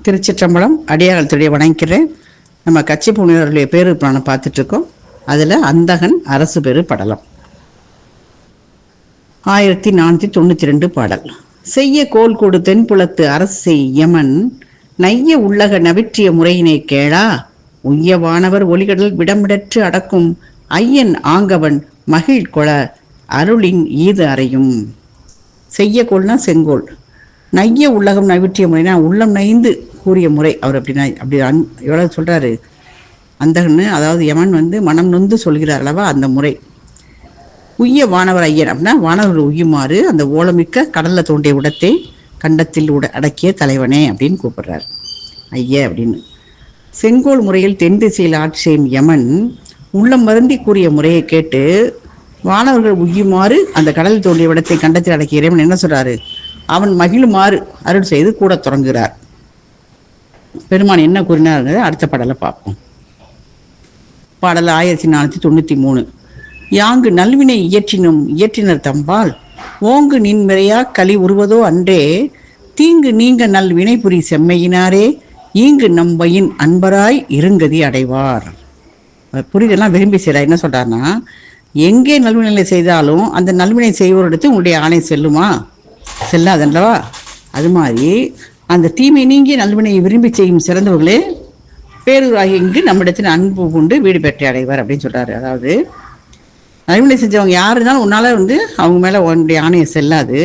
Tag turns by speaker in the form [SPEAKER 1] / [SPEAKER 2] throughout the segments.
[SPEAKER 1] திருச்சிற்றம்பலம். அடியாரத்துடைய வணங்கிறேன். நம்ம கட்சி புனிதர்களுடைய பேரு பிராணம் பார்த்துட்ருக்கோம். அதில் அந்தகன் அரசு பேரு படலம் 1492 பாடல். செய்ய கோல் கொடு தென்புலத்து அரசை யமன் நைய உள்ளக நவிற்றிய முறையினை கேளா உய்யவானவர் ஒளிகடல் விடமிடற்று அடக்கும் ஐயன் ஆங்கவன் மகிழ் கொள அருளின் ஈது அறையும். செய்ய கோல்னா செங்கோல், நைய உள்ளகம் நவிற்றிய முறைனா உள்ளம் நைந்து கூறிய முறை. அவர் அப்படி எவ்வளவு சொல்றாரு அந்தகன்னு, அதாவது யமன் மனம் நொந்து சொல்கிறார் அல்லவா, அந்த முறை. உய்ய வானவர் ஐயன் அப்படின்னா வானவர் உய்யுமாறு அந்த ஓலமிக்க கடல்ல தோண்டிய உடத்தை கண்டத்தில் அடக்கிய தலைவனே அப்படின்னு கூப்பிடுறார் ஐய அப்படின்னு. செங்கோல் முறையில் தென் திசையில் ஆட்சி செய்யும் யமன் உள்ளம் வருந்தி கூறிய முறையை கேட்டு வானவர்கள் உய்யுமாறு அந்த கடலில் தோண்டிய விடத்தை கண்டத்தில் அடக்கிய இறைவன் என்ன சொல்றாரு, அவன் மகிழுமாறு அருள் செய்து கூட தொடங்குகிறார். பெருமான் என்ன கூறினார் அடுத்த பாடலை பார்ப்போம். பாடல் 1493. யாங்கு நல்வினை இயற்றினர் தம்பால் ஓங்கு நின்மிறையா களி உருவதோ அன்றே தீங்கு நீங்க நல் வினைபுரி செம்மையினாரே ஈங்கு நம்பையின் அன்பராய் இருங்கதி அடைவார். புரிதெல்லாம் விரும்பி செய்கிறார். என்ன சொல்றாருன்னா, எங்கே நல்வினை செய்தாலும் அந்த நல்வினை செய்வோரிடத்து உங்களுடைய ஆணை செல்லுமா, செல்லாதல்லவா. அது மாதிரி அந்த தீமை நீங்கி நல்வினையை விரும்பி செய்யும் சிறந்தவர்களே பேரூராகி இங்கு நம்மிடத்தில் அன்பு கொண்டு வீடு பெற்று அடைவார் அப்படின்னு சொல்றாரு. அதாவது நல்வினை செஞ்சவங்க யார் இருந்தாலும் உன்னால அவங்க மேல உன்னுடைய ஆணையம் செல்லாது.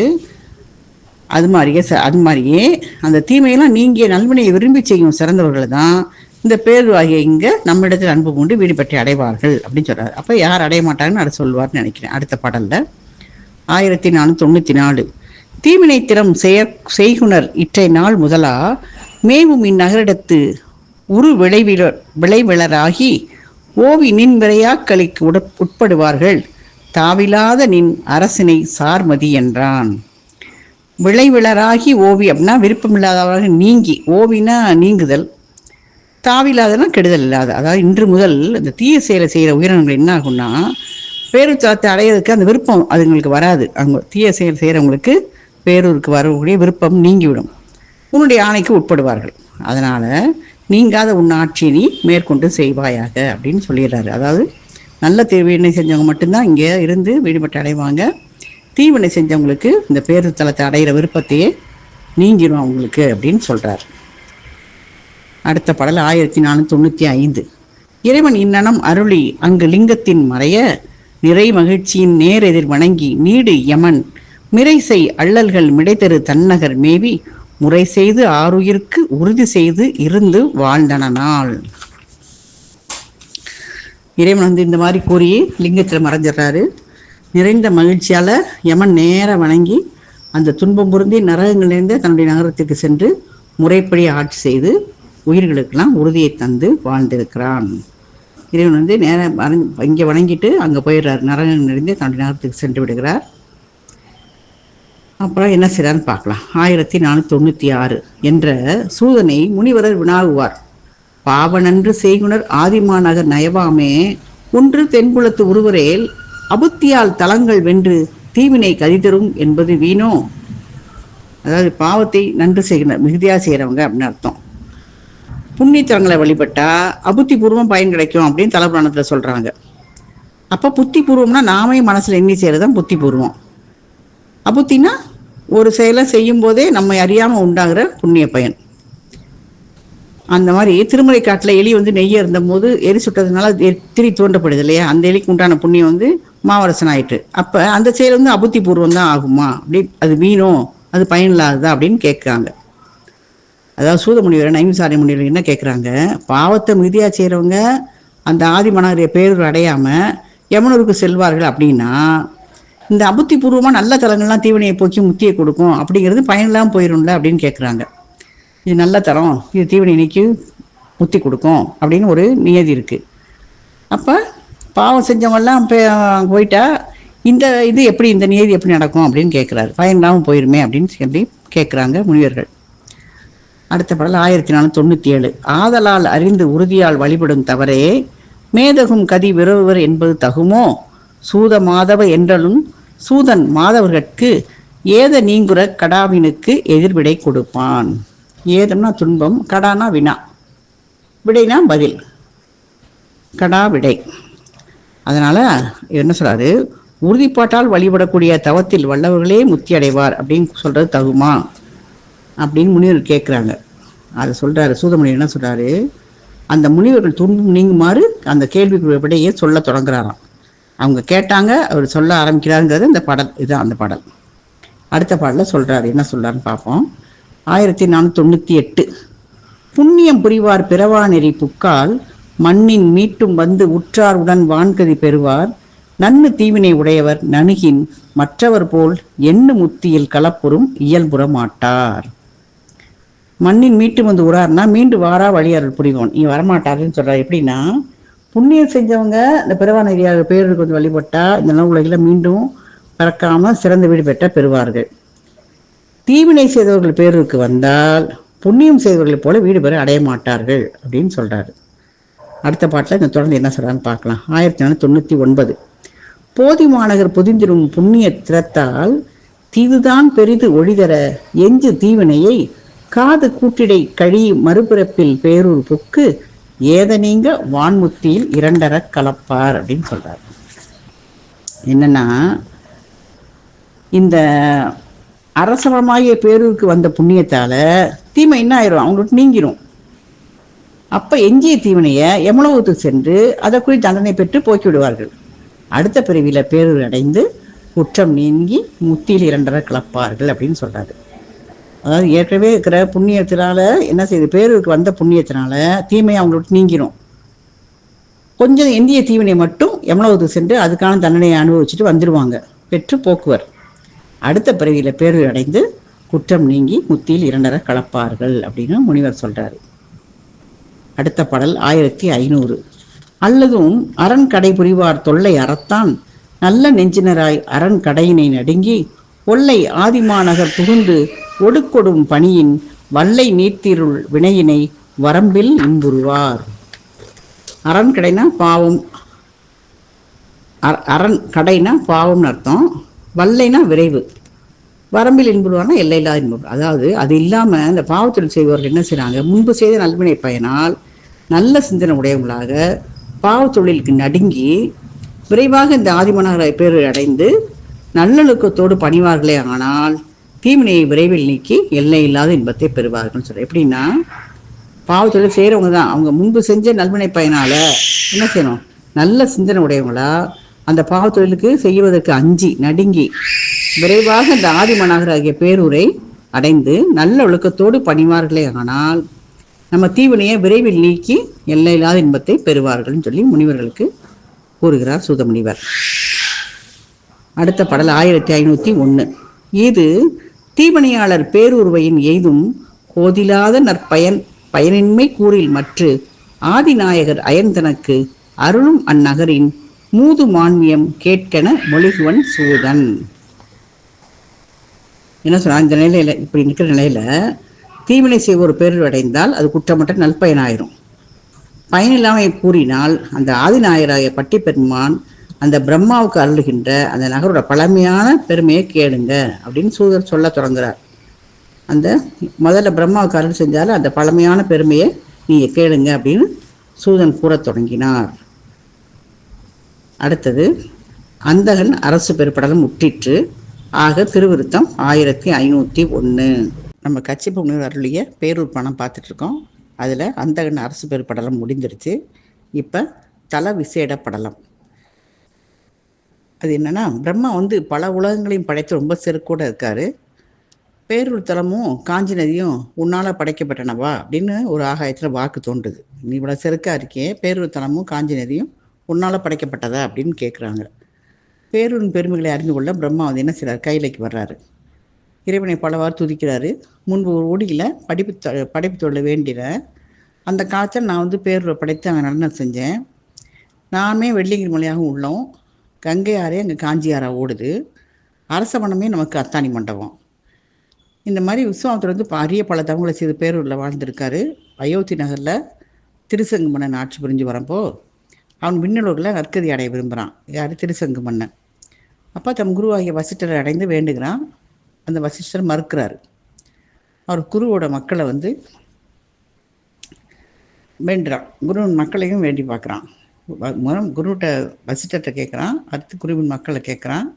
[SPEAKER 1] அது மாதிரியே அந்த தீமையெல்லாம் நீங்கிய நல்வினையை விரும்பி செய்யும் சிறந்தவர்கள் தான் இந்த பேரூராகிய இங்க நம்மிடத்தில் அன்பு கொண்டு வீடு பெற்று அடைவார்கள் அப்படின்னு சொல்றாரு. அப்ப யார் அடைய மாட்டாங்கன்னு அதை சொல்வார்னு நினைக்கிறேன். அடுத்த பாடல்ல 1494. தீவினை திறம் செய்குணர் இற்றை நாள் முதலா மேவும் இந்நகரிடத்து உரு விளைவிளராகி ஓவி நின் விரையாக்களிக்கு உட்படுவார்கள் தாவிலாத நின் அரசினை சார்மதி என்றான். விளைவிளராகி ஓவி அப்படின்னா விருப்பமில்லாதவர்கள் நீங்கி, ஓவினா நீங்குதல், தாவில்லாதனா கெடுதல் இல்லாத. அதாவது இன்று முதல் இந்த தீய செயலை செய்கிற உயிரினங்கள் என்ன ஆகும்னா பேருத்தலத்தை அடையிறதுக்கு அந்த விருப்பம் அதுங்களுக்கு வராது. அவங்க தீய செயல் செய்கிறவங்களுக்கு பேரூருக்கு வரக்கூடிய விருப்பம் நீங்கிவிடும். உன்னுடைய ஆணைக்கு உட்படுவார்கள். அதனால் நீங்காத உன் ஆட்சியை நீ மேற்கொண்டு செய்வாயாக அப்படின்னு சொல்லிடுறாரு. அதாவது நல்ல தீவினை செஞ்சவங்க மட்டும்தான் இங்கே இருந்து வீடுபட்டு அடைவாங்க. தீவினை செஞ்சவங்களுக்கு இந்த பேருத்தலத்தை அடைகிற விருப்பத்தையே நீங்கிடும் அவங்களுக்கு அப்படின்னு சொல்கிறார். அடுத்த பாடல் 1495. இறைவன் இன்னனம் அருளி அங்கு லிங்கத்தின் மறைய நிறை மகிழ்ச்சியின் நேர் எதிர் வணங்கி நீடு யமன் மிரைசை அள்ளல்கள் மிடைத்தரு தன்னகர் மேவி முறை செய்து ஆறுயிருக்கு உறுதி செய்து இருந்து வாழ்ந்தனால். இறைவன் இந்த மாதிரி கூறி லிங்கத்தில் மறைஞ்சிடறாரு. நிறைந்த மகிழ்ச்சியால் யமன் நேர வணங்கி அந்த துன்பம் பொருந்தி நரகங்களிலிருந்து தன்னுடைய நகரத்திற்கு சென்று முறைப்படி ஆட்சி செய்து உயிர்களுக்கெல்லாம் உறுதியை தந்து வாழ்ந்திருக்கிறான். இறைவன் நேரம் இங்கே வணங்கிட்டு அங்கே போயிடுறார். நரகங்களிலிருந்து தன்னுடைய நகரத்துக்கு சென்று விடுகிறார். அப்புறம் என்ன செய்யறான்னு பார்க்கலாம். 1496 என்ற சூதனை முனிவரர் வினாகுவார். பாவனன்று செய்குணர் ஆதிமாநகர் நயவாமே ஒன்று தென்புலத்து உருவரேல் அபுத்தியால் தலங்கள் வென்று தீவினை கதிதரும் என்பது வீணோ. அதாவது பாவத்தை நன்று செய்கிற மிகுதியா செய்கிறவங்க அப்படின்னு அர்த்தம். புண்ணியத்தலங்களை வழிபட்டா அபுத்தி பூர்வம் பயன் கிடைக்கும் அப்படின்னு தலபுராணத்தில் சொல்றாங்க. அப்போ புத்தி பூர்வம்னா நாமே மனசுல எண்ணி செய்யறதுதான் புத்தி பூர்வம். அபுத்தினா ஒரு செயலை செய்யும் போதே நம்ம அறியாமல் உண்டாகிற புண்ணிய பயன். அந்த மாதிரி திருமலை காட்டில் எலி நெய்ய இருந்தபோது எரி சுட்டதுனால திரி தோன்றப்படுது இல்லையா, அந்த எலிக்கு உண்டான புண்ணியம் மாவரசன் ஆயிட்டு. அப்போ அந்த செயல் அபுத்தி பூர்வம் தான் ஆகுமா, அப்படி அது வீணும் அது பயனில்லாததா அப்படின்னு கேட்குறாங்க. அதாவது சூத முனிவர் நைமிசாரி முனிவர் என்ன கேட்குறாங்க, பாவத்தை மிகுதியாக செய்கிறவங்க அந்த ஆதிமனகரிய பேரூர் அடையாமல் யமனூருக்கு செல்வார்கள் அப்படின்னா இந்த அபுத்தி பூர்வமாக நல்ல தலங்கள்லாம் தீவினையை போக்கி முத்தியை கொடுக்கும் அப்படிங்கிறது பயனில்லாமல் போயிடும்ல அப்படின்னு கேட்குறாங்க. இது நல்ல தரம், இது தீவினை நீக்கி முத்தி கொடுக்கும் அப்படின்னு ஒரு நியதி இருக்குது. அப்போ பாவம் செஞ்சவங்கெல்லாம் போயிட்டா இது எப்படி, இந்த நியதி எப்படி நடக்கும் அப்படின்னு கேட்குறாரு. பயனில்லாமல் போயிருமே அப்படின்னு சொல்லி கேட்குறாங்க முனிவர்கள். அடுத்த பாடல் 1497. ஆதலால் அறிந்து உறுதியால் வழிபடும் தவறே மேதகும் கதி விரவுவர் என்பது தகுமோ சூத மாதவ என்றலும் சூதன் மாதவர்கட்கு ஏத நீங்குற கடாவினுக்கு எதிர்விடை கொடுப்பான். ஏதம்னா துன்பம், கடானா வினா, விடைனா பதில், கடா விடை. அதனால் என்ன சொல்கிறாரு, உறுதிப்பாட்டால் வழிபடக்கூடிய தவத்தில் வல்லவர்களே முத்தி அடைவார் அப்படின்னு சொல்கிறது தகுமா அப்படின்னு முனிவர் கேட்குறாங்க. அதை சொல்கிறாரு சூதமுனிவர். என்ன சொல்கிறாரு, அந்த முனிவர்கள் துன்பம் நீங்குமாறு அந்த கேள்விக்கு விடையே சொல்ல தொடங்குறாராம். அவங்க கேட்டாங்க, அவர் சொல்ல ஆரம்பிக்கிறாருங்கிறது இந்த பாடல். இதுதான் அந்த பாடல். அடுத்த பாடலில் சொல்கிறாரு, என்ன சொல்கிறாருன்னு பார்ப்போம். 1498. புண்ணியம் புரிவார் பிறவா நெறி புக்கால் மண்ணின் மீட்டும் வந்து உற்றார் உடன் வான்கதி பெறுவார் நன்னு தீவினை உடையவர் நணுகின் மற்றவர் போல் எண்ணு முத்தியில் கலப்புறும் இயல்புற மாட்டார். மண்ணின் மீட்டு வந்து உறார்னா மீண்டு வாரா வழியாளர் புரிவோன், நீ வரமாட்டாருன்னு சொல்கிறார். எப்படின்னா, புண்ணியம் செஞ்சவங்க இந்த பிறவா நெறியாக பேருக்கு வந்து வழிபட்டா இந்த உலகில் மீண்டும் பிறக்காமல் சிறந்த வீடு பெற்ற பெறுவார்கள். தீவினை செய்தவர்கள் பேருக்கு வந்தால் புண்ணியம் செய்தவர்களைப் போல வீடு பெற அடைய மாட்டார்கள் அப்படின்னு சொல்கிறாரு. அடுத்த பாட்டில் இந்த தொடர்ந்து என்ன சொல்கிறான்னு பார்க்கலாம். 1499. போதி மாநகர் புதிந்திரும் புண்ணிய திறத்தால் தீதுதான் பெரிது ஒழிதர எஞ்சு தீவினையை காது கூட்டிடை கழி மறுபிறப்பில் பேரூர் புக்கு ஏத நீங்க வான்முத்தியில் இரண்டர கலப்பார் அப்படின்னு சொல்றார். என்னன்னா, இந்த அரசவமாகிய பேரூருக்கு வந்த புண்ணியத்தால தீமை என்ன ஆயிரும், அவங்களுக்கு நீங்கிரும். அப்ப எஞ்சிய தீவினைய யமலோகத்துக்கு சென்று அதற்குரிய தண்டனை பெற்று போக்கி விடுவார்கள். அடுத்த பிறவியில பேரூர் அடைந்து குற்றம் நீங்கி முத்தியில் இரண்டர கலப்பார்கள் அப்படின்னு சொல்றாரு. அதாவது ஏற்கனவே இருக்கிற புண்ணியத்தினால என்ன செய்யுது, பேரூருக்கு வந்த புண்ணியத்தினால தீமையை அவங்களுக்கு நீங்கிரும். கொஞ்சம் எந்திய தீவினை மட்டும் யமலோகத்துக்கு சென்று அதுக்கான தண்டனையை அனுபவிச்சுட்டு வந்துடுவாங்க, பெற்று போக்குவர். அடுத்த பிறவியில பேரூர் அடைந்து குற்றம் நீங்கி முத்தியில் இரண்டர கலப்பார்கள் அப்படின்னு முனிவர் சொல்றாரு. அடுத்த பாடல் 1500. அல்லதும் அரண் கடை புரிவார் தொல்லை அறத்தான் நல்ல நெஞ்சினராய் அரண் கடையினை நடுங்கி ஒல்லை ஆதிமாநகர் புகுந்து ஒடுக்கொடும் பணியின் வல்லை நீர்த்திருள் வினையினை வரம்பில் இன்புறுவார். அரண் கடைனா பாவம், அரண் கடைனா பாவம்னு அர்த்தம், வல்லைனா விரைவு, வரம்பில் இன்புறுவார்னா எல்லையில்லாத இன்புறு. அதாவது அது இல்லாமல் இந்த பாவத்தொழில் செய்பவர்கள் என்ன செய்கிறாங்க, முன்பு செய்த நல்வினை பயனால் நல்ல சிந்தனை உடையவங்களாக பாவத்தொழிலுக்கு நடுங்கி விரைவாக இந்த ஆதிமனகரை பேர் அடைந்து நல்லொழுக்கத்தோடு பணிவார்களே ஆனால் தீவினையை விரைவில் நீக்கி எல்லை இல்லாத இன்பத்தை பெறுவார்கள்னு சொல்கிறேன். எப்படின்னா, பாவத்தொழில் செய்கிறவங்க தான் அவங்க முன்பு செஞ்ச நல்வினை பயனால் என்ன செய்யணும், நல்ல சிந்தனை உடையவங்களா அந்த பாவத்தொழிலுக்கு செய்வதற்கு அஞ்சி நடுங்கி விரைவாக இந்த ஆதிமனகர் ஆகிய பேரூரை அடைந்து நல்ல ஒழுக்கத்தோடு பணிவார்களே ஆனால் நம்ம தீவினையை விரைவில் நீக்கி எல்லை இல்லாத இன்பத்தை பெறுவார்கள்னு சொல்லி முனிவர்களுக்கு கூறுகிறார் சூதமுனிவர். அடுத்த பாடல் 1501. இது தீவினையாளர் பேரூர்வையின் எய்தும் கோதிலாத நற்பயன் பயனின்மை கூறில் மற்று ஆதிநாயகர் அயர்ந்தனக்கு அருளும் அந்நகரின் மூது மான்மியம் கேட்கென மொழிகுவன் சூதன். என்ன சொல்ற, இந்த நிலையில இப்படி நிற்கிற நிலையில தீவினை செய்வோர் பேரூர் அடைந்தால் அது குற்றமற்ற நல்பயனாயிரும். பயனில்லாமல் கூறினால் அந்த ஆதிநாயகராய பட்டி பெருமான் அந்த பிரம்மாவுக்கு அருளுகின்ற அந்த நகரோட பழமையான பெருமையை கேளுங்க அப்படின்னு சூதர் சொல்ல தொடங்குறார். அந்த முதல்ல பிரம்மாவுக்கு அருள் செஞ்சாலும் அந்த பழமையான பெருமையை நீங்கள் கேளுங்க அப்படின்னு சூதன் கூற தொடங்கினார். அடுத்தது அந்தகன் அரசு பெருப்படலம் முற்றிற்று. ஆக திருவிருத்தம் 1501. நம்ம கச்சிப்ப முனிவர் அருளிய பேரூர் பணம் பார்த்துட்ருக்கோம். அதில் அந்தகன் அரசு பெருப்படலம் முடிந்துருச்சு. இப்போ தல விசேட படலம். அது என்னென்னா, பிரம்மா பல உலகங்களையும் படைத்து ரொம்ப செருக்கோடு இருக்கார். பேரூர் தலமும் காஞ்சி நதியும் உன்னால் படைக்கப்பட்டனவா அப்படின்னு ஒரு ஆகாயத்தில் வாக்கு தோன்றுது. நீ இவ்வளோ செருக்காக இருக்கே, பேரூர் தலமும் காஞ்சி நதியும் உன்னால் படைக்கப்பட்டதா அப்படின்னு கேட்குறாங்க. பேரூரின் பெருமைகளை அறிந்து கொள்ள பிரம்மா என்ன செய்கிறார், கையிலைக்கு வர்றாரு. இறைவனை பலவாறு துதிக்கிறாரு. முன்பு ஒரு ஒடியில் படைப்பு தொழில் வேண்டின அந்த காலத்தில் நான் பேரூரை படைத்து அங்கே நடனம் செஞ்சேன். நாமே வெள்ளிங்கிரி மலையாக உள்ளோம். கங்கை ஆறே அங்கே காஞ்சி ஆறாக ஓடுது. அரசவனமே நமக்கு அத்தாணி மண்டபம். இந்த மாதிரி விஸ்வாமித்திரர் அரிய பல தவங்களை செய்து பேரூரில் வாழ்ந்திருக்காரு. அயோத்தி நகரில் திருசங்கு மன்னன் ஆட்சி புரிஞ்சு வரப்போ அவன் விண்ணலூரில் நற்கதி அடைய விரும்புகிறான். யார், திருசங்கு மன்னன். அப்போ தம் குருவாகிய வசிஷ்டரை அடைந்து வேண்டுகிறான். அந்த வசிஷ்டர் மறுக்கிறார். அவர் குருவோட மக்களை வேண்டுறான். குருவின் மக்களையும் வேண்டி பார்க்குறான். குருகிட்ட வசிஷ்டர்கிட்ட கேட்குறான், அடுத்து குருவின் மக்களை கேட்குறான்.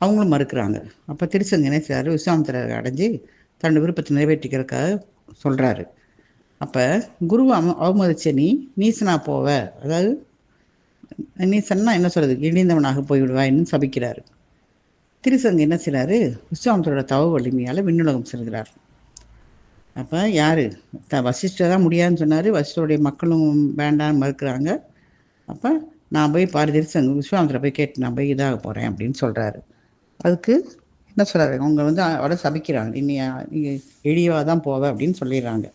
[SPEAKER 1] அவங்களும் மறுக்கிறாங்க. அப்போ திருச்சங்க என்ன செய்றாரு, விஸ்வாமித்திரரை அடைஞ்சு தன்னோட விருப்பத்தை நிறைவேற்றிக்கிறதுக்காக சொல்கிறாரு. அப்போ குருவை அவமதிச்ச நீசனா போவ, அதாவது நீசன்னா என்ன சொல்கிறது, இழிந்தவனாக போய்விடுவாயின்னு சபிக்கிறாரு. திருசங்கு என்ன செய்கிறாரு, விஸ்வாமித்திரோட தவ வலிமையால் விண்ணுலகம் செல்கிறார். அப்போ யார் வசிஷ்டர் தான் முடியாதுன்னு சொன்னார். வசிஷ்டருடைய மக்களும் வேண்டான்னு மறுக்கிறாங்க. அப்போ நான் போய் திருசங்கு விஸ்வாமித்திர போய் கேட்டு நான் போய் இதாக போகிறேன் அப்படின்னு சொல்கிறாரு. அதுக்கு என்ன சொல்கிறாரு, அவங்க அவரை சபிக்கிறாங்க, நீங்கள் எளிவாக தான் போவேன் அப்படின்னு சொல்லிடுறாங்க.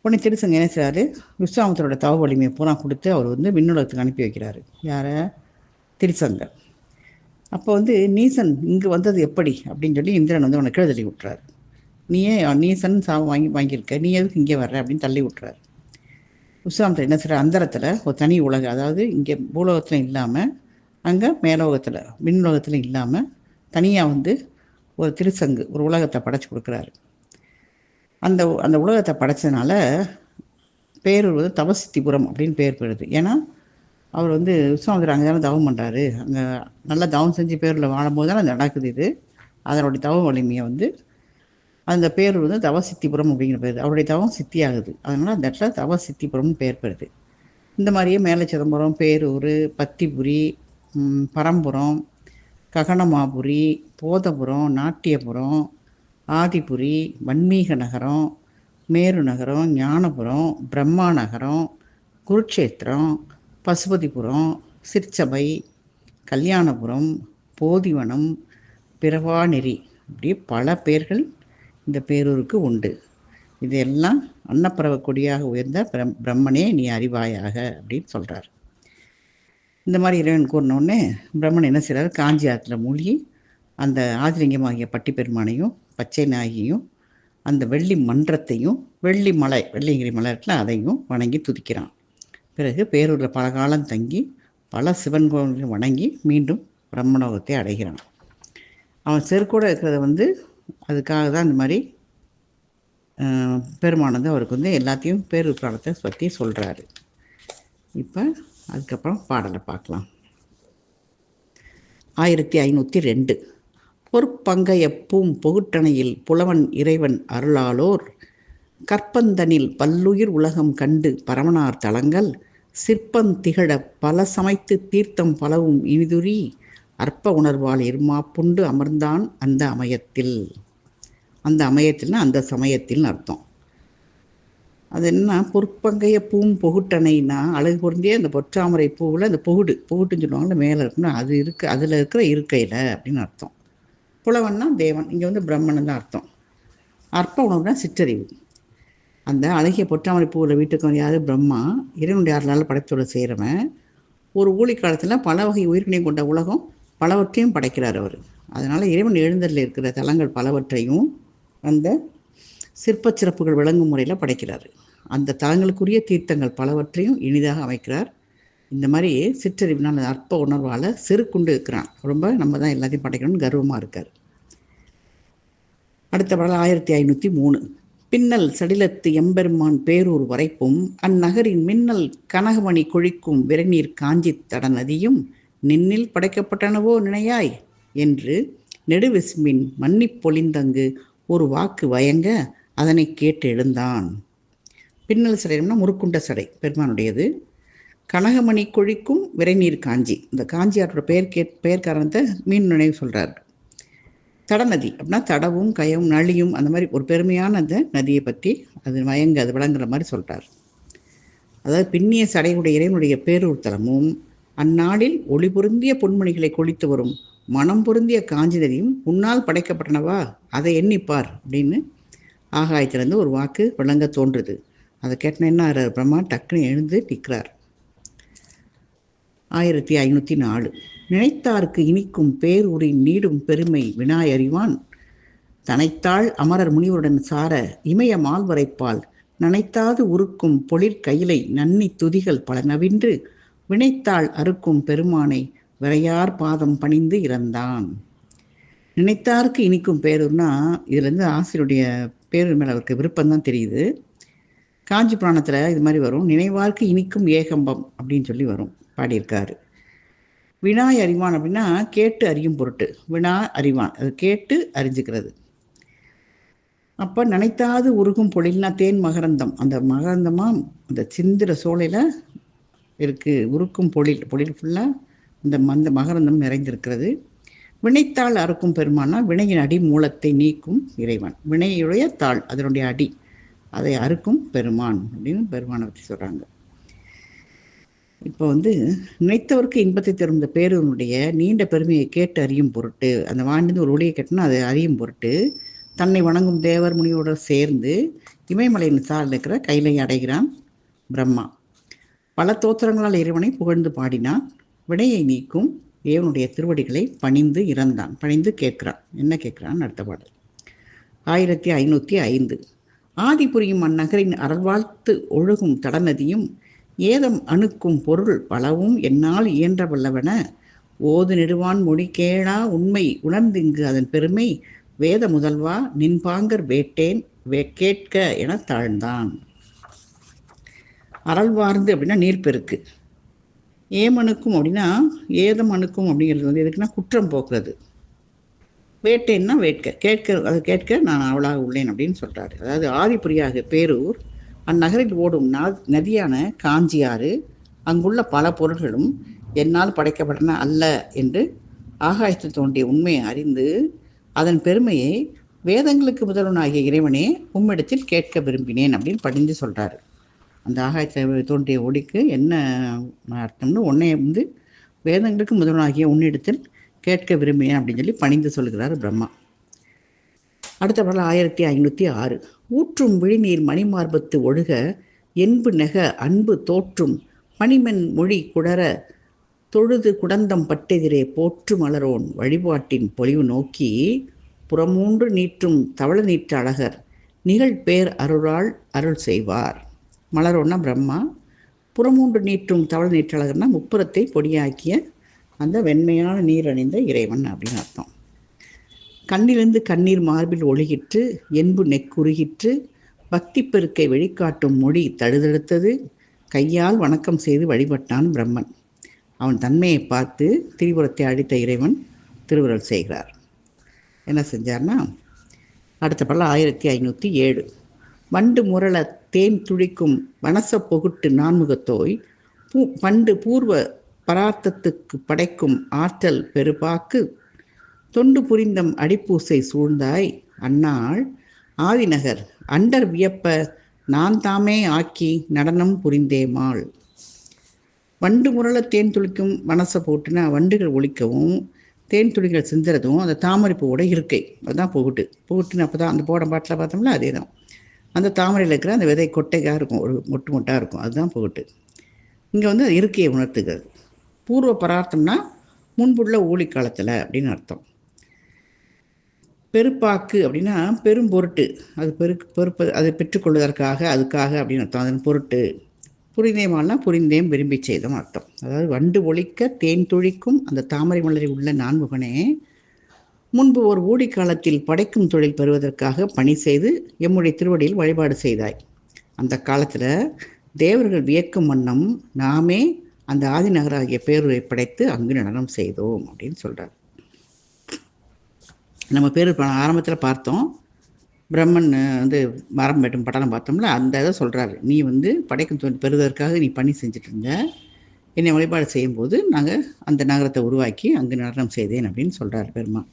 [SPEAKER 1] உடனே திருசங்க என்ன செய்கிறாரு, விஸ்வாமித்திரோட தவ வலிமையை பூரா கொடுத்து அவர் விண்ணுலகத்துக்கு அனுப்பி வைக்கிறாரு. யாரை, திருசங்க. அப்போ நீசன் இங்கே வந்தது எப்படி அப்படின்னு சொல்லி இந்திரன் அவனை கீழே தள்ளி விட்டுறாரு. நீயே நீசன் சாபம் வாங்கியிருக்க, நீ எதுக்கு இங்கே வர்ற அப்படின்னு தள்ளி விட்டுறாரு. விஸ்வாமித்திரர் என்ன செய்கிறார், அந்தரத்தில் ஒரு தனி உலகம், அதாவது இங்கே பூலோகத்தில் இல்லாமல் அங்கே மேலோகத்தில் விண்ணுலகத்தில் இல்லாமல் தனியாக ஒரு திருசங்கு ஒரு உலகத்தை படைச்சி கொடுக்குறாரு. அந்த அந்த உலகத்தை படைச்சதுனால பேர் தவசித்திபுரம் அப்படின்னு பேர் பெறுது. ஏன்னா அவர் விஸ்வாமித்திரர் அங்கே தானே தவம் பண்ணுறாரு, அங்கே நல்லா தவம் செஞ்சு பேரில் வாழும்போது தானே அது நடக்குது. இது அதனுடைய தவ வலிமையை அந்த பேர் தவசித்திபுரம் அப்படிங்கிற பேர், அவருடைய தவம் சித்தி ஆகுது. அதனால் அந்த இடத்துல தவசித்திபுரம்னு பேர் பெறுது. இந்த மாதிரியே மேலே சிதம்பரம், பேரூர், பத்திபுரி, பரம்புரம், ககனமாபுரி, போதபுரம், நாட்டியபுரம், ஆதிபுரி, வன்மீக நகரம், மேரு நகரம், ஞானபுரம், பிரம்மா நகரம், குருட்சேத்திரம், பசுபதிபுரம், சிற்சபை, கல்யாணபுரம், போதிவனம், பிரவாநெறி, இப்படி பல பேர்கள் இந்த பேரூருக்கு உண்டு. இதெல்லாம் அன்னப்பறவை கொடியாக உயர்ந்த பிரம்மனே நீ அறிவாயாக அப்படின்னு சொல்கிறார். இந்த மாதிரி இறைவன் கூறினோடனே பிரம்மன் என்ன செய்கிறார், காஞ்சி ஆற்றுல மூழ்கி அந்த ஆதிலிங்கமாகிய பட்டி பெருமானையும் பச்சை நாயகியும் அந்த வெள்ளி மன்றத்தையும் வெள்ளி மலை வெள்ளிங்கிரி மலை இருக்குல்ல அதையும் வணங்கி துதிக்கிறான். பிறகு பேரூரில் பல காலம் தங்கி பல சிவன் கோவில்களையும் வணங்கி மீண்டும் பிரம்மலோகத்தை அடைகிறான். அவன் செருக்கூட இருக்கிறத அதுக்காக தான் இந்த மாதிரி பெருமானது அவருக்கு எல்லாத்தையும் பேரூர் காலத்தை பற்றி சொல்கிறாரு. இப்போ அதுக்கப்புறம் பாடலை பார்க்கலாம். 1502 பொற்பங்கைய பொகுட்டணையில் புலவன் இறைவன் அருளாலோர் கற்பந்தனில் பல்லுயிர் உலகம் கண்டு பரமனார் தலங்கள் சிற்பந்திகழ பல சமைத்து தீர்த்தம் பலவும் இனிதுரி அற்ப உணர்வால் இருமாப்புண்டு அமர்ந்தான் அந்த அமயத்தில். அந்த அமயத்தில்னா அந்த சமயத்தில்னு அர்த்தம். அது என்ன, பொற்பங்கைய பொகுட்டணைனா அழகு பொருந்திய அந்த பொற்றாமரை பூவில் அந்த பொகுட்டுன்னு சொல்லுவாங்கள்ல, மேலே இருக்குன்னா அது அதில் இருக்கிற இருக்கையில் அப்படின்னு அர்த்தம். புலவன்னா தேவன், இங்கே பிரம்மன் தான் அர்த்தம். அற்ப உணர்வுனா சிற்றறிவு. அந்த அழகிய பொற்றாமரை பூவில் வீட்டுக்கு யார், பிரம்மா. இறைவனுடைய அருளால் படைத்தோடு செய்கிறவன். ஒரு ஊழி காலத்தில் பல வகை உயிர்களையும் கொண்ட உலகம் பலவற்றையும் படைக்கிறார் அவர். அதனால் இறைவன் எழுந்தரில் இருக்கிற தலங்கள் பலவற்றையும் அந்த சிற்ப சிறப்புகள் விளங்கும் முறையில் படைக்கிறார். அந்த தலங்களுக்குரிய தீர்த்தங்கள் பலவற்றையும் இனிதாக அமைக்கிறார். இந்த மாதிரி சிற்றறிவினால் அற்ப உணர்வால் செருக்குண்டு இருக்கிறான். ரொம்ப நம்ம தான் எல்லாத்தையும் படைக்கணும்னு கர்வமாக இருக்கார். அடுத்த பாடல் 1503. பின்னல் சடிலத்து எம்பெருமான் பேரூர் வரைப்பும் அந்நகரின் மின்னல் கனகமணி கொழிக்கும் விரைநீர் காஞ்சி தட நதியும் நின்னில் படைக்கப்பட்டனவோ நினையாய் என்று நெடுவிசும்பின் மன்னிப் பொழிந்தங்கு ஒரு வாக்கு வயங்க அதனை கேட்டு எழுந்தான். பின்னல் சடைனா முறுக்குண்ட சடை பெருமானுடையது. கனகமணி கொழிக்கும் விரைநீர் காஞ்சி, இந்த காஞ்சி ஆற்றோட பெயர் காரணத்தை மீன் நினைவு சொல்கிறார். தடநதி அப்படின்னா தடவும் கயவும் நளியும் அந்த மாதிரி ஒரு பெருமையான அந்த நதியை பற்றி அது வயங்க அது விளங்குற மாதிரி சொல்கிறார். அதாவது பின்னிய சடையுடைய இறைவனுடைய பேரூர் தலமும் அந்நாளில் ஒளி பொருந்திய பொன்மணிகளை கொளித்து வரும் மனம் பொருந்திய காஞ்சி நதியும் உன்னால் படைக்கப்பட்டனவா, அதை எண்ணிப்பார் அப்படின்னு ஆகாயத்திலிருந்து ஒரு வாக்கு விளங்க தோன்றுது. அதை கேட்டன என்ன பிரம்மா டக்குன்னு எழுந்து நிற்கிறார். 1504. நினைத்தார்க்கு இனிக்கும் பேரூரின் நீடும் பெருமை வினாயறிவான் தனைத்தாள் அமரர் முனிவருடன் சார இமய மால்வரைப்பால் நனைத்தாது உருக்கும் பொழிற் கையிலை நன்னி துதிகள் பல நவின்று வினைத்தாள் அறுக்கும் பெருமானை விரையார் பாதம் பணிந்து இறந்தான். நினைத்தார்க்கு இனிக்கும் பேரூர்னா இதுலேருந்து ஆசிரியருடைய பேரூர் மேலே அவருக்கு விருப்பம்தான் தெரியுது. காஞ்சி புராணத்தில் இது மாதிரி வரும். நினைவார்க்கு இனிக்கும் ஏகம்பம் அப்படின்னு சொல்லி வரும், பாடியிருக்காரு. வினாய் அறிவான் அப்படின்னா கேட்டு அறியும் பொருட்டு. வினா அறிவான், அது கேட்டு அறிஞ்சுக்கிறது. அப்போ நினைத்தாது உருகும் பொழில்னா தேன் மகரந்தம். அந்த மகரந்தமாக அந்த சிந்திர சோலையில் இருக்குது. உருக்கும் பொழில், பொழில் ஃபுல்லாக அந்த மகரந்தம் நிறைந்திருக்கிறது. வினைத்தாள் அறுக்கும் பெருமானா வினையின் அடி மூலத்தை நீக்கும் இறைவன். வினையுடைய தாள், அதனுடைய அடி, அதை அறுக்கும் பெருமான் அப்படின்னு பெருமானை பற்றி சொல்கிறாங்க. இப்போ நினைத்தவருக்கு இன்பத்தை தரும் இந்த பேரூருடைய நீண்ட பெருமையை கேட்டு அறியும் பொருட்டு, அந்த வாண்டிந்து ஒரு ஒளியை கேட்டுனா அதை அறியும் பொருட்டு தன்னை வணங்கும் தேவர் முனியோடு சேர்ந்து இமயமலையின் சார்ந்த இருக்கிற கைலை அடைகிறான் பிரம்மா. பல தோத்திரங்களால் இறைவனை புகழ்ந்து பாடினான். வினையை நீக்கும் தேவனுடைய திருவடிகளை பணிந்து இறந்தான். பணிந்து கேட்கிறான். என்ன கேட்கிறான்? அடுத்த பாடல் 1505. ஆதி புரியும் அந்நகரின் அறவாழ்த்து ஒழுகும் தடநதியும் ஏதம் அணுக்கும் பொருள் பலவும் என்னால் இயன்ற வல்லவன ஓது நெடுவான் மொழி கேளா உண்மை உணர்ந்திங்கு அதன் பெருமை வேத முதல்வா நின்பாங்கர் வேட்டேன் கேட்க என தாழ்ந்தான். அறல்வார்ந்து அப்படின்னா நீர்ப்பெருக்கு. ஏமனுக்கும் அப்படின்னா ஏதம் அணுக்கும் அப்படிங்கிறது எதுக்குன்னா குற்றம் போக்குறது. வேட்டேன்னா கேட்க, அதை கேட்க நான் அவளாக உள்ளேன் அப்படின்னு சொல்கிறாரு. அதாவது ஆதிபுரியாக பேரூர் அந்நகரில் ஓடும் நதியான காஞ்சியாறு, அங்குள்ள பல பொருள்களும் என்னால் படைக்கப்பட்டன அல்ல என்று ஆகாயத்தில் தோன்றிய உண்மையை அறிந்து அதன் பெருமையை வேதங்களுக்கு முதல்வனாகிய இறைவனே உம்மிடத்தில் கேட்க விரும்பினேன் அப்படின்னு படிந்து சொல்கிறாரு. அந்த ஆகாயத்தில் தோன்றிய ஒளிக்கு என்ன அர்த்தம்னு உன்னை வேதங்களுக்கு முதல்வனாகிய உன்னிடத்தில் கேட்க விரும்பினேன் அப்படின்னு சொல்லி பணிந்து சொல்கிறார் பிரம்மா. அடுத்த பாடல் 1506. ஊற்றும் விழிநீர் மணிமார்பத்து ஒழுக என்பு நெக அன்பு தோற்றும் மணிமென் மொழி குடர தொழுது குடந்தம் பட்டெதிரே போற்று மலரோன் வழிபாட்டின் பொலிவு நோக்கி புறமூன்று நீற்றும் தவள நீற்ற அழகர் நிகழ்பேர் அருளால் அருள் செய்வார். மலரோன்னா பிரம்மா, புறமூன்று நீற்றும் தவள நீற்றழகர்னா முப்புறத்தை பொடியாக்கிய அந்த வெண்மையான நீர் அணிந்த இறைவன் அப்படின்னு அர்த்தம். கண்ணிலிருந்து கண்ணீர் மார்பில் ஒழுகிற்று என்பு நெக்குருகிற்று பக்தி பெருக்கை வெளிக்காட்டும் மொழி தழுதழுத்தது கையால் வணக்கம் செய்து வழிபட்டான் பிரம்மன். அவன் தன்மையை பார்த்து திரிபுரத்தை அழித்த இறைவன் திருவுருள் செய்கிறார். என்ன செஞ்சார்னா அடுத்த பாடல் 1507. வண்டு முரள தேன் துளிக்கும் வனச பொகுட்டு நான்முகத்தோய் பண்டு பூர்வ பரார்த்தத்துக்கு படைக்கும் ஆற்றல் பெருபாக்கு தொண்டு புரிந்தம் அடிப்பூசை சூழ்ந்தாய் அந்நாள் ஆதிநகர் அண்டர் வியப்ப நான் தாமே ஆக்கி நடனம் புரிந்தேமாள். வண்டு முரள தேன் துளிக்கும் வனச போட்டுனா வண்டுகள் ஒழிக்கவும் தேன் துளிகள் சிந்துறதும் அந்த தாமரை பூவோட இருக்கை, அதுதான் புகுட்டுன்னு. அப்போ தான் அந்த போட பாட்டில் பார்த்தோம்ல அதே தான். அந்த தாமரையில் இருக்கிற அந்த விதை கொட்டைக்காக இருக்கும், ஒரு மொட்டாக இருக்கும், அதுதான் புகுட்டு. இங்கே இருக்கையை உணர்த்துகிறது. பூர்வ பரார்த்தம்னா முன்புள்ள ஊழிக்காலத்தில் அப்படின்னு அர்த்தம். பெருப்பாக்கு அப்படின்னா பெரும் பொருட்டு, அது பொறுப்பு அதை பெற்றுக்கொள்வதற்காக அதுக்காக அப்படின்னு அர்த்தம். அதன் பொருட்டு. புரிந்தேமால்னா புரிந்தேம் விரும்பி செய்தோம் அர்த்தம். அதாவது வண்டு ஒழிக்க தேன் துழிக்கும் அந்த தாமரை மலரில் உள்ள நான்முகனே முன்பு ஒரு ஊழிக்காலத்தில் படைக்கும் தொழில் பெறுவதற்காக பணி செய்து எம்முடைய திருவடியில் வழிபாடு செய்தாய். அந்த காலத்தில் தேவர்கள் வியக்கும் வண்ணம் நாமே அந்த ஆதிநகராகிய பேரூரை படைத்து அங்கு நடனம் செய்தோம் அப்படின்னு சொல்கிறார். நம்ம பேரூர் ஆரம்பத்தில் பார்த்தோம், பிரம்மன் மரம் வெட்டும் படலம் பார்த்தோம்ல, அந்த இதை சொல்கிறாரு. நீ படைக்கும் தொழில் பெறுவதற்காக நீ பணி செஞ்சுட்டு இருந்த, என்னை வழிபாடு செய்யும்போது நாங்கள் அந்த நகரத்தை உருவாக்கி அங்கு நடனம் செய்தேன் அப்படின்னு சொல்கிறார் பெருமான்.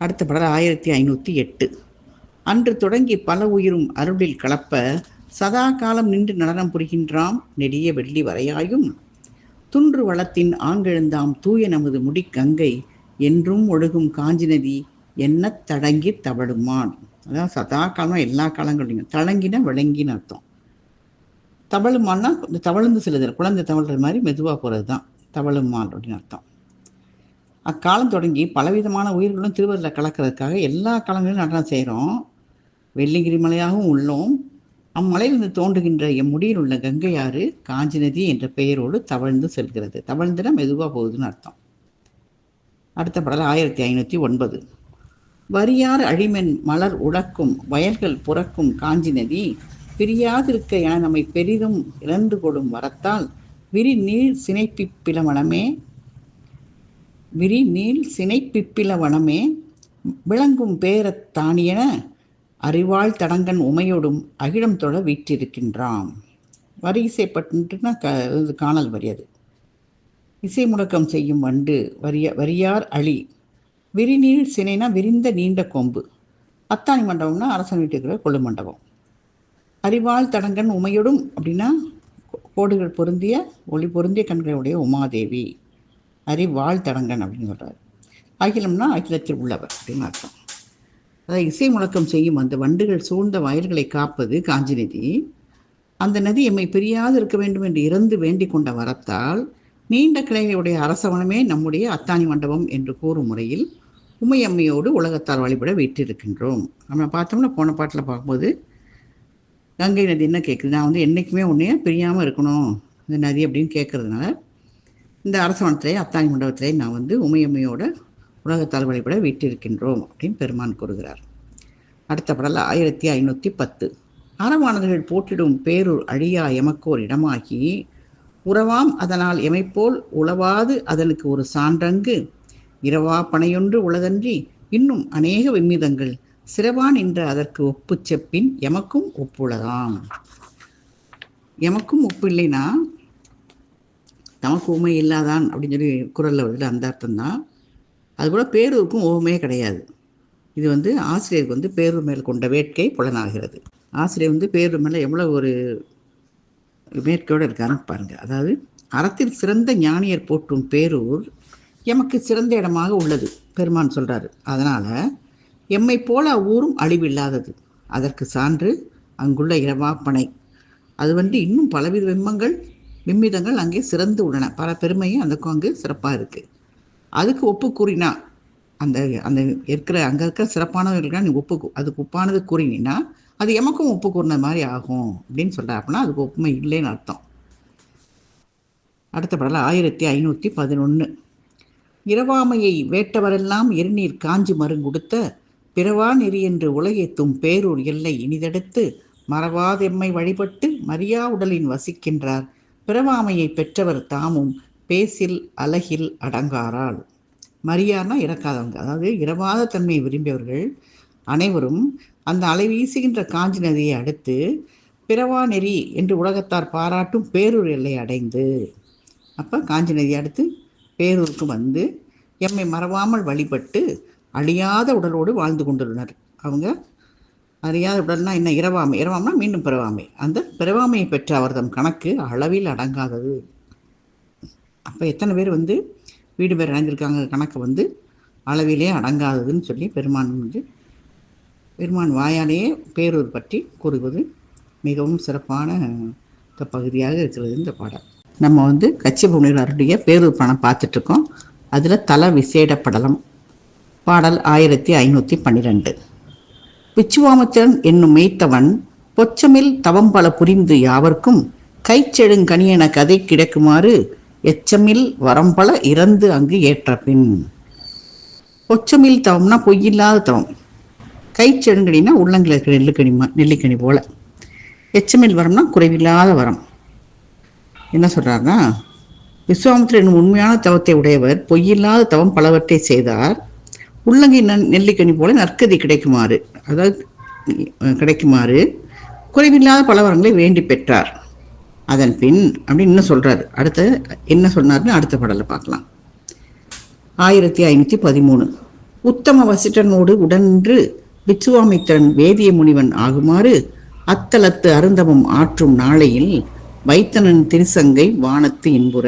[SPEAKER 1] அடுத்த பாடல் 1508. அன்று தொடங்கி பல உயிரும் அருளில் கலப்ப சதா காலம் நின்று நடனம் புரிகின்றாம் நெடிய வெள்ளி வரையாயும் துன்று வளத்தின் ஆங்கெழுந்தாம் தூய நமது முடி கங்கை என்றும் ஒழுகும் காஞ்சி நதி என்ன தடங்கி தவழுமான். அதான் சதா காலம் எல்லா காலங்களையும் தழங்கின விளங்கின்னு அர்த்தம். தவழுமான்னா இந்த தவழ்ந்து செல்லுதல், குழந்தை தவழ்கிற மாதிரி மெதுவாக போகிறது தான் தவழுமான் அப்படின்னு அர்த்தம். அக்காலம் தொடங்கி பலவிதமான உயிர்களும் திருவருளில் கலக்கிறதுக்காக எல்லா காலங்களிலும் நடனம் செய்கிறோம். வெள்ளிங்கிரி மலையாகவும் உள்ளோம். அம்மலையிலிருந்து தோன்றுகின்ற எம் முடியில் உள்ள கங்கையாறு காஞ்சி நதி என்ற பெயரோடு தவழ்ந்து செல்கிறது. தவழ்ந்துனா மெதுவாக போகுதுன்னு அர்த்தம். அடுத்த பாடல் 1509. வரியார் அழிமென் மலர் உழக்கும் வயல்கள் புறக்கும் காஞ்சி நதி பிரியாதிருக்க என நம்மை பெரிதும் இழந்து கொடும் வரத்தால் விரி நீள் சினைப்பிப்பில வனமே விளங்கும் பேரத் தானியன அறிவாள் தடங்கன் உமையோடும் அகிலம் தொட வீற்றிருக்கின்றான். வரி இசைப்பட்டுனா காணல் வரி. அது இசை முழக்கம் செய்யும் வண்டு. வரியார் அழி. விரிநீள் சினைனா விரிந்த நீண்ட கொம்பு. அத்தாணி மண்டபம்னா அரசன் வீட்டுக்கு இருக்கிற கொள்ளு மண்டபம். அறிவாள் தடங்கன் உமையோடும் அப்படின்னா கோடுகள் பொருந்திய ஒளி பொருந்திய கண்களுடைய உமாதேவி. அறிவாள் தடங்கன் அப்படின்னு சொல்றாரு. அகிலம்னா அகிலத்தில் உள்ளவர் அப்படின்னு அர்த்தம். அதாவது இசை முழக்கம் செய்யும் அந்த வண்டுகள் சூழ்ந்த வயல்களை காப்பது காஞ்சி நதி. அந்த நதி எம்மை பிரியாது இருக்க வேண்டும் என்று இறந்து வேண்டிக் கொண்ட வரத்தால் நீண்ட கிளைகளுடைய அரசவனமே நம்முடைய அத்தாணி மண்டபம் என்று கூறும் முறையில் உமையம்மையோடு உலகத்தால் வழிபட வீற்றிருக்கின்றோம். நம்ம பார்த்தோம்னா போன பாட்டில் பார்க்கும்போது கங்கை நதி என்ன கேட்குது, நான் என்றைக்குமே உன்னைய பிரியாமல் இருக்கணும் இந்த நதி அப்படின்னு கேட்கறதுனால இந்த அரசவனத்திலே அத்தாணி மண்டபத்திலே நான் உமையம்மையோட உலகத்தால் வழிபட வீற்றிருக்கின்றோம் அப்படின்னு பெருமான் கூறுகிறார். அடுத்த பாடல் 1510. அறவானவர்கள் போற்றிடும் பேரூர் அழியா எமக்கோர் இடமாகி உறவாம் அதனால் எமைப்போல் உளவாது அதனுக்கு ஒரு சான்றங்கு இரவா பனையொன்று உளதன்றி இன்னும் அநேக விம்மிதங்கள் சிறவான் என்ற அதற்கு ஒப்பு செப்பின் எமக்கும் ஒப்புள்ளதாம். எமக்கும் ஒப்பு இல்லைன்னா தமக்கு ஊமை இல்லாதான் அப்படின்னு சொல்லி குரலில் வருது. அந்த அர்த்தம்தான். அதுபோல பேரூருக்கும் ஓமையே கிடையாது. இது ஆசிரியருக்கு பேரூர் மேல் கொண்ட வேட்கை புலனாகிறது. ஆசிரியர் பேரூர் மேலே எவ்வளோ ஒரு வேட்கையோடு இருக்காருன்னு பாருங்கள். அதாவது அறத்தில் சிறந்த ஞானியர் போற்றும் பேரூர் எமக்கு சிறந்த இடமாக உள்ளது பெருமான் சொல்கிறாரு. அதனால் எம்மை போல அவ்வூரும் அழிவில்லாதது. அதற்கு சான்று அங்குள்ள இரவாப்பனை. அது இன்னும் பலவித விம்மிதங்கள் அங்கே சிறந்து உள்ளன. பல பெருமையும் அதுக்கும் அங்கு சிறப்பாக இருக்குது. அதுக்கு ஒப்பு கூறினா அந்த அந்த அங்கே இருக்கிற சிறப்பானவர்களுக்கு நீ அதுக்கு ஒப்பானது கூறினா அது எமக்கும் ஒப்பு கூறின மாதிரி ஆகும் அப்படின்னு சொல்கிறார். அப்படின்னா அதுக்கு ஒப்புமை இல்லைன்னு அர்த்தம். அடுத்த பாடல் 1511. இரவாமையை வேட்டவரெல்லாம் எரிநீர் காஞ்சி மருங்குடுத்த பிறவா நெறி என்று உலகேத்தும் பேரூர் எல்லை இனிதெடுத்து மறவாதெம்மை வழிபட்டு மரியா உடலின் வசிக்கின்றார் பிறவாமையை பெற்றவர் தாமும் பேசில் அலகில் அடங்காரால். மரியானா இறக்காதவங்க, அதாவது இரவாத தன்மையை விரும்பியவர்கள் அனைவரும் அந்த அலை வீசுகின்ற காஞ்சி நதியை அடுத்து பிறவா நெறி என்று உலகத்தார் பாராட்டும் பேரூர் எல்லை அடைந்து, அப்போ காஞ்சி நதியை அடுத்து பேரூருக்கு எம்மை மறவாமல் வழிபட்டு அழியாத உடலோடு வாழ்ந்து கொண்டுள்ளனர். அவங்க அறியாத உடல்னா என்ன? இரவாமை மீண்டும் பிறவாமை. அந்த பிறவாமையை பெற்ற அவர்தம் கணக்கு அளவில் அடங்காதது. அப்போ எத்தனை பேர் வீடு பேர் அடைஞ்சிருக்காங்க கணக்கு அளவிலே அடங்காததுன்னு சொல்லி பெருமான் வாயாலேயே பேரூர் பற்றி கூறுவது மிகவும் சிறப்பான பகுதியாக இருக்கிறது இந்த பாடல். நம்ம கச்சிபமுனிவருடைய பேரூர் பணம் பார்த்துட்ருக்கோம். அதில் தல விசேட படலம் பாடல் 1512. பிச்சுவாமத்திரன் என்னும் மெய்த்தவன் பொச்சமில் தவம் பல புரிந்து யாவர்க்கும் கைச்செழுங்கனியன கதை கிடக்குமாறு எச்சமில் வரம்பல இறந்து அங்கு ஏற்ற பின். பொச்சமில் தவம்னா பொய்யில்லாத தவம். கைச்செழுங்கனினா உள்ளங்கில் இருக்கிற நெல்லிக்கனி போல. எச்சமில் வரம்னா குறைவில்லாத வரம். என்ன சொல்றாருன்னா, விஸ்வாமித்திரன் என்னும் உண்மையான தவத்தை உடையவர் பொய்யில்லாத தவம் பலவற்றை செய்தார். உள்ளங்கை நெல்லிக்கனி போல நற்கதி கிடைக்குமாறு, அதாவது கிடைக்குமாறு குறைவில்லாத பல வரங்களை வேண்டி பெற்றார். அதன் பின் அப்படின்னு இன்னும் சொல்றாரு. அடுத்த என்ன சொன்னார்னு அடுத்த பாடலை பார்க்கலாம். 1513. உத்தம வசிட்டனோடு உடன்று விச்சுவாமித்திரன் வேதிய முனிவன் ஆகுமாறு அத்தலத்து அருந்தவம் ஆற்றும் நாளையில் வைத்தனன் திருசங்கை வானத்து இன்புற.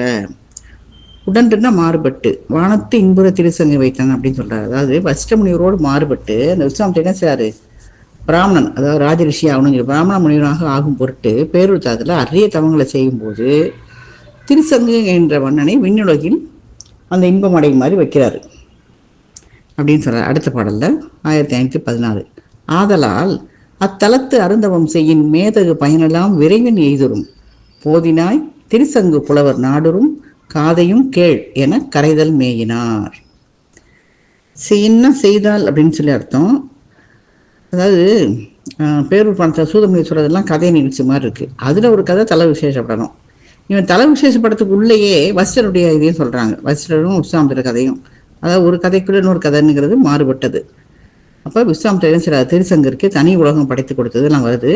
[SPEAKER 1] உடன்றுனா மாறுபட்டு, வானத்து இன்புற திருசங்கை வைத்தனன் அப்படின்னு சொல்றாரு. அதாவது வசிஷ்ட முனிவரோடு மாறுபட்டு அந்த விஸ்வாமித்திரன் என்ன செய்றாரு? பிராமணன், அதாவது ராஜரிஷி ஆகணும் பிராமண முனிவராக ஆகும் பொருட்டு பேரூர் தாத்தில் அரிய தவங்களை செய்யும்போது திருசங்கு என்ற வண்ணனை விண்ணுலகில் அந்த இன்பம் அடையும் மாதிரி வைக்கிறாரு அப்படின்னு சொல்றாரு. அடுத்த பாடல்ல 1514. ஆதலால் அத்தலத்து அருந்தவம் செய்யின் மேதகு பயனெல்லாம் விரைவின் எய்துரும் போதினாய் திருசங்கு புலவர் நாடுரும் காதையும் கேள் என கரைதல் மேயினார். செய்யின்னா செய்தால் அப்படின்னு சொல்லி அர்த்தம். அதாவது பேரூர் பணத்தை சூதமணி சொல்கிறதெல்லாம் கதை நிகழ்ச்சி மாதிரி இருக்குது. அதில் ஒரு கதை தல விசேஷப்படணும். இவன் தல விசேஷ படத்துக்கு உள்ளேயே வசிஷ்டருடைய இதையும் சொல்கிறாங்க, வசிஷ்டரும் விஸ்வாமித்திர கதையும். அதாவது ஒரு கதைக்குள்ள இன்னொரு கதைங்கிறது மாறுபட்டது. அப்போ விஸ்வாமித்திரன் சில திருசங்கருக்கு தனி உலகம் படைத்து கொடுத்ததுலாம் வருது.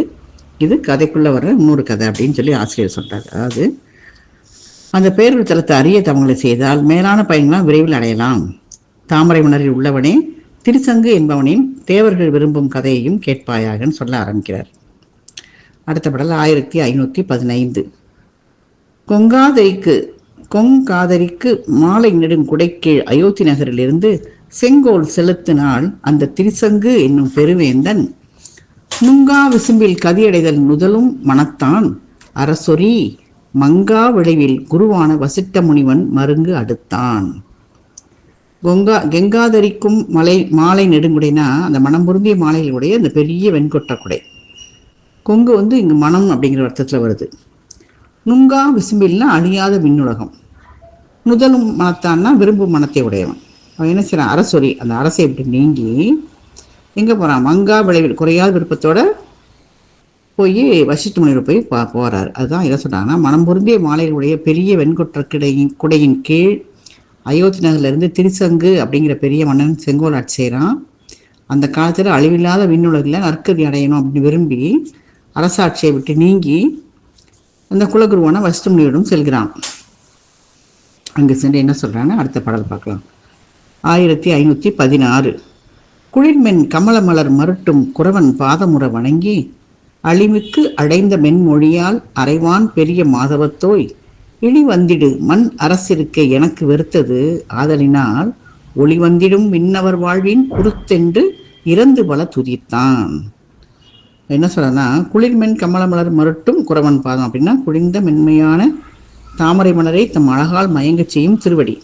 [SPEAKER 1] இது கதைக்குள்ளே வர்ற இன்னொரு கதை அப்படின்னு சொல்லி ஆசிரியர் சொல்கிறார். அதாவது அந்த பேரூர் தலத்தை அரிய தவங்களை செய்தால் மேலான பயன்களாம் விரைவில் அடையலாம். தாமரை மணரில் உள்ளவனே திருசங்கு என்பவனின் தேவர்கள் விரும்பும் கதையையும் கேட்பாயாகன்னு சொல்ல ஆரம்பிக்கிறார். அடுத்த பாடல் 1515. கொங்காதரிக்கு மாலை நெடுங்குடைக்கீழ் அயோத்தி நகரிலிருந்து செங்கோல் செலுத்தினால் அந்த திருசங்கு என்னும் பெருவேந்தன் நுங்கா விசும்பில் கதியடைதல் முதலும் மனத்தான் அரசொரி மங்கா விளைவில் குருவான வசிட்ட முனிவன் மருங்கு அடுத்தான். கெங்காதரிக்கும் மாலை நெடுங்குடைனா அந்த மனம் பொருந்திய மாலைகளுடைய அந்த பெரிய வெண்கொட்ட குடை. கொங்கு இங்கு மனம் அப்படிங்கிற அர்த்தத்தில் வருது. நுங்கா விசும்பில்னா அழியாத விண்ணுலகம். முதலும் மனத்தான்னா விரும்பும் மனத்தை உடையவன். அவன் என்ன செய்யறான்? அரசொரி, அந்த அரசை இப்படி நீங்கி எங்கே போகிறான்? மங்கா விளைவில் குறையாத விருப்பத்தோட போய் வசிஷ்ட முனிவர் போய் போகிறார். அதுதான் இதை சொல்கிறாங்கன்னா, மனம் பொருந்திய மாலைகளுடைய பெரிய வெண்கொற்ற குடையின் கீழ் அயோத்தி நகர்லேருந்து திருசங்கு அப்படிங்கிற பெரிய மன்னன் செங்கோல் ஆட்சி செய்கிறான். அந்த காலத்தில் அழிவில்லாத விண்ணுலகில் நற்கதி அடையணும் அப்படின்னு விரும்பி அரசாட்சியை விட்டு நீங்கி அந்த குலகுருவான வசிஷ்ட முனிவரிடம் செல்கிறான். அங்கு சென்று என்ன சொல்கிறான்னு அடுத்த பாடல் பார்க்கலாம். 1516. குளிர்மென் கமல மலர் மருட்டும் குறவன் பாதமுற வணங்கி அழிவுக்கு அடைந்த மென்மொழியால் அறைவான் பெரிய மாதவத்தோய் இழி வந்திடு மண் அரசிருக்க எனக்கு வெறுத்தது ஆதலினால் ஒளி வந்திடும் விண்ணவர் வாழ்வின் உருத்தென்று இறந்து பல துதித்தான். என்ன சொல்றனா, குளிர்மென் கமலமலர் மருட்டும் குறவன் பாதம் அப்படின்னா குளிர்ந்த மென்மையான தாமரை மலரை தம் அழகால் மயங்க செய்யும் திருவடி.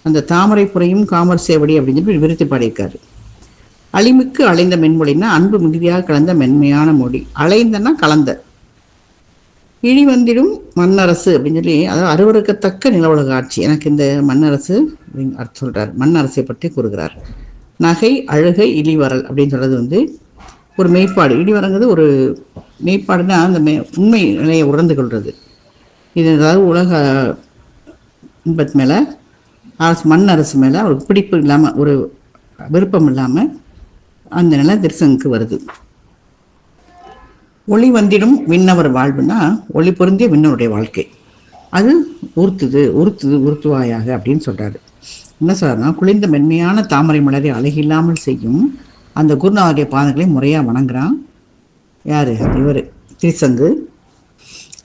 [SPEAKER 1] அந்த தாமரை புறையும் காமர் சேவடி அப்படின்னு சொல்லி விருத்தி பாடியிருக்காரு. அழிமிக்கு அலைந்த மென்மொழின்னா அன்பு மிகுதியாக கலந்த மென்மையான மொழி. அலைந்தன்னா கலந்த. இழி வந்திடும் மண்ணரசு அப்படின்னு சொல்லி, அதாவது அருவருக்கத்தக்க நிலவுலக ஆட்சி எனக்கு இந்த மண்ணரசு அப்படின்னு அர்த்தம் சொல்றார். மண்ணரசை பற்றி கூறுகிறார். நகை அழுகை இழிவரல் அப்படின்னு சொல்றது ஒரு மெய்ப்பாடு. இழிவரங்கிறது ஒரு மெய்ப்பாடுன்னா அந்த உண்மை நிலையை உணர்ந்து கொள்வது. இது அதாவது உலக இன்பத்து மேலே மண் அரசு மேலே ஒரு பிடிப்பு இல்லாமல், ஒரு விருப்பம் இல்லாமல் அந்த நிலை திருசங்குக்கு வருது. ஒளி வந்திடும் விண்ணவர் வாழ்வுனா ஒளி பொருந்திய விண்ணவருடைய வாழ்க்கை. அது உறுத்துவாயாக அப்படின்னு சொல்றாரு. என்ன சொல்றாருன்னா, குளிர்ந்த மென்மையான தாமரை மலரை அழகில்லாமல் செய்யும் அந்த குருநாதருடைய பாதங்களை முறையாக வணங்குறான். யாரு? இவர் திருசங்கு.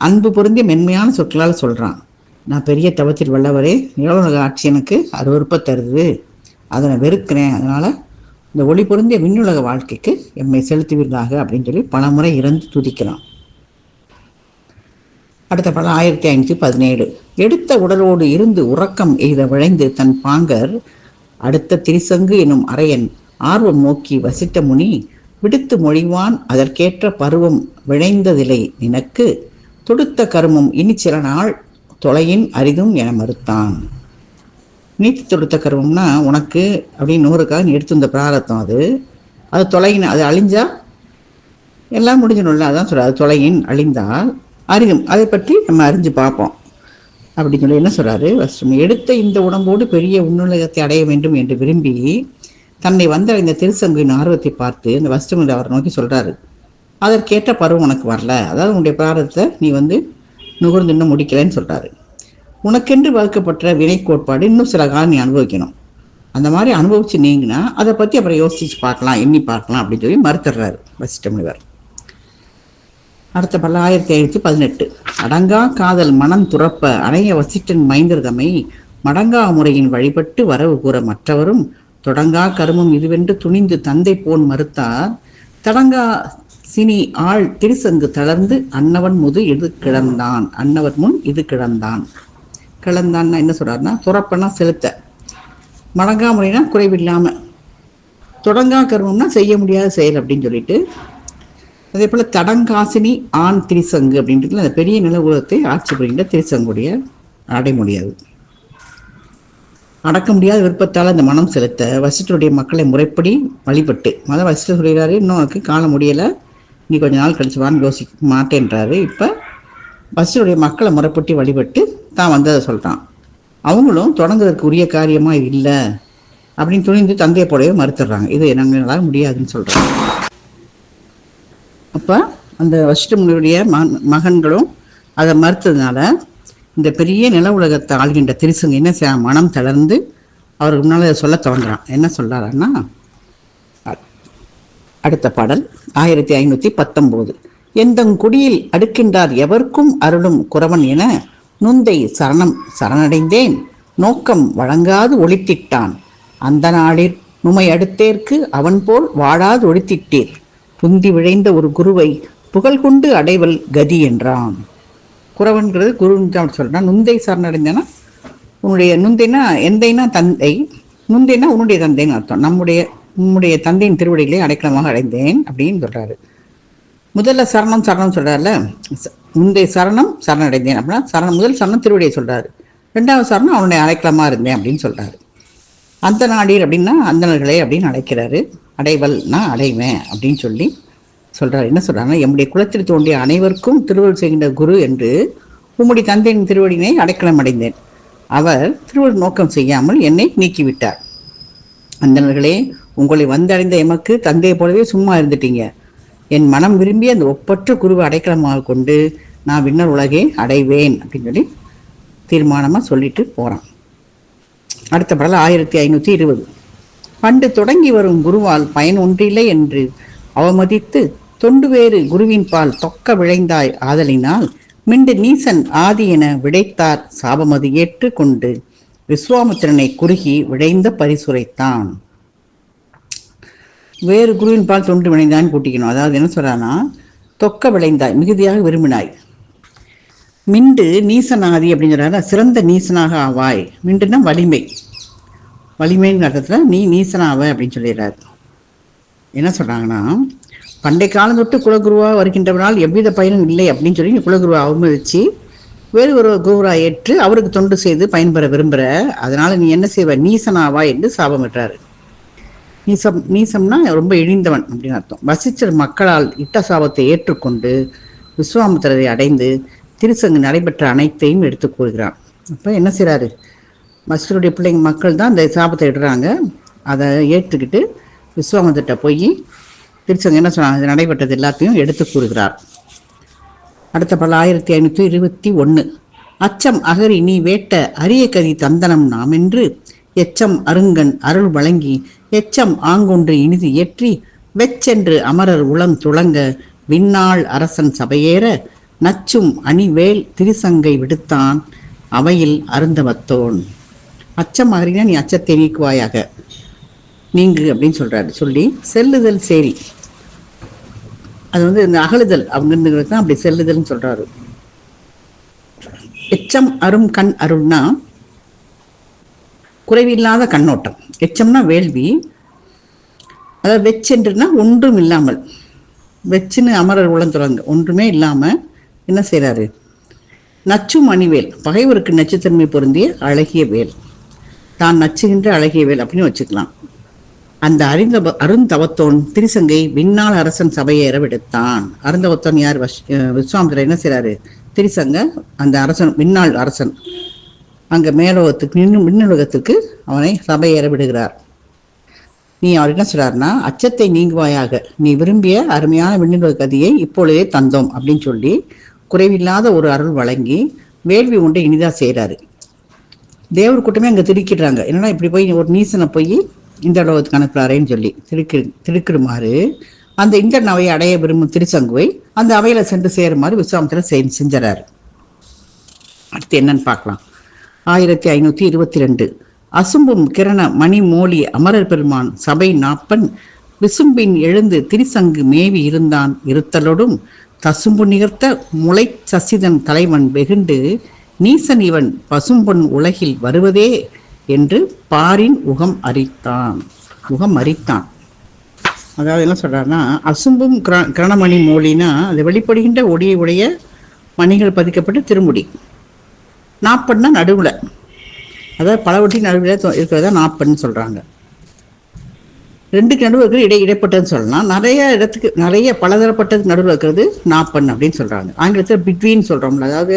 [SPEAKER 1] அன்பு பொருந்திய மென்மையான சொற்களால் சொல்றான், நான் பெரிய தவத்தில் வல்லவரே, நிலவுலக ஆட்சி எனக்கு அருவருப்ப தருது, அதை நான் வெறுக்கிறேன், அதனால இந்த ஒளி பொருந்திய விண்ணுலக வாழ்க்கைக்கு எம்மை செலுத்துவீர்களாக அப்படின்னு சொல்லி பல முறை இறந்து துதிக்கிறான். அடுத்த படம் 1517. எடுத்த உடலோடு இருந்து உறக்கம் எய்த விளைந்து தன் பாங்கர் அடுத்த திருசங்கு எனும் அரையன் ஆர்வம் நோக்கி வசிட்ட முனி விடுத்து மொழிவான் அதற்கேற்ற பருவம் விளைந்ததில்லை நினக்கு தொடுத்த கருமம் இனி சில நாள் தொலையின் அரிதும் என மறுத்தான். நீத்தி தொடுத்த கருவம்னா உனக்கு அப்படின்னு 100க்காக நீ எடுத்து இந்த பிராரத்தம் அது தொலையின், அது அழிஞ்சா எல்லாம் முடிஞ்சிடும்ல, அதான் சொல்ற. அது தொலையின் அழிந்தால் அரிதும், அதை பற்றி நம்ம அறிஞ்சு பார்ப்போம் அப்படின்னு சொல்லி என்ன சொல்றாரு? எடுத்த இந்த உடம்போடு பெரிய உன்னுலகத்தை அடைய வேண்டும் என்று விரும்பி தன்னை வந்தடைந்த திருசங்குவின் ஆர்வத்தை பார்த்து இந்த வசிஷ்டமுனி அவரை நோக்கி சொல்றாரு, அதற்கேற்ற பருவம் உனக்கு வரல, அதாவது உன்னுடைய பிராரத்தை நீ நுகர்ந்து இன்னும் முடிக்கலன்னு சொல்றாரு. உனக்கென்று வகுக்கப்பட்ட வினை கோட்பாடு இன்னும் சில காலம் நீ அனுபவிக்கணும், அந்த மாதிரி அனுபவிச்சு நீங்கினா அதை பற்றி அப்புறம் யோசிச்சு பார்க்கலாம், எண்ணி பார்க்கலாம் அப்படின்னு சொல்லி மறுத்துடுறாரு வசிஷ்ட முனிவர். அடுத்த 1518. அடங்கா காதல் மனம் துறப்ப அணைய வசிஷ்டன் மைந்தர்தமை மடங்கா முறையின் வழிபட்டு வரவு கூற மற்றவரும் தொடங்கா கருமம் இதுவென்று துணிந்து தந்தை போன் மறுத்தார் தடங்கா சினி ஆள் திருசங்கு தளர்ந்து அன்னவன் முது இது கிடந்தான். அன்னவர் முன் இது கிடந்தான். கிளந்தான்னா என்ன சொல்றாருன்னா, துறப்பனா செலுத்த, மடங்கா முறைனா குறைவில்லாம, தொடங்கா கர்மம்னா செய்ய முடியாத செயல் அப்படின்னு சொல்லிட்டு, அதே போல தடங்காசினி ஆண் திருசங்கு அப்படின்றது அந்த பெரிய நில உலகத்தை ஆட்சி புரிகின்ற திருசங்குடைய அடைய முடியாது. அடக்க முடியாத விருப்பத்தால் அந்த மனம் செலுத்த வசிஷ்டருடைய மக்களை முறைப்படி வழிபட்டு வசிஷ்டர் சொல்கிறாரு, இன்னும் எனக்கு காண முடியலை, நீ கொஞ்ச நாள் கழிச்சு வான்னு யோசிக்க மாட்டேன்றாரு. இப்போ வசிஷ்டருடைய மக்களை முறைப்பட்டு வழிபட்டு தான் வந்ததை சொல்கிறான். அவங்களும் தொடங்குவதற்கு உரிய காரியமாக இது இல்லை அப்படின்னு துணிந்து தந்தையை போலவே மறுத்துடுறாங்க. இது எங்களால் முடியாதுன்னு சொல்கிறாங்க. அப்போ அந்த வசிஷ்ட முனிவருடைய மகன்களும் அதை மறுத்ததுனால இந்த பெரிய நில உலகத்தை ஆள்கின்ற திருசங்க என்ன செய்ய மனம் தளர்ந்து அவருக்கு முன்னால் அதை சொல்ல தோன்றான். என்ன சொல்கிறாருன்னா, அடுத்த பாடல் 1519. எந்தங்குடியில் அடுக்கின்றார் எவர்க்கும் அருளும் குறவன் என நுந்தை சரணடைந்தேன் நோக்கம் வழங்காது ஒளித்திட்டான் அந்த நாளில் நுமை அடுத்தேற்கு அவன் போல் வாழாது ஒளித்திட்டீர் புந்தி விழைந்த ஒரு குருவை புகழ் கொண்டு அடைவல் கதி என்றான். குறவன்கிறது குருன்னு தான் சொல்கிறான். நுந்தை சரணடைந்தேன்னா உன்னுடைய நுந்தைனா எந்தைனா தந்தை, நுந்தைனா உன்னுடைய தந்தைன்னு அர்த்தம். உன்னுடைய தந்தையின் திருவடிகளை அடைக்கலமாக அடைந்தேன் அப்படின்னு சொல்கிறாரு. முதல்ல சரணம் சொல்கிறார்ல, முந்தைய சரணடைந்தேன் அப்படின்னா முதல் சரணம் திருவடியை சொல்கிறாரு. ரெண்டாவது சரணம் அவனுடைய அடைக்கலமாக இருந்தேன் அப்படின்னு சொல்கிறாரு. அந்த நாடீர் அப்படின்னா அந்தணர்களே அப்படின்னு அழைக்கிறாரு. அடைவல்னா அடைவேன் அப்படின்னு சொல்கிறார். என்ன சொல்கிறாங்கன்னா, எம்முடைய குலத்தில் தோன்றிய அனைவருக்கும் திருவருள் செய்கின்ற குரு என்று உம்முடைய தந்தையின் திருவடியினை அடைக்கலம் அடைந்தேன். அவர் திருவருள் நோக்கம் செய்யாமல் என்னை நீக்கிவிட்டார். அந்தணர்களே, உங்களை வந்தடைந்த எமக்கு தந்தையை போலவே சும்மா இருந்துட்டீங்க. என் மனம் விரும்பி அந்த ஒப்பற்ற குருவை அடைக்கலமாக கொண்டு நான் விண்ணர் உலகே அடைவேன் அப்படின்னு சொல்லி தீர்மானமாக சொல்லிட்டு போகிறான். அடுத்த பாடல் 1520. பண்டு தொடங்கி வரும் குருவால் பயன் ஒன்றில்லை என்று அவமதித்து தொண்டு வேறு குருவின் பால் தொக்க விளைந்தாய் ஆதலினால் மிண்டு நீசன் ஆதி என விடைத்தார் சாபமது ஏற்று கொண்டு விஸ்வாமித்திரனை குறுகி விளைந்த பரிசுரைத்தான். வேறு குருவின் பால் தொண்டு விளைந்தான்னு கூட்டிக்கணும். அதாவது என்ன சொல்றானா, தொக்க விளைந்தாய் மிகுதியாக விரும்பினாய், மிண்டு நீசனாதி அப்படின்னு சொல்றாரு. சிறந்த நீசனாக ஆவாய். மிண்டுன்னா வலிமைன்னு அர்த்தத்தில் நீ நீசனாவ அப்படின்னு சொல்லிடுறாரு. என்ன சொல்றாங்கன்னா, பண்டை காலம் தொட்டு குலகுருவாக வருகின்றவனால் எவ்வித பயனும் இல்லை அப்படின்னு சொல்லி குலகுருவை அவமதிச்சு வேறு ஒரு குருவா ஏற்று அவருக்கு தொண்டு செய்து பயன்பெற விரும்புகிற, அதனால நீ என்ன செய்வ, நீசனாவா என்று சாபமிட்டாரு. நீசம்னா ரொம்ப இழிந்தவன் அப்படின்னு அர்த்தம். வசிஷ்டர் மக்களால் இட்ட சாபத்தை ஏற்றுக்கொண்டு விஸ்வாமித்திரரை அடைந்து திருசங்கு நடைபெற்ற அனைத்தையும் எடுத்து கூறுகிறான். அப்போ என்ன செய்கிறாரு, வசிஷ்டருடைய பிள்ளைங்க மக்கள் தான் இந்த சாபத்தை இடுறாங்க. அதை ஏற்றுக்கிட்டு விஸ்வாமித்திரட்ட போய் திருச்சங்கு என்ன சொன்னாங்க, நடைபெற்றது எல்லாத்தையும் எடுத்து கூறுகிறார். அடுத்த பாடல் 1521. அச்சம் அகரி நீ வேட்ட அரிய கதி தந்தனம் நாம் என்று எச்சம் அருங்கன் அருள் வழங்கி எச்சம் ஆங்கொன்று இனிது ஏற்றி வெச்சென்று அமரர் உளம் துளங்க விண்ணாள் அரசன் சபையேற நச்சும் அணிவேல் திருசங்கை விடுத்தான் அவையில் அருந்தவத்தோன். அச்சம் அகரினா நீ அச்சத்தை நீக்குவாயாக, நீங்கு அப்படின்னு சொல்றாரு. சொல்லி செல்லுதல் சேரி, அது இந்த அகழுதல் அவங்க தான் அப்படி செல்லுதல்னு சொல்றாரு. எச்சம் அரும் கண் அருள்னா குறைவில்லாத கண்ணோட்டம். எச்சம்னா வேள்வி, அதாவது வெச்சென்றுனா ஒன்றும் இல்லாமல், வெச்சுன்னு அமரர் உளந்துறாங்க, ஒன்றுமே இல்லாம என்ன செய்யறாரு, நச்சும் அணிவேல் பகைவருக்கு நச்சுத்தன்மை பொருந்திய அழகிய வேல், தான் நச்சுகின்ற அழகிய வேல் அப்படின்னு வச்சுக்கலாம். அந்த அருந்தவத்தோன் திருசங்கை விண்ணாள் அரசன் சபையேற விடுத்தான். அருந்தவத்தோன் யார், விஸ்வாமித்திரர் என்ன செய்யறாரு, திருசங்க அந்த அரசன் விண்ணாள் அரசன் அங்க மேலோகத்துக்கு விண்ணுலகத்துக்கு அவனை சபையேற விடுகிறார். நீ அவர் என்ன சொல்றாருன்னா, அச்சத்தை நீங்குவாயாக, நீ விரும்பிய அருமையான விண்ணுலக கதியை இப்பொழுதே தந்தோம் அப்படின்னு சொல்லி குறைவில்லாத ஒரு அருள் வழங்கி வேள்வி ஒன்றை இனிதா செய்யறாரு. தேவர் கூட்டமே அங்க திடுக்கிடுறாங்க. என்னன்னா இப்படி போய் ஒரு நீசனை போய் இந்த உலகத்துக்கு அனுப்புறாரேன்னு சொல்லி திருக்கிடுமாறு அந்த இந்திரன் அவையை அடைய விரும்பும் திருச்சங்குவை அந்த அவையில சென்று சேருமாறு விஸ்வாமித்திரர் செஞ்சாரு. அடுத்து என்னன்னு பார்க்கலாம். 1522. அசும்பும் கிரண மணி மோலி அமரர் பெருமான் சபை நாப்பன் விசும்பின் எழுந்து திருசங்கு மேவி இருந்தான் இருத்தலோடும் தசும்பு நிகர்த்த முளை சசிதன் தலைவன் வெகுண்டு நீசன் இவன் பசும்பொன் உலகில் வருவதே என்று பாரின் உகம் அரித்தான். அதாவது என்ன சொல்றாருன்னா, அசும்பும் கிரணமணி மோலினா அது வெளிப்படுகின்ற ஒளியை உடைய மணிகள் பதிக்கப்பட்ட திருமுடி. நாப்பன்னா நடுவுல, அதாவது பலவற்றி நடுவில் இருக்கிறதா நாப்பன்னு சொல்கிறாங்க. ரெண்டுக்கு நடுவில் இருக்கிறது இடைப்பட்டதுன்னு சொல்லலாம். நிறைய பலதரப்பட்டதுக்கு நடுவில் இருக்கிறது நாப்பன் அப்படின்னு சொல்கிறாங்க. ஆங்கிலத்தில் பிட்வீன் சொல்கிறோம்ல, அதாவது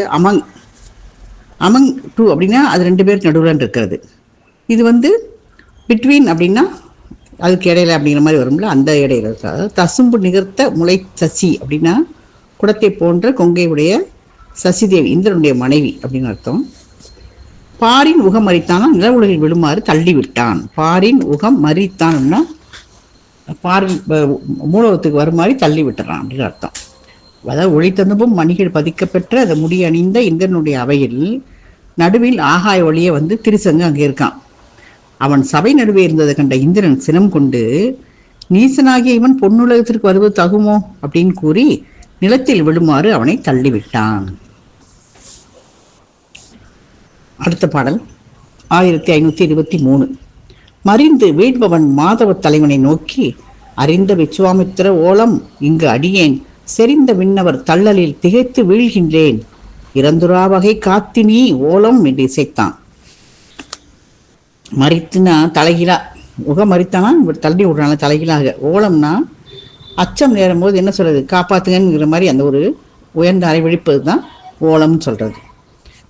[SPEAKER 1] அமங் டூ அப்படின்னா அது 2 பேருக்கு நடுவில் இருக்கிறது. இது பிட்வீன் அப்படின்னா அதுக்கு இடையில அப்படிங்கிற மாதிரி வரும்ல, அந்த இடையில இருக்காது. தசும்பு நிகர்த்த முளை சசி அப்படின்னா குடத்தை போன்ற கொங்கை உடைய சசிதேவி இந்திரனுடைய மனைவி அப்படின்னு அர்த்தம். பாரின் உகம் மறித்தானா நில உலகில் விழுமாறு தள்ளி விட்டான். பாரின் உகம் மறித்தான்னா பாரின் மூலவத்துக்கு வருமாறி தள்ளி விட்டுறான் அப்படின்னு அர்த்தம். அதாவது ஒளி தந்தும்பும் மணிகள் பதிக்கப்பெற்ற அந்த முடி அணிந்த இந்திரனுடைய அவையில் நடுவில் ஆகாய ஒளியை திருசங்கு அங்கே இருக்கான். அவன் சபை நடுவே இருந்ததை கண்ட இந்திரன் சினம் கொண்டு, நீசனாகிய இவன் பொன்னுலகத்திற்கு வருவது தகுமோ அப்படின்னு கூறி நிலத்தில் விழுமாறு அவனை தள்ளிவிட்டான். அடுத்த பாடல் 1523. மறிந்து வீழ்பவன் மாதவ தலைவனை நோக்கி, அறிந்த விச்சுவாமித்திர ஓலம் இங்கு அடியேன் செறிந்த விண்ணவர் தள்ளலில் திகைத்து வீழ்கின்றேன், இறந்துரா வகை காத்தினி ஓலம் என்று இசைத்தான். மறித்துனா தலைகீழா, மறித்தானா தள்ளி விடுறாங்க தலைகீழாக. ஓலம்னா அச்சம் நேரும் போது என்ன சொல்றது, காப்பாத்துங்கிற மாதிரி அந்த ஒரு உயர்ந்த அறை விழிப்பது தான் ஓலம்னு சொல்றது.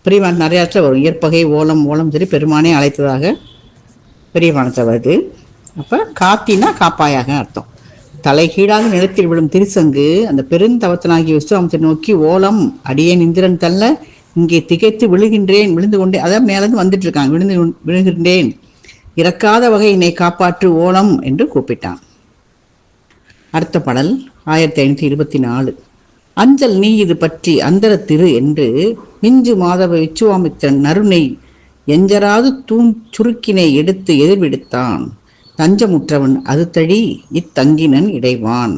[SPEAKER 1] பெரியவான் நிறைய இடத்துல வரும், இயற்பகை ஓலம் ஓலம் சரி பெருமானே அழைத்ததாக பெரியவானத்தை வருது. அப்போ காத்தினா காப்பாயாக அர்த்தம். தலைகீழாக நிலத்தில் விழும் திருசங்கு அந்த பெருந்தவத்தனாகிய விஸ்வாமத்தை நோக்கி, ஓலம் அடியேன் இந்திரன் தள்ள இங்கே திகைத்து விழுகின்றேன், விழுந்து கொண்டே, அதான் மேலேருந்து வந்துட்டு இருக்காங்க, விழுகின்றேன், இறக்காத வகை என்னை காப்பாற்று ஓலம் என்று கூப்பிட்டான். அடுத்த பாடல் 1524. அஞ்சல் நீ இது பற்றி அந்தர திரு என்று மிஞ்சு மாதவ விச்சுவாமித்திரன் நறுனை எஞ்சராது சுருக்கினை எடுத்து எதிர்விடுத்தான், தஞ்சமுற்றவன் அது தழி இத்தங்கினன் இடைவான்.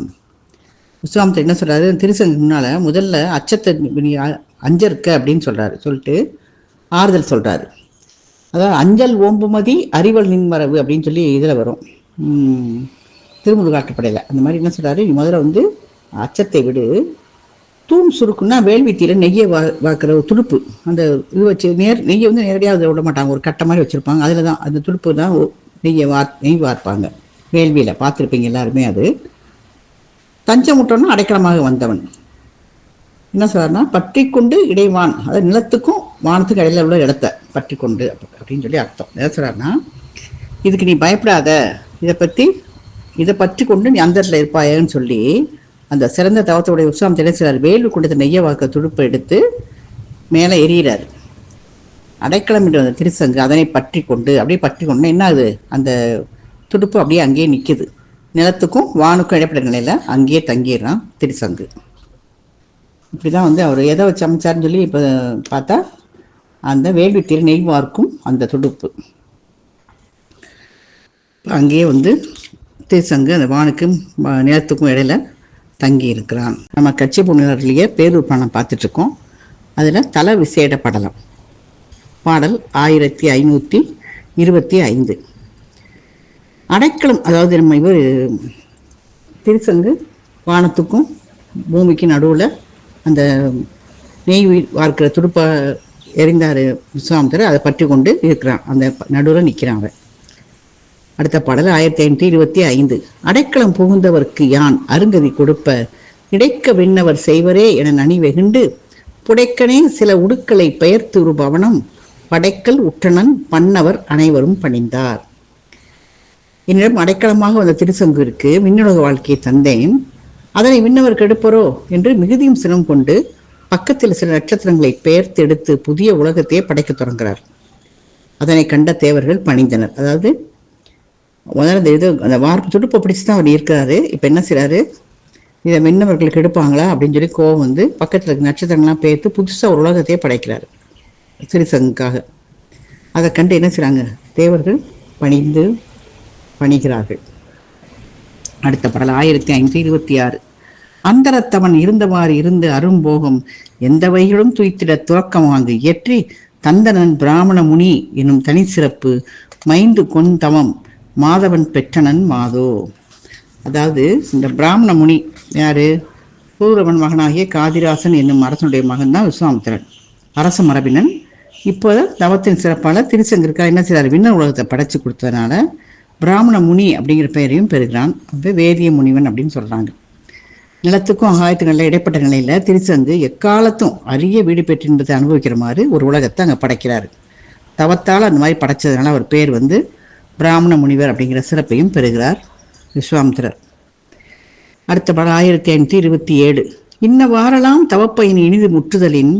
[SPEAKER 1] விஸ்வாமித்திரன் என்ன சொல்றாரு, திருசங்கு முன்னால முதல்ல அச்சத்தை அஞ்சற்க அப்படின்னு சொல்லிட்டு ஆறுதல் சொல்றாரு. அதாவது அஞ்சல் ஓம்புமதி அறிவல் நின்மரவு அப்படின்னு சொல்லி இதில் வரும் திருமுருகாற்றுப்படையில். அந்த மாதிரி என்ன சொல்றாரு, நீ முதல்ல அச்சத்தை விடு, தூண் சுருக்குன்னா வேள்வித்தியில நெய்யை வாக்குற ஒரு துடுப்பு, அந்த இது வச்சு நெய்யை நேரடியாக விட மாட்டாங்க, ஒரு கட்டை மாதிரி வச்சுருப்பாங்க, அதில் தான் அந்த துடுப்பு தான் நெய் வார்ப்பாங்க வேள்வியில், பார்த்துருப்பீங்க எல்லாருமே. அது தஞ்சமுட்டோன்னா அடைக்கலமாக வந்தவன். என்ன சொல்றாருன்னா, பற்றி கொண்டு இடைவான், அதாவது நிலத்துக்கும் வானத்துக்கும் இடையில உள்ள இடத்த பற்றி கொண்டு அப்படின்னு சொல்லி அர்த்தம். என்ன சொல்றாருன்னா, இதுக்கு நீ பயப்படாத, இதை பற்றி கொண்டு நீ அந்தரில் இருப்பாயன்னு சொல்லி அந்த சிறந்த தவத்தோடைய உற்சாகம் தெரிவிச்சார். வேள்வி கொண்டு நெய்ய வாக்க துடுப்பை எடுத்து மேலே எறிகிறார். அடைக்கலம் என்ற அந்த திருசங்கு அதனை பற்றி கொண்டு என்ன ஆகுது, அந்த துடுப்பு அப்படியே அங்கேயே நிற்குது, நிலத்துக்கும் வானுக்கும் இடைப்பட்ட நிலையில அங்கேயே தங்கிடுறான் திருசங்கு. இப்படிதான் அவர் எதை வச்சு அமைச்சாருன்னு சொல்லி இப்போ பார்த்தா அந்த வேள்வி நெய் வார்க்கும் அந்த துடுப்பு அங்கேயே திருசங்கு அந்த வானுக்கும் நிலத்துக்கும் இடையில தங்கி இருக்கிறான். நம்ம கட்சி புண்ணியர்லேயே பேரூர் பணம் பார்த்துட்டு இருக்கோம். அதில் தல விசேட படலம் பாடல் 1525. அடைக்கலம், அதாவது நம்ம இவர் திருசங்கு வானத்துக்கும் பூமிக்கு நடுவில் அந்த நெய் வார்க்கிற துடுப்பை எறிந்தார் விஸ்வாமித்திரர், அதை பற்றி கொண்டு இருக்கிறான், அந்த நடுவில் நிற்கிறான் அவன். அடுத்த பாடல் 1525. அடைக்கலம் புகுந்தவர்க்கு யான் அருங்கதி கொடுப்ப இடைக்க விண்ணவர் செய்வரே என நனி வெகுண்டு புடைக்கனே சில உடுக்களை பெயர்த்து ஒரு பவனம் படைக்கல் உற்றனன் பண்ணவர் அனைவரும் பணிந்தார். என்னிடம் அடைக்கலமாக வந்த திருசங்கு இருக்கு, விண்ணுலக வாழ்க்கையை தந்தேன், அதனை விண்ணவர் கெடுப்பரோ என்று மிகுதியும் சினம் கொண்டு பக்கத்தில் சில நட்சத்திரங்களை பெயர்த்து எடுத்து புதிய உலகத்தையே படைக்க தொடங்குகிறார். அதனை கண்ட தேவர்கள் பணிந்தனர். அதாவது முதல்ல அந்த வார்ப்பு துடுப்பை பிடிச்சு தான் அவர் இருக்கிறாரு. இப்போ என்ன செய்றாரு, இதை மின்னவர்களுக்கு எடுப்பாங்களா அப்படின்னு சொல்லி கோவம் பக்கத்தில் இருக்க நட்சத்திரங்கள்லாம் பெயர்த்து புதுசாக ஒரு உலகத்தையே படைக்கிறார் திருசங்குக்காக. அதை கண்டு என்ன செய்கிறாங்க, தேவர்கள் பணிகிறார்கள். அடுத்த பாடல் 1526. அந்தரத்தவன் இருந்தவாறு இருந்து அரும்போகம் எந்த வகைகளும் துய்த்திட துவக்கம் வாங்கு இயற்றி தந்தனன் பிராமண முனி என்னும் தனி சிறப்பு மைந்து கொண்டவம் மாதவன் பெற்றனன் மாதோ. அதாவது இந்த பிராமண முனி யாரு, பூரவன் மகனாகிய காதிராசன் என்னும் அரசனுடைய மகன் தான் விஸ்வாமித்திரன், அரச மரபினன். இப்போ தவத்தின் சிறப்பால் திருச்செங்கிற்கா என்ன செய்றாரு, விண்ண உலகத்தை படைச்சு கொடுத்ததுனால பிராமண முனி அப்படிங்கிற பெயரையும் பெறுகிறான். அப்போ வேதிய முனிவன் அப்படின்னு சொல்கிறாங்க. நிலத்துக்கும் ஆகாயத்துக்கும் இடைப்பட்ட நிலையில் திருச்செங்கு எக்காலத்தும் அரிய வீடு பெற்றின்பதை அனுபவிக்கிற மாதிரி ஒரு உலகத்தை அங்கே படைக்கிறாரு. தவத்தால் அந்த மாதிரி படைச்சதுனால அவர் பேர் பிராமண முனிவர் அப்படிங்கிற சிறப்பையும் பெறுகிறார் விஸ்வாமித்திரர். அடுத்த படம் 1527. இன்னவாறெல்லாம் தவப்பையின் இனிது முற்றுதலின்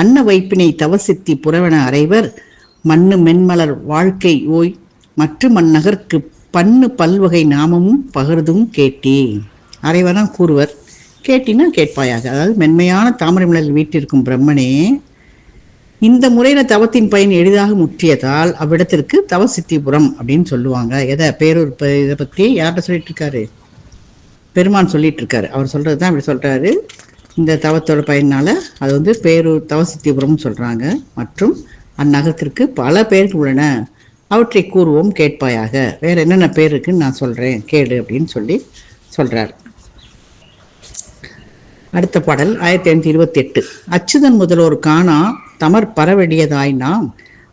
[SPEAKER 1] அன்ன வைப்பினை தவசித்தி புறவன அறைவர் மண்ணு மென்மலர் வாழ்க்கை ஓய் மற்ற மன்னகர்க்கு பன்னு பல்வகை நாமமும் பகிர்தும் கேட்டி. அறைவனா கூறுவர், கேட்டினா கேட்பாயாக. அதாவது மென்மையான தாமரை மலரில் வீட்டிற்கும் பிரம்மனே, இந்த முறையில் தவத்தின் பயன் எளிதாக முற்றியதால் அவ்விடத்திற்கு தவசித்திபுரம் அப்படின்னு சொல்லுவாங்க. எதை பேரூர் இதை பற்றி யார்கிட்ட சொல்லிட்டு இருக்காரு, பெருமான் சொல்லிட்டு இருக்காரு. அவர் சொல்றது தான் இப்படி சொல்றாரு. இந்த தவத்தோட பயனால அது பேரூர் தவசித்திபுரம் சொல்றாங்க. மற்றும் அந்நகரத்திற்கு பல பேர்கள் உள்ளன, அவற்றை கூறுவோம் கேட்பாயாக. வேற என்னென்ன பேர் இருக்குன்னு நான் சொல்றேன் கேளு அப்படின்னு சொல்லி சொல்றாரு. அடுத்த பாடல் 1528. அச்சுதன் முதலோர் காணா தமர் பரவெடியதாய் நாம்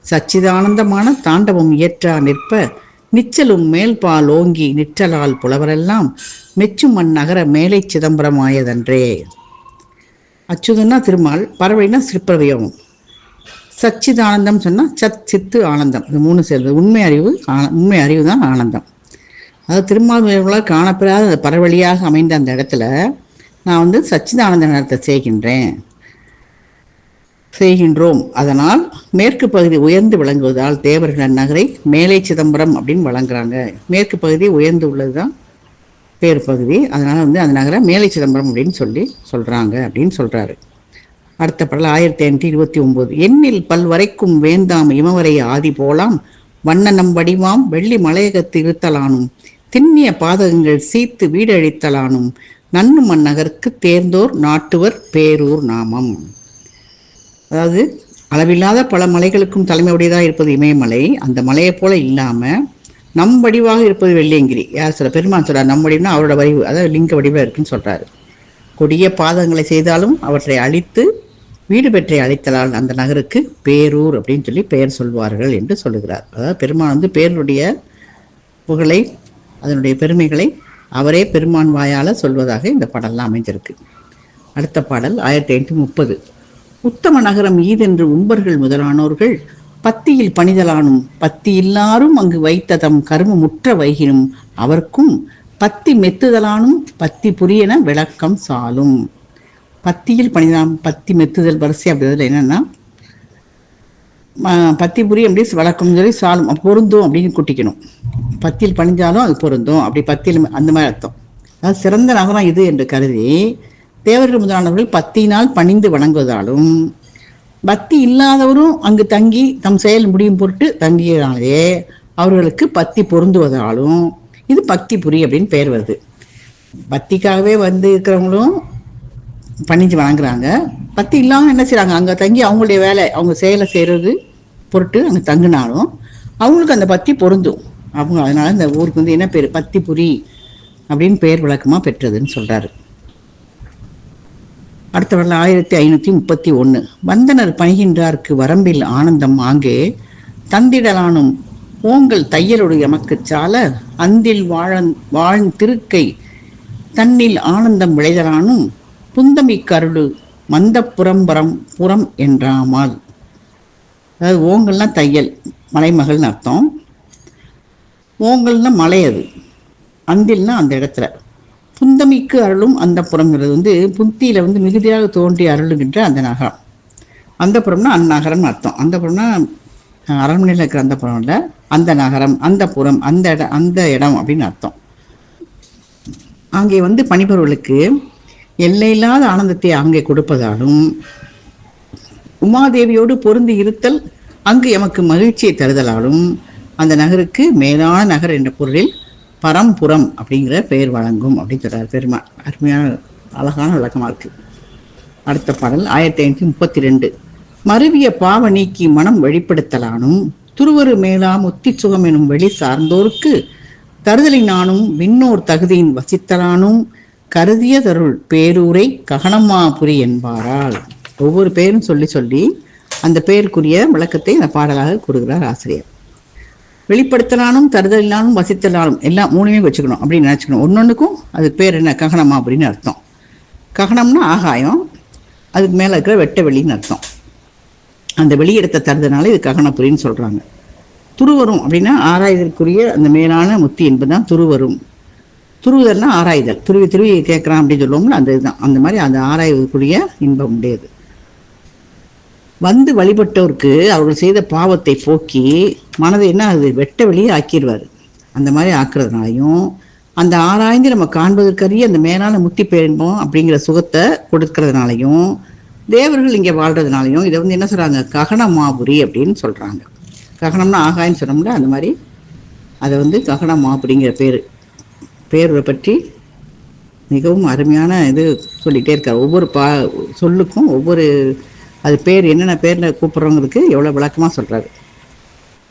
[SPEAKER 1] சச்சிதானந்தமான தாண்டவம் இயற்றா நிற்ப நிச்சலும் மேல்பால் ஓங்கி நிற்றலால் புலவரெல்லாம் மெச்சும் அந்நகர மேலை சிதம்பரமாயதன்றே. அச்சுதன்னா திருமால், பறவைனா சிற்பரவியோகம், சச்சிதானந்தம் சொன்னால் சத் சித்து ஆனந்தம், இது மூணு சேர்ந்தது. உண்மை அறிவு தான் ஆனந்தம். அதாவது திருமால் காணப்பெறாத அந்த பறவழியாக அமைந்த அந்த இடத்துல நான் சச்சிதானந்த நேரத்தை செய்கின்றோம். அதனால் மேற்கு பகுதி உயர்ந்து விளங்குவதால் தேவர்கள் நகரை மேலை சிதம்பரம் அப்படின்னு வழங்குறாங்க. மேற்கு பகுதி உயர்ந்து உள்ளது தான் பேர் பகுதி, அதனால அந்த நகரை மேலை சிதம்பரம் அப்படின்னு சொல்றாங்க அப்படின்னு சொல்றாரு. அடுத்த பாடல் 1529. எண்ணில் பல்வரைக்கும் வேந்தாம் இமவரை ஆதி போலாம் வண்ணனம் வடிவாம் வெள்ளி மலையகத்து இருத்தலானும் திண்ணிய பாதகங்கள் சீத்து வீடழித்தலானும் நன்னும் அந்நகருக்கு தேர்ந்தோர் நாட்டுவர் பேரூர் நாமம். அதாவது அளவில்லாத பல மலைகளுக்கும் தலைமை உடையதாக இருப்பது இமயமலை, அந்த மலையை போல இல்லாம நம் வடிவாக இருப்பது வெள்ளியங்கிரி. யார் சொல்ற, பெருமான் சொல்றார். நம் வடிவுனா அவரோட வடிவு, அதாவது லிங்க வடிவாக இருக்குன்னு சொல்றாரு. கொடிய பாதங்களை செய்தாலும் அவற்றை அழித்து வீடு பெற்றை அழைத்தலால் அந்த நகருக்கு பேரூர் அப்படின்னு சொல்லி பெயர் சொல்வார்கள் என்று சொல்லுகிறார். அதாவது பெருமான் பேருடைய புகழை, அதனுடைய பெருமைகளை அவரே பெருமான் வாயால சொல்வதாக இந்த பாடல்லாம் அமைஞ்சிருக்கு. அடுத்த பாடல் 1530. உத்தம நகரம் ஈதென்று உம்பர்கள் முதலானோர்கள் பத்தியில் பணிதலானும் பத்தி இல்லாரும் அங்கு வைத்த தம் கரும முற்ற வைகினும் அவர்க்கும் பத்தி மெத்துதலானும் பத்தி புரியன விளக்கம் சாலும். பத்தியில் பணிதலாம், பத்தி மெத்துதல் வரிசை அப்படின்றதுல என்னன்னா பத்தி புரி அப்படி வழக்கம் சொல்லி சாலும் பொருந்தும் அப்படின்னு கூட்டிக்கணும். பத்தியில் பணிஞ்சாலும் அது பொருந்தும், அப்படி பத்தியில் அந்த மாதிரி அர்த்தம். அதாவது சிறந்த நகரம் இது என்று கருதி தேவர்கள் முதலானவர்கள் பத்தியினால் பணிந்து வணங்குவதாலும் பக்தி இல்லாதவரும் அங்கு தங்கி தம் செயல் முடியும் பொருட்டு தங்கியதாலே அவர்களுக்கு பத்தி பொருந்துவதாலும் இது பக்தி புரி அப்படின்னு பெயர் வருது. பக்திக்காகவே இருக்கிறவங்களும் பணிஞ்சு வணங்குறாங்க, பத்தி இல்லாமல் என்ன செய்றாங்க, அங்கே தங்கி அவங்களுடைய வேலை அவங்க செயலை செய்கிறது பொருட்டு அங்கே தங்கினாலும் அவங்களுக்கு அந்த பத்தி பொருந்தும். அவங்க அதனால இந்த ஊருக்கு என்ன பேர், பத்திபுரி அப்படின்னு பெயர் விளக்கமாக பெற்றதுன்னு சொல்றாரு. அடுத்த வரல 1531. வந்தனர் பணிகின்றார்க்கு வரம்பில் ஆனந்தம் ஆங்கே தந்திடலானும் ஓங்கள் தையலோடு எமக்கு சால அந்தில் வாழ் திருக்கை தன்னில் ஆனந்தம் விளைதலானும் புந்தமி கருளு மந்த புறம் என்றாமல். அதாவது ஓங்கல்னா தையல், மலைமகள்னு அர்த்தம். ஓங்கல்னா மலை, அது அந்தில்னா அந்த இடத்துல. புந்தமிக்கு அருளும் அந்த புறங்கிறது புந்தியில மிகுதியாக தோன்றி அருளுகின்ற அந்த நகரம். அந்த புறம்னா அந்நகரம்னு அர்த்தம். அந்த புறம்னா அரண்மனையில் இருக்கிற அந்த புறம் இல்லை, அந்த நகரம், அந்த புறம், அந்த இடம் அப்படின்னு அர்த்தம். அங்கே பணிபவர்களுக்கு எல்லையில்லாத ஆனந்தத்தை அங்கே கொடுப்பதாலும் உமாதேவியோடு பொருந்தி இருத்தல் அங்கு எமக்கு மகிழ்ச்சியை தருதலாலும் அந்த நகருக்கு மேலான நகர் என்ற பொருளில் பரம்புறம் அப்படிங்கிற பெயர் வழங்கும் அப்படின்னு சொல்றார் பெருமாள். அருமையான அழகான விளக்கமா இருக்கு. அடுத்த பாடல் 1532. மருவிய பாவ நீக்கி மனம் வெளிப்படுத்தலானும் துருவரு மேலாம் உத்தி சுகம் எனும் வெளி சார்ந்தோருக்கு தருதலினானும் விண்ணோர் தகுதியின் வசித்தலானும் கருதிய தருள் பேரூரை ககனமாபுரி என்பாரால். ஒவ்வொரு பேரும் சொல்லி அந்த பெயருக்குரிய விளக்கத்தை அந்த பாடலாக கூறுகிறார் ஆசிரியர். வெளிப்படுத்தலானும் தருதலினாலும் வசித்தலாலும் எல்லாம் மூணுமே வச்சுக்கணும் அப்படின்னு நினச்சிக்கணும். ஒன்னொன்றுக்கும் அது பேர் என்ன, ககனமா அப்படின்னு அர்த்தம். ககனம்னா ஆகாயம், அதுக்கு மேலே இருக்கிற வெட்ட வெளின்னு அர்த்தம். அந்த வெளியிடத்தை தருதனால இது ககனபுரின்னு சொல்கிறாங்க. துருவரும் அப்படின்னா ஆராய்தலுக்குரிய அந்த மேலான முத்தி என்பதுதான் துருவரும். துருவுதல்னா ஆராய்தல், துருவி துருவி கேட்குறான் அப்படின்னு சொல்லுவோம்ல, அந்த இதுதான். அந்த மாதிரி அந்த ஆராய்வதற்குரிய இன்பம் உடையது. வந்து வழிபட்டோருக்கு அவர்கள் செய்த பாவத்தை போக்கி மனதை என்ன அது வெட்ட வெளியே ஆக்கிடுவார். அந்த மாதிரி ஆக்குறதுனாலையும் அந்த ஆராய்ந்து நம்ம காண்பதற்கரிய அந்த மேலான முத்தி பேரின்பம் அப்படிங்கிற சுகத்தை கொடுக்கறதுனாலையும் தேவர்கள் இங்கே வாழ்றதுனாலையும் இதை வந்து என்ன சொல்கிறாங்க, ககனமாபுரி அப்படின்னு சொல்கிறாங்க. ககனம்னா ஆகாயன்னு சொன்னோம்ல, அந்த மாதிரி அதை வந்து ககனமாபுரிங்கிற பேரை பற்றி மிகவும் அருமையான இது சொல்லிகிட்டே இருக்கார். ஒவ்வொரு சொல்லுக்கும் ஒவ்வொரு அது பேர் என்னென்ன பேரில் கூப்பிட்றவங்களுக்கு எவ்வளோ விளக்கமாக சொல்கிறாரு.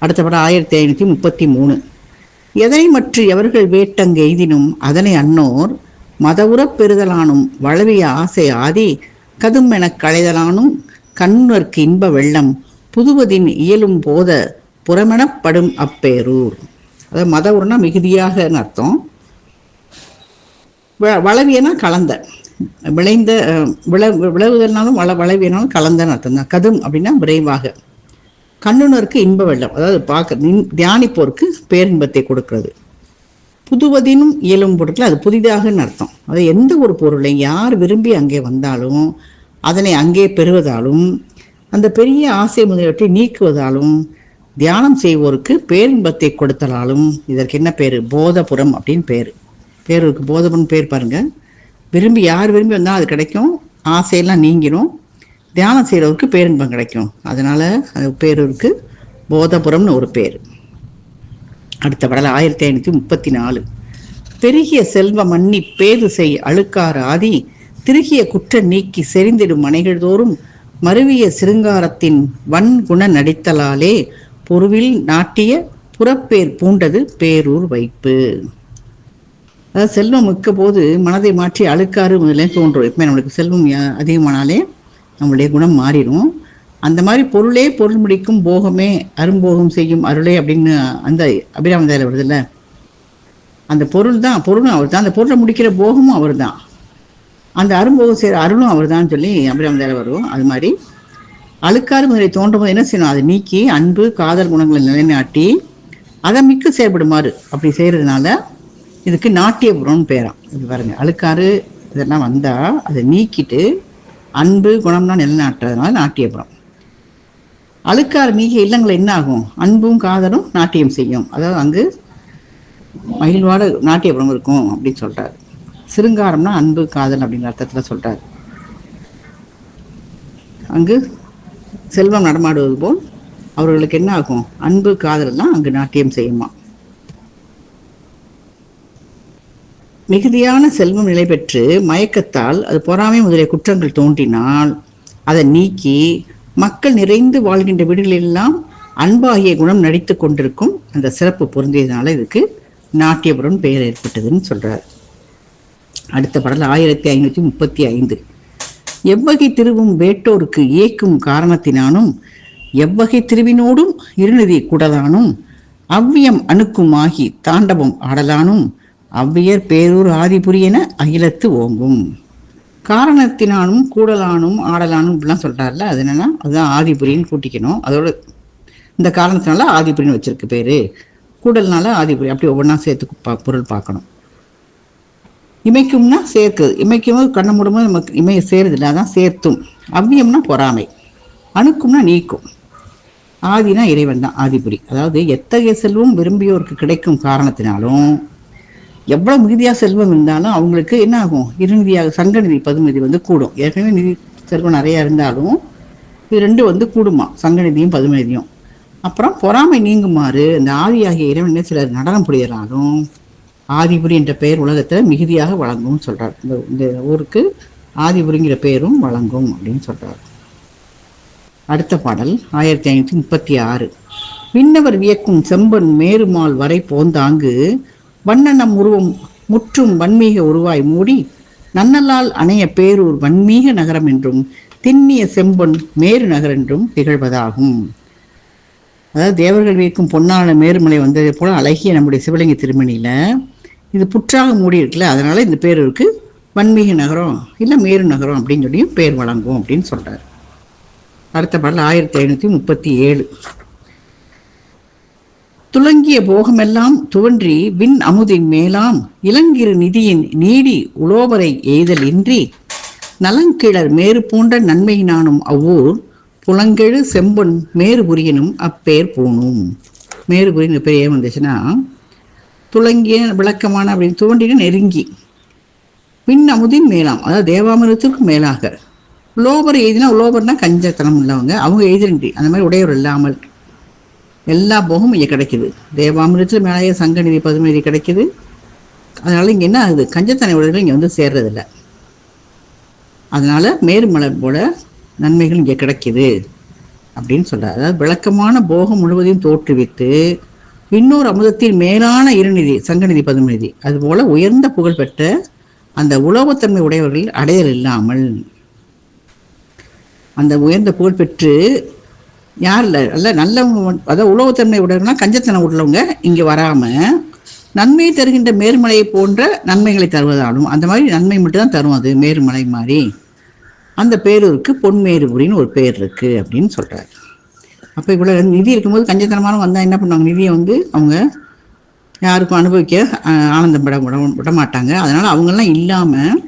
[SPEAKER 1] அடுத்த படம் 1533. எதனை மற்ற எவர்கள் வேட்டங்க எய்தினும் அதனை அன்னோர் மதவுறப் பெறுதலானும் வளவிய ஆசை ஆதி கதும் எனக் களைதலானும் கண்ணுனர்க்கு இன்ப வெள்ளம் புதுவதின் இயலும் போத புறமெனப்படும் அப்பேரூர். அதாவது மதவுறனா மிகுதியாக அர்த்தம். வளவியனா கலந்த, விளைந்த, விளைவுதல்னாலும் வளவியனாலும் கலந்தன்னு அர்த்தம் தான். கதும் அப்படின்னா விரைவாக. கண்ணுனருக்கு இன்ப வெள்ளம், அதாவது பார்க்க தியானிப்போருக்கு பேரின்பத்தை கொடுக்கிறது. புதுவதினும் இயலும் பொருட்கள் அது புதிதாகன்னு அர்த்தம். அது எந்த ஒரு பொருளை யார் விரும்பி அங்கே வந்தாலும் அதனை அங்கே பெறுவதாலும் அந்த பெரிய ஆசை முதலியவற்றை நீக்குவதாலும் தியானம் செய்வோருக்கு பேரின்பத்தை கொடுத்தலாலும் இதற்கு என்ன பேர், போதபுரம் அப்படின்னு பேர். பேருக்கு போதபுரம் பேர் பாருங்க. விரும்பி யார் விரும்பி வந்தால் அது கிடைக்கும், ஆசையெல்லாம் நீங்கிடும், தியானம் செய்கிறவருக்கு பேரின்பம் கிடைக்கும். அதனால் அது பேருக்கு போதபுரம்னு ஒரு பேர். அடுத்த பாடல் 1534. பெருகிய செல்வ மன்னி பேது செய் அழுக்காறு ஆதி திருகிய குற்ற நீக்கி செறிந்திடும் மனைகள் தோறும் மருவிய சிருங்காரத்தின் வன்குண நடித்தலாலே பொருவில் நாட்டிய புறப்பேர் பூண்டது பேரூர் வைப்பு. அதாவது செல்வம் மிக்க போது மனதை மாற்றி அழுக்காறு முதலே தோன்றும். எப்பவுமே நம்மளுக்கு செல்வம் அதிகமானாலே நம்மளுடைய குணம் மாறிடும். அந்த மாதிரி பொருளே பொருள் முடிக்கும் போகமே அரும்போகம் செய்யும் அருளே அப்படின்னு அந்த அபிராமதாயில் வருதுல்ல, அந்த பொருள் தான், பொருளும் அவர் தான், அந்த பொருளை முடிக்கிற போகமும் அவர் தான், அந்த அரும்போகம் செய்கிற அருளும் அவர் தான் சொல்லி அபிராமதாயில் வரும். அது மாதிரி அழுக்காறு முதலை தோன்றும் போது என்ன செய்யணும், அதை நீக்கி அன்பு காதல் குணங்களை நிலைநாட்டி அதை மிக்க செயல்படுமாறு அப்படி செய்கிறதுனால இதுக்கு நாட்டியபுரம்னு பேராம். இது பாருங்க, அழுக்காறு இதெல்லாம் வந்தால் அதை நீக்கிட்டு அன்பு குணம்லாம் நிலைநாட்டுறதுனால நாட்டியபுரம். அழுக்காறு நீக்கிய இல்லங்களை என்ன ஆகும், அன்பும் காதலும் நாட்டியம் செய்யும். அதாவது அங்கு மகிழ்வாட நாட்டியபுரம் இருக்கும் அப்படின்னு சொல்றாரு. சிருங்காரம்னா அன்பு காதல் அப்படிங்கிற அர்த்தத்தில் சொல்றாரு. அங்கு செல்வம் நடமாடுவது போல் அவர்களுக்கு என்ன ஆகும், அன்பு காதல்லாம் அங்கு நாட்டியம் செய்யுமா. மிகுதியான செல்வம் நிலை பெற்று மயக்கத்தால் அது பொறாமை முதலிய குற்றங்கள் தோன்றினால் அதை நீக்கி மக்கள் நிறைந்து வாழ்கின்ற வீடுகளெல்லாம் அன்பாகிய குணம் நடித்து கொண்டிருக்கும் அந்த சிறப்பு பொருந்தியதுனால இதுக்கு நாட்டியபுரம் பெயர் ஏற்பட்டதுன்னு சொல்றார். அடுத்த பாடல் 1535. எவ்வகை திருவும் வேட்டோருக்கு ஏக்கும் காரணத்தினானும் எவ்வகை திருவினோடும் இருநிதி குடலானும் அவ்வியம் அணுக்குமாகி தாண்டவம் ஆடலானும் அவ்வியர் பேரூர் ஆதிபுரி என அகிலத்து ஓங்கும். காரணத்தினானும் கூடலானும் ஆடலானும் இப்படிலாம் சொல்றாருல, அது என்னன்னா அதுதான் ஆதிபுரின்னு கூட்டிக்கணும். அதோட இந்த காரணத்தினால ஆதிபுரின்னு வச்சிருக்கு பேரு, கூடல்னால ஆதிபுரி, அப்படி ஒவ்வொன்றா சேர்த்து பொருள் பார்க்கணும். இமைக்கும்னா சேர்க்குது, இமைக்கும் கண்ணை மூடும்போது நமக்கு இமைய சேருதில்ல, அதான் சேர்த்தும். அவ்வியம்னா பொறாமை, அணுக்கும்னா நீக்கும். ஆதினா இறைவன் தான் ஆதிபுரி. அதாவது எத்தகைய செல்வம் விரும்பியோருக்கு கிடைக்கும் காரணத்தினாலும் எவ்வளவு மிகுதியாக செல்வம் இருந்தாலும் அவங்களுக்கு என்ன ஆகும், இருநிதியாக சங்கநிதி பதுநிதி வந்து கூடும். ஏற்கனவே நிதி செல்வம் நிறையா இருந்தாலும் இது ரெண்டு வந்து கூடுமா, சங்கநிதியும் பதுநிதியும். அப்புறம் பொறாமை நீங்குமாறு இந்த ஆதியாகிய இறைவனே சிலர் நடனம் புரியறாலும் ஆதிபுரி என்ற பெயர் உலகத்தில் மிகுதியாக வழங்கும்னு சொல்றார். இந்த ஊருக்கு ஆதிபுரிங்கிற பெயரும் வழங்கும் அப்படின்னு சொல்றார். அடுத்த பாடல் 1536. விண்ணவர் வியக்கும் செம்பன் மேருமால் வரை போந்தாங்கு வண்ணனம் உருவம் முற்றும் வன்மீக உருவாய் மூடி நன்னலால் அணைய பேரூர் வன்மீக நகரம் என்றும் திண்ணிய செம்பொன் மேரு நகர் என்றும் திகழ்வதாகும். அதாவது தேவர்கள் வைக்கும் பொன்னான மேருமலை வந்ததை போல அழகிய நம்முடைய சிவலிங்க திருமணியில இது புற்றாக மூடி இருக்குல்ல, அதனால இந்த பேர் இருக்கு வன்மீக நகரம் இல்லை மேரு நகரம் அப்படின்னு சொல்லியும் பேர் வழங்கும் அப்படின்னு சொல்றாரு. அடுத்த பாடல் 1537. துலங்கிய போகமெல்லாம் துவன்றி விண் அமுதின் மேலாம் இளங்கிரு நிதியின் நீடி உலோபரை எய்தல் இன்றி நலங்கிழர் மேறு போன்ற நன்மையினானும் அவ்வூர் புலங்கெழு செம்பொன் மேறுபுரியனும் அப்பேர் போனும். மேறுபுரின்னு பேர் ஏன் வந்துச்சுன்னா, துலங்கிய விளக்கமான அப்படின்னு துவண்டின நெருங்கி, விண் அமுதின் மேலாம் அதாவது தேவாமிரத்துக்கும் மேலாக, உலோபர் எய்தினா உலோபர்னா கஞ்சத்தனம் உள்ளவங்க, அவங்க எய்தின்றி அந்த மாதிரி உடையவர் இல்லாமல் எல்லா போகமும் இங்கே கிடைக்குது. தேவாமிரத்தில் மேலேயே சங்கநிதி பதுமநிதி கிடைக்குது. அதனால இங்கே என்ன ஆகுது, கஞ்சத்தனை உடையவர்கள் இங்கே வந்து சேர்றதில்லை. அதனால மேருமலர் போல நன்மைகள் இங்கே கிடைக்குது அப்படின்னு சொல்றாரு. அதாவது விளக்கமான போகம் முழுவதையும் தோற்றுவித்து இன்னொரு அமுதத்தின் மேலான இருநிதி சங்கநிதி பதுமநிதி அதுபோல உயர்ந்த புகழ் பெற்ற அந்த உலோகத்தன்மை உடையவர்கள் அடைதல் இல்லாமல், அந்த உயர்ந்த புகழ் பெற்று யார் இல்லை நல்லவங்க, அதாவது உலோகத்தன்மை உடையவர்கள்னா கஞ்சத்தனை உள்ளவங்க இங்கே வராமல் நன்மையை தருகின்ற மேருமலையை போன்ற நன்மைகளை தருவதாலும், அந்த மாதிரி நன்மை மட்டும்தான் தரும் அது மேருமலை மாதிரி, அந்த பேரூருக்கு பொன்மேறுபுரின்னு ஒரு பேர் இருக்கு அப்படின்னு சொல்றாரு. அப்போ இவ்வளோ நிதி இருக்கும்போது கஞ்சத்தனமான வந்தால் என்ன பண்ணுவாங்க, நிதியை வந்து அவங்க யாருக்கும் அனுபவிக்க ஆனந்தம் விட மாட்டாங்க. அதனால் அவங்கெல்லாம் இல்லாமல்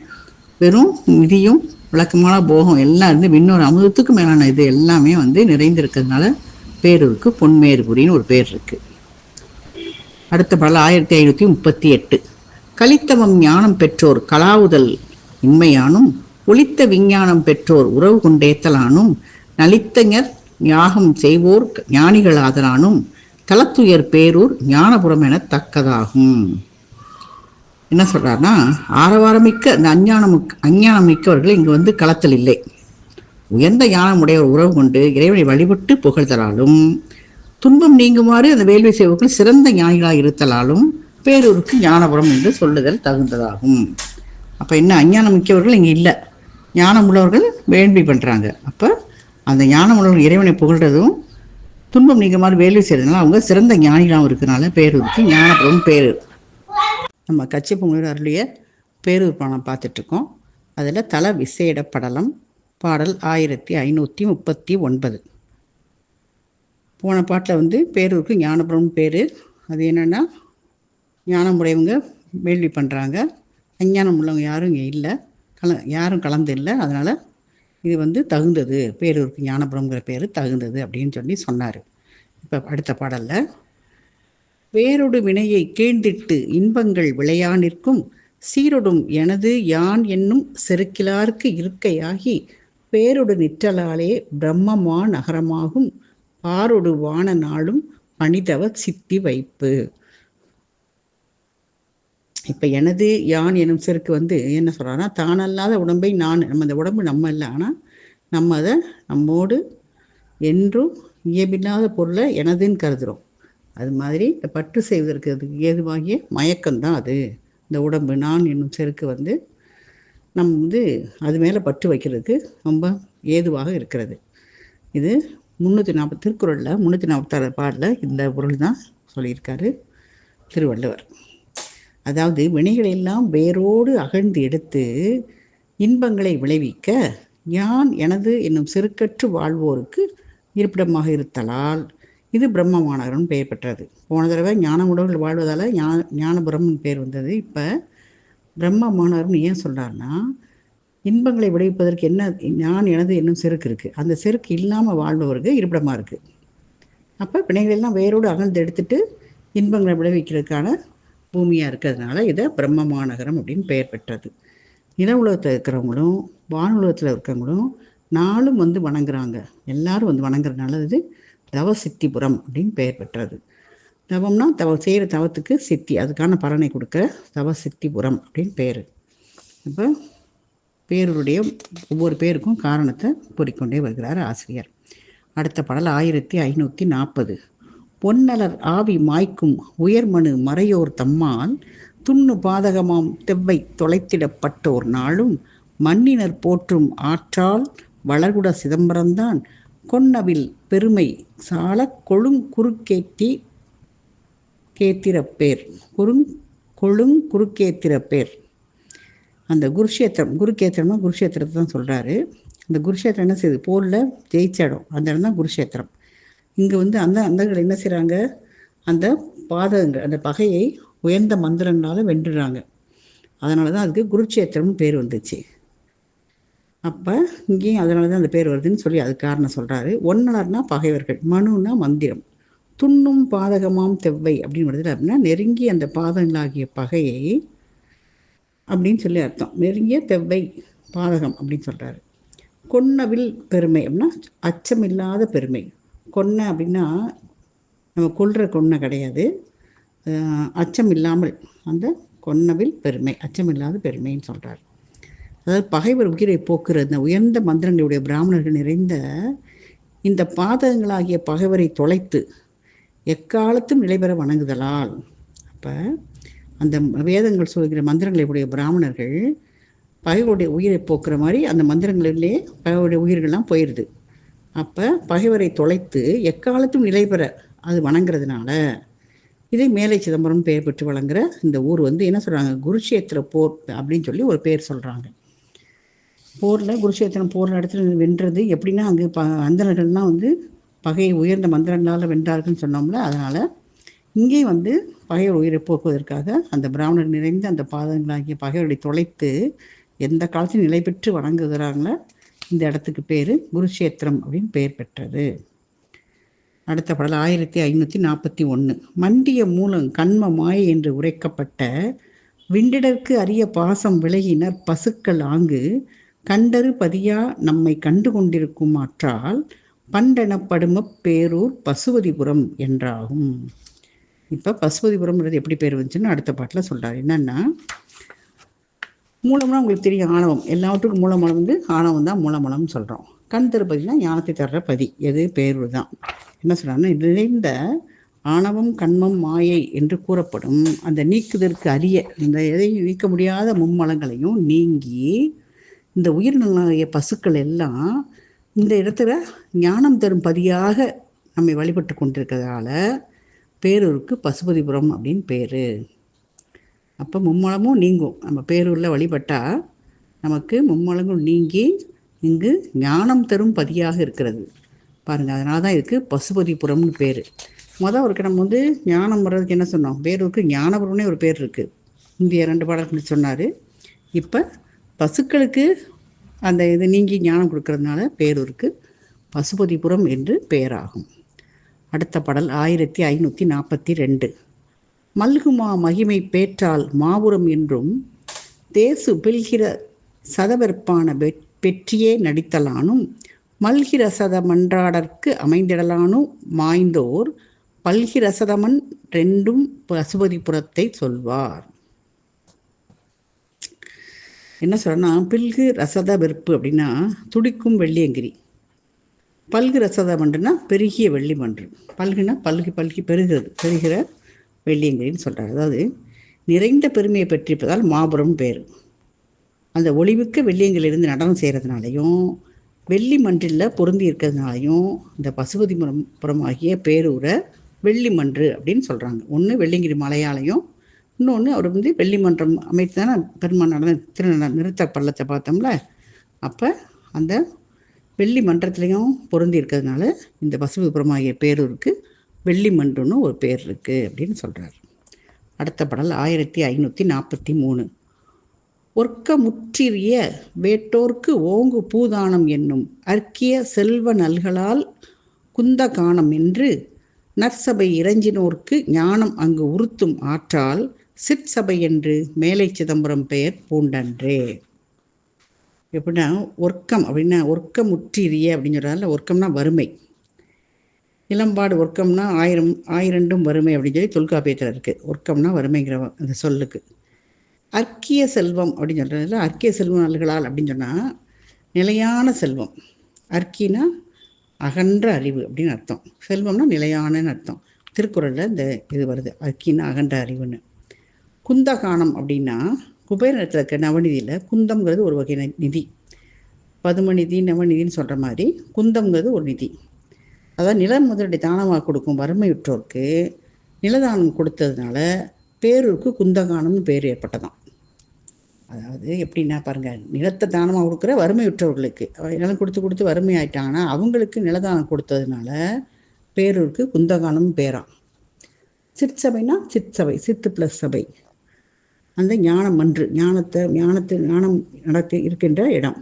[SPEAKER 1] வெறும் நிதியும் விளக்கமான போகம் எல்லாம் இருந்து இன்னொரு அமுதத்துக்கு மேலான இது எல்லாமே வந்து நிறைந்திருக்கிறதுனால பேரூருக்கு பொன்மேறுபுரின்னு ஒரு பேர் இருக்கு. அடுத்த பாடல் 1538. கலித்தவம் ஞானம் பெற்றோர் கலாவுதல் இன்மையானும் ஒளித்த விஞ்ஞானம் பெற்றோர் உறவு கொண்டேத்தலானும் நலித்தஞர் ஞாகம் செய்வோர் ஞானிகள் ஆதலானும் தலத்துயர் பேரூர் ஞானபுரம் என தக்கதாகும். என்ன சொல்றாருன்னா, ஆரவாரமிக்க அந்த அஞ்ஞானம் மிக்கவர்கள் இங்கு வந்து களத்தில் இல்லை. உயர்ந்த ஞானமுடைய உறவு கொண்டு இறைவனை வழிபட்டு புகழ்தலாலும் துன்பம் நீங்குமாறு அந்த வேள்வி செய்வர்கள் சிறந்த ஞானிகளாக இருத்தலாலும் பேரூருக்கு ஞானபுரம் என்று சொல்லுதல் தகுந்ததாகும். அப்போ என்ன, அஞ்ஞானம் மிக்கவர்கள் இங்கே இல்லை, ஞானம் உள்ளவர்கள் வேள்வி பண்ணுறாங்க. அப்போ அந்த ஞானம் உள்ளவர்கள் இறைவனை புகழ்றதும் துன்பம் நீங்குமாறு வேள்வி செய்யறதுனால அவங்க சிறந்த ஞானிகளாகவும் இருக்கிறனால பேரூருக்கு ஞானபுரம் பேரு. நம்ம கச்சியப்பமுனிவர் அருளிய பேரூர் பாடம் பார்த்துட்ருக்கோம். அதில் தல விசேட படலம் பாடல் 1539. போன பாட்டில் வந்து பேரூருக்கு ஞானபுரம் பேர். அது என்னென்னா, ஞானமுடையவங்க வேள்வி பண்ணுறாங்க, அஞ்ஞானம் உள்ளவங்க யாரும் இங்கே இல்லை, யாரும் கலந்து இல்லை. அதனால் இது வந்து தகுந்தது, பேரூருக்கு ஞானபுரம்ங்கிற பேர் தகுந்தது அப்படின்னு சொல்லி சொன்னார். இப்போ அடுத்த பாடலில் வேரொடு வினையை கீழ்ந்திட்டு இன்பங்கள் விளையானிற்கும் சீரொடும் எனது யான் என்னும் செருக்கிலார்க்கு இருக்கையாகி பேரொடு நிற்றலாலே பிரம்மமா நகரமாகும் பாரொடு வான நாளும் பணிதவ சித்தி வைப்பு. இப்போ எனது யான் என்னும் செருக்கு வந்து என்ன சொல்கிறான்னா, தானல்லாத உடம்பை நான், நம்ம இந்த உடம்பு நம்ம இல்லை, ஆனால் நம்ம அதை நம்மோடு என்றும் இயல்பில்லாத பொருளை எனதுன்னு கருதுகிறோம். அது மாதிரி இந்த பற்று செய்வதற்கு அதுக்கு ஏதுவாகிய மயக்கம்தான் அது. இந்த உடம்பு நான் என்னும் செருக்கு வந்து நம்ம வந்து அது மேலே பற்று வைக்கிறதுக்கு ரொம்ப ஏதுவாக இருக்கிறது. இது 340 திருக்குறளில் 346 பாடலில் இந்த பொருள் தான் சொல்லியிருக்காரு திருவள்ளுவர். அதாவது வினைகளெல்லாம் வேரோடு அகழ்ந்து எடுத்து இன்பங்களை விளைவிக்க யான் எனது என்னும் செருக்கற்று வாழ்வோருக்கு இருப்பிடமாக இருத்தலால் இது பிரம்மமானகரம் பெயர் பெற்றது. போன தடவை ஞானமுடவர்கள் வாழ்வதால் ஞானபுரம்னு பேர் வந்தது. இப்போ பிரம்மமானகரம்னு ஏன் சொல்கிறாருன்னா, இன்பங்களை விளைவிப்பதற்கு என்ன ஞான் எனது என்னும் செருக்கு இருக்குது, அந்த செருக்கு இல்லாமல் வாழ்பவருக்கு இருப்பிடமாக இருக்குது. அப்போ வினைகளெல்லாம் வேரோடு அகழ்ந்து எடுத்துட்டு இன்பங்களை விளைவிக்கிறதுக்கான பூமியாக இருக்கிறதுனால இதை பிரம்மமாநகரம் அப்படின்னு பெயர் பெற்றது. நில உலகத்தில் இருக்கிறவங்களும் வானுலகத்தில் இருக்கிறவங்களும் நாளும் வந்து வணங்குறாங்க, எல்லாரும் வந்து வணங்குறதுனால இது தவசித்திபுரம் அப்படின்னு பெயர் பெற்றது. தவம்னா செய்கிற தவத்துக்கு சித்தி, அதுக்கான பலனை கொடுக்குற தவசித்திபுரம் அப்படின்னு பேர். இப்போ பேருடைய ஒவ்வொரு பேருக்கும் காரணத்தை கூறிக்கொண்டே வருகிறார் ஆசிரியர். அடுத்த பாடல் 1540. பொன்னலர் ஆவி மாய்க்கும் உயர்மனு மறையோர் தம்மால் துண்ணு பாதகமாம் தெவ்வை தொலைத்திடப்பட்டோர் நாளும் மன்னினர் போற்றும் ஆற்றால் வளர்குட சிதம்பரம்தான் கொன்னவில் பெருமை சால கொழுங்குறுக்கேத்தி கேத்திரப்பேர் கொழுங்குறுக்கேத்திரப்பேர். அந்த குருக்கேத்திரம்னா குருஷேத்திரத்தை தான் சொல்கிறாரு. அந்த குருஷேத்திரம் என்ன செய்யுது, போரில் ஜெயிச்ச இடம், அந்த இடம் தான் குருஷேத்திரம். இங்கே அந்தகள் என்ன செய்கிறாங்க, அந்த பாதகங்கள் அந்த பகையை உயர்ந்த மந்திரங்களால் வென்றுறாங்க. அதனால தான் அதுக்கு குருட்சேத்திரம்னு பேர் வந்துச்சு. அப்போ இங்கேயும் அதனால தான் அந்த பேர் வருதுன்னு சொல்லி அது காரணம் சொல்கிறாரு. ஒன்னலர்னா பகைவர்கள், மனுனா மந்திரம், துண்ணும் பாதகமாம் தெவ்வை அப்படின்னு வருது. அப்படின்னா நெருங்கிய அந்த பாதகங்களாகிய பகையை அப்படின்னு சொல்லி அர்த்தம். நெருங்கிய தெவ்வை பாதகம் அப்படின்னு சொல்கிறாரு. கொன்னவில் பெருமை அப்படின்னா அச்சமில்லாத பெருமை. கொன்ன அப்படின்னா நம்ம கொல்ற கொன்ன கிடையாது, அச்சம் இல்லாமல் அந்த கொன்னவில் பெருமை, அச்சமில்லாத பெருமைன்னு சொல்கிறார். அதாவது பகைவர் உயிரை போக்குற இந்த உயர்ந்த மந்திரங்களுடைய பிராமணர்கள் நிறைந்த இந்த பாதகங்களாகிய பகைவரை தொலைத்து எக்காலத்தும் நிலைபெற வணங்குதலால். அப்போ அந்த வேதங்கள் சொல்கிற மந்திரங்களுடைய பிராமணர்கள் பகைவருடைய உயிரை போக்குற மாதிரி அந்த மந்திரங்களிலே பகைவருடைய உயிர்கள்லாம் போயிடுது. அப்போ பகைவரை தொலைத்து எக்காலத்தும் நிலைபெற அது வணங்குறதுனால இதே மேலை சிதம்பரம் பெயர் பெற்று வழங்குற இந்த ஊர் என்ன சொல்கிறாங்க, குருஷேத்திர போர் அப்படின்னு சொல்லி ஒரு பேர் சொல்கிறாங்க. போரில் குருஷேத்திரம் போர் இடத்துல வென்றது எப்படின்னா, அங்கே அந்தணர்கள்லாம் பகையை உயர்ந்த மந்திரங்களால் வென்றார்கள்னு சொன்னோம்ல. அதனால் இங்கேயும் பகைவர் உயிரை போக்குவதற்காக அந்த பிராமணர் நிறைந்த அந்த பாதங்களாகிய பகைவரை தொலைத்து எந்த காலத்தையும் நிலை பெற்று வணங்குகிறாங்களோ இந்த இடத்துக்கு பேர் குருஷேத்திரம் அப்படின்னு பெயர் பெற்றது. அடுத்த பாடல் 1541. மண்டிய மூலம் கண்ம மாயை என்று உரைக்கப்பட்ட விண்டிடற்கு அரிய பாசம் விலகினர் பசுக்கள் ஆங்கு கண்டரு பதியா நம்மை கண்டு கொண்டிருக்கும் ஆற்றால் பண்டெனப்படும பேரூர் பசுபதிபுரம் என்றாகும். இப்போ பசுபதிபுரம்ன்றது எப்படி பேர் வந்துச்சுன்னு அடுத்த பாட்டில் சொல்கிறார். என்னன்னா, மூலம்னா உங்களுக்கு தெரியும், ஆணவம். எல்லாவற்றுக்கும் மூலமலம் ஆணவம் தான் மூலமலம்னு சொல்கிறோம். கண் தருப்பதினா ஞானத்தை தர்ற பதி, எது பேரூர் தான். என்ன சொல்கிறாங்கன்னா, நிறைந்த ஆணவம் கண்மம் மாயை என்று கூறப்படும் அந்த நீக்குதற்கு அரிய இந்த எதையும் நீக்க முடியாத மும்மலங்களையும் நீங்கி இந்த உயிரினங்களாகிய பசுக்கள் எல்லாம் இந்த இடத்துல ஞானம் தரும் பதியாக நம்மை வழிபட்டு கொண்டிருக்கிறதால பேரூருக்கு பசுபதிபுரம் அப்படின்னு பேர். அப்போ மும்மலமும் நீங்கும். நம்ம பேரூரில் வழிபட்டால் நமக்கு மும்மலங்கள் நீங்கி இங்கு ஞானம் தரும் பதியாக இருக்கிறது பாருங்கள். அதனால தான் இதுக்கு பசுபதிபுரம்னு பேர். ஒருக்கு நம்ம ஞானம் வர்றதுக்கு என்ன சொன்னோம், பேரூருக்கு ஞானபுரம்னே ஒரு பேர் இருக்குது. இந்திய 2 பாடல்கள் சொன்னார். இப்போ பசுக்களுக்கு அந்த இது நீங்கி ஞானம் கொடுக்கறதுனால பேரூருக்கு பசுபதிபுரம் என்று பெயராகும். அடுத்த பாடல் 1542. மல்குமா மகிமை பேற்றால் மாபுரம் என்றும் தேசு பில்கிற சதவெற்பான பெற்றியே நடித்தலானும் மல்கிற சதமன்றாடற்கு அமைந்திடலானும் மாய்ந்தோர் பல்கிரசதமன் ரெண்டும் பசுபதிபுரத்தை சொல்வார். என்ன சொல்றேன்னா, பில்கு ரசத வெறுப்பு அப்படின்னா துடிக்கும் வெள்ளியங்கிரி, பல்கு ரசத மன்றுனா பெருகிய வெள்ளி மன்று, பல்குனா பல்கி பெருகிற வெள்ளியங்கிரின்னு சொல்கிறார். அதாவது நிறைந்த பெருமையை பெற்றிருப்பதால் மாபுரம் பேர். அந்த ஒளிமிக்க வெள்ளியங்கிலிருந்து நடனம் செய்கிறதுனாலையும் வெள்ளி மன்றில் பொருந்தி இருக்கிறதுனாலையும் இந்த பசுபதிபுரம் ஆகிய பேரூரை வெள்ளி மன்று அப்படின்னு சொல்கிறாங்க. ஒன்று வெள்ளியங்கிரி மலையாலையும், இன்னொன்று அவர் வெள்ளி மன்றம் அமைத்து தானே பெருமாள் நிறுத்த பள்ளத்தை பார்த்தோம்ல. அப்போ அந்த வெள்ளி மன்றத்துலேயும் பொருந்தி இருக்கிறதுனால இந்த பசுபதிபுரம் ஆகிய பேரூருக்கு வெள்ளி மன்றுன்னு ஒரு பேர் இருக்குது அப்படின்னு சொல்கிறார். அடுத்த பாடல் 1543. ஒர்க்க முற்றிய வேட்டோர்க்கு ஓங்கு பூதானம் என்னும் அற்கிய செல்வ நல்களால் குந்த காணம் என்று நற்சபை இறைஞ்சினோர்க்கு ஞானம் அங்கு உறுத்தும் ஆற்றால் சிற்சபை என்று மேலை சிதம்பரம் பெயர் பூண்டன்றே. எப்படின்னா, ஒர்க்கம் அப்படின்னா ஒர்க்க முற்றிய அப்படின்னு சொல்கிறால. ஒர்க்கம்னா வறுமை, இளம்பாடு ஒர்க்கம்னா ஆயிரண்டும் வறுமை அப்படின்னு சொல்லி தொல்காப்பியத்தில் இருக்குது. ஒர்க்கம்னா வறுமைங்கிற அந்த சொல்லுக்கு. அற்கிய செல்வம் அப்படின்னு சொல்கிறதுல அற்கிய செல்வம் நல்களால் அப்படின்னு சொன்னால் நிலையான செல்வம். அற்கினா அகன்ற அறிவு அப்படின்னு அர்த்தம், செல்வம்னா நிலையானன்னு அர்த்தம். திருக்குறளில் இந்த இது வருது, அற்கின்னா அகன்ற அறிவுன்னு. குந்தகானம் அப்படின்னா குபேரத்தில் இருக்க நவநிதியில் குந்தம்ங்கிறது ஒரு வகை நிதி. பதுமநிதி நவநிதின்னு சொல்கிற மாதிரி குந்தம்ங்கிறது ஒரு நிதி. அதாவது நில முதலீடு தானமாக கொடுக்கும் வறுமையுற்றோருக்கு நிலதானம் கொடுத்ததுனால பேரூருக்கு குந்தகானம்னு பேர் ஏற்பட்டதாம். அதாவது எப்படின்னா பாருங்கள், நிலத்தை தானமாக கொடுக்குற வறுமையுற்றவர்களுக்கு நிலம் கொடுத்து கொடுத்து வறுமை ஆயிட்டாங்கன்னா அவங்களுக்கு நிலதானம் கொடுத்ததுனால பேரூருக்கு குந்தகானம் பேராம். சிற்சபைனா சிற்சபை, சித்து ப்ளஸ் சபை, அந்த ஞானம் மன்று, ஞானம் நடக்க இருக்கின்ற இடம்.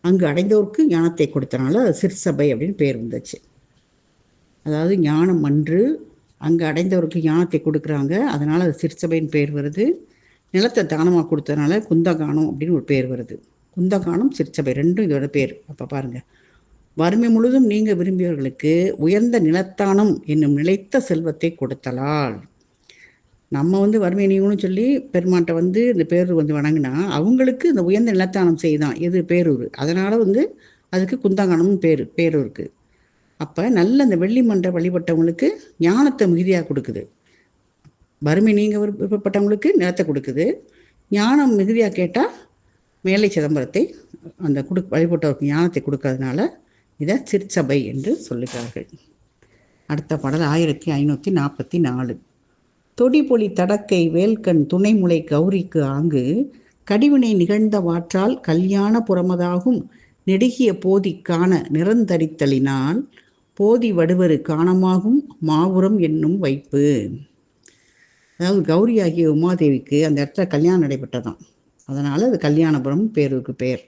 [SPEAKER 1] அங்கு அடைந்தோருக்கு ஞானத்தை கொடுத்தனால அது சிற்சபை அப்படின்னு பேர் வந்துச்சு. அதாவது ஞானம் மன்று, அங்கே அடைந்தவருக்கு ஞானத்தை கொடுக்குறாங்க, அதனால் அது சிற்சபைன்னு பேர் வருது. நிலத்தை தானமாக கொடுத்ததுனால குந்தகானம் அப்படின்னு ஒரு பேர் வருது. குந்தகானம் சிற்சபை ரெண்டும் இதோட பேர். அப்போ பாருங்கள், வறுமை முழுதும் நீங்க விரும்பியவர்களுக்கு உயர்ந்த நிலத்தானம் என்னும் நிலைத்த செல்வத்தை கொடுத்தலால். நம்ம வறுமை நீங்கன்னு சொல்லி பெருமாட்டை இந்த பேரூர் வணங்கினா அவங்களுக்கு இந்த உயர்ந்த நிலத்தானம் செய்தான் எது பேரூர். அதனால் அதுக்கு குந்தகானம்னு பேரூருக்கு. அப்போ நல்ல இந்த வெள்ளி மன்ற வழிபட்டவங்களுக்கு ஞானத்தை மிகுதியாக கொடுக்குது. வறுமை நீங்க விருப்பப்பட்டவங்களுக்கு நிலத்தை கொடுக்குது. ஞானம் மிகுதியாக கேட்டால் மேலை சிதம்பரத்தை அந்த வழிபட்டவருக்கு ஞானத்தை கொடுக்கறதுனால இதை சிற்சபை என்று சொல்லுகிறார்கள். அடுத்த பாடல் 1544. தொடிபொலி தடக்கை வேல்கண் துணைமுலை கௌரிக்கு ஆங்கு கடிவினை நிகழ்ந்த வாற்றால் கல்யாண புறமதாகும் நெடுகிய போதி காண நிறந்தரித்தலினால் போதி வடுவரு காணமாகும் மாபுரம் என்னும் வைப்பு. அதாவது கௌரி ஆகிய உமாதேவிக்கு அந்த இடத்துல கல்யாணம் நடைபெற்றதாம். அதனால் அது கல்யாணபுரம் பேரூருக்கு பேர்.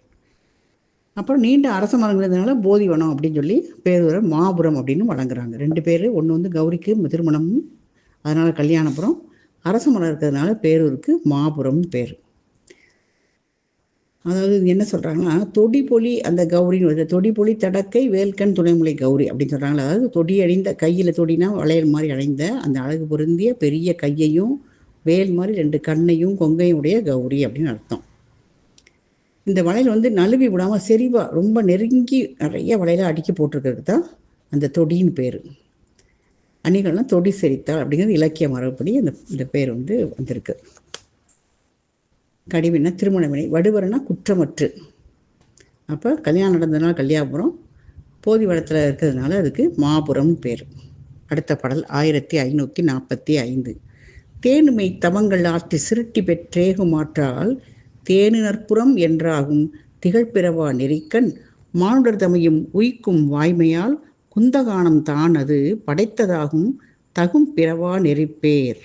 [SPEAKER 1] அப்புறம் நீண்ட அரச மரங்கிறதுனால போதிவனம் அப்படின்னு சொல்லி பேரூரை மாபுரம் அப்படின்னு வழங்குறாங்க. ரெண்டு பேர், ஒன்று கௌரிக்கு திருமணமும் அதனால் கல்யாணபுரம், அரச மரம் இருக்கிறதுனால பேரூருக்கு மாபுரம் பேர். அதாவது என்ன சொல்கிறாங்கன்னா, தொடிபொலி அந்த கௌரின்னு வருது. தொடிபொலி தடக்கை வேல்கண் துணைமுலை கௌரி அப்படின்னு சொல்கிறாங்களா. அதாவது தொடி அடைந்த, கையில் தொடினா வளையல் மாதிரி அடைந்த அந்த அழகு பொருந்திய பெரிய கையையும் வேல் மாதிரி ரெண்டு கண்ணையும் கொங்கையும் உடைய கௌரி அப்படின்னு அர்த்தம். இந்த வளையல் நழுவி விடாமல் செறிவாக ரொம்ப நெருங்கி நிறைய வளையலாக அடுக்கி போட்டிருக்கிறது தான் அந்த தொடின்னு பேர். அணிகள்லாம் தொடி செறித்தாள் அப்படிங்கிறது இலக்கிய மரபுப்படி இந்த பேர் வந்திருக்கு. கடிவினா திருமணவினை, வடுவரனா குற்றமற்று. அப்போ கல்யாணம் நடந்ததுனால கல்யாணபுரம், போதி வளத்தில் இருக்கிறதுனால அதுக்கு மாபுரம் பேர். அடுத்த பாடல் 1545. தேனுமை தவங்கள் ஆற்றி சிருட்டி பெற்றேகுமாற்றால் தேனினற்புறம் என்றாகும் திகழ்பிறவா நெறிக்கண் மானுடர் தமையும் உய்க்கும் வாய்மையால் குந்தகானம் தான் அது படைத்ததாகும் தகும் பிறவா நெறிப்பேர்.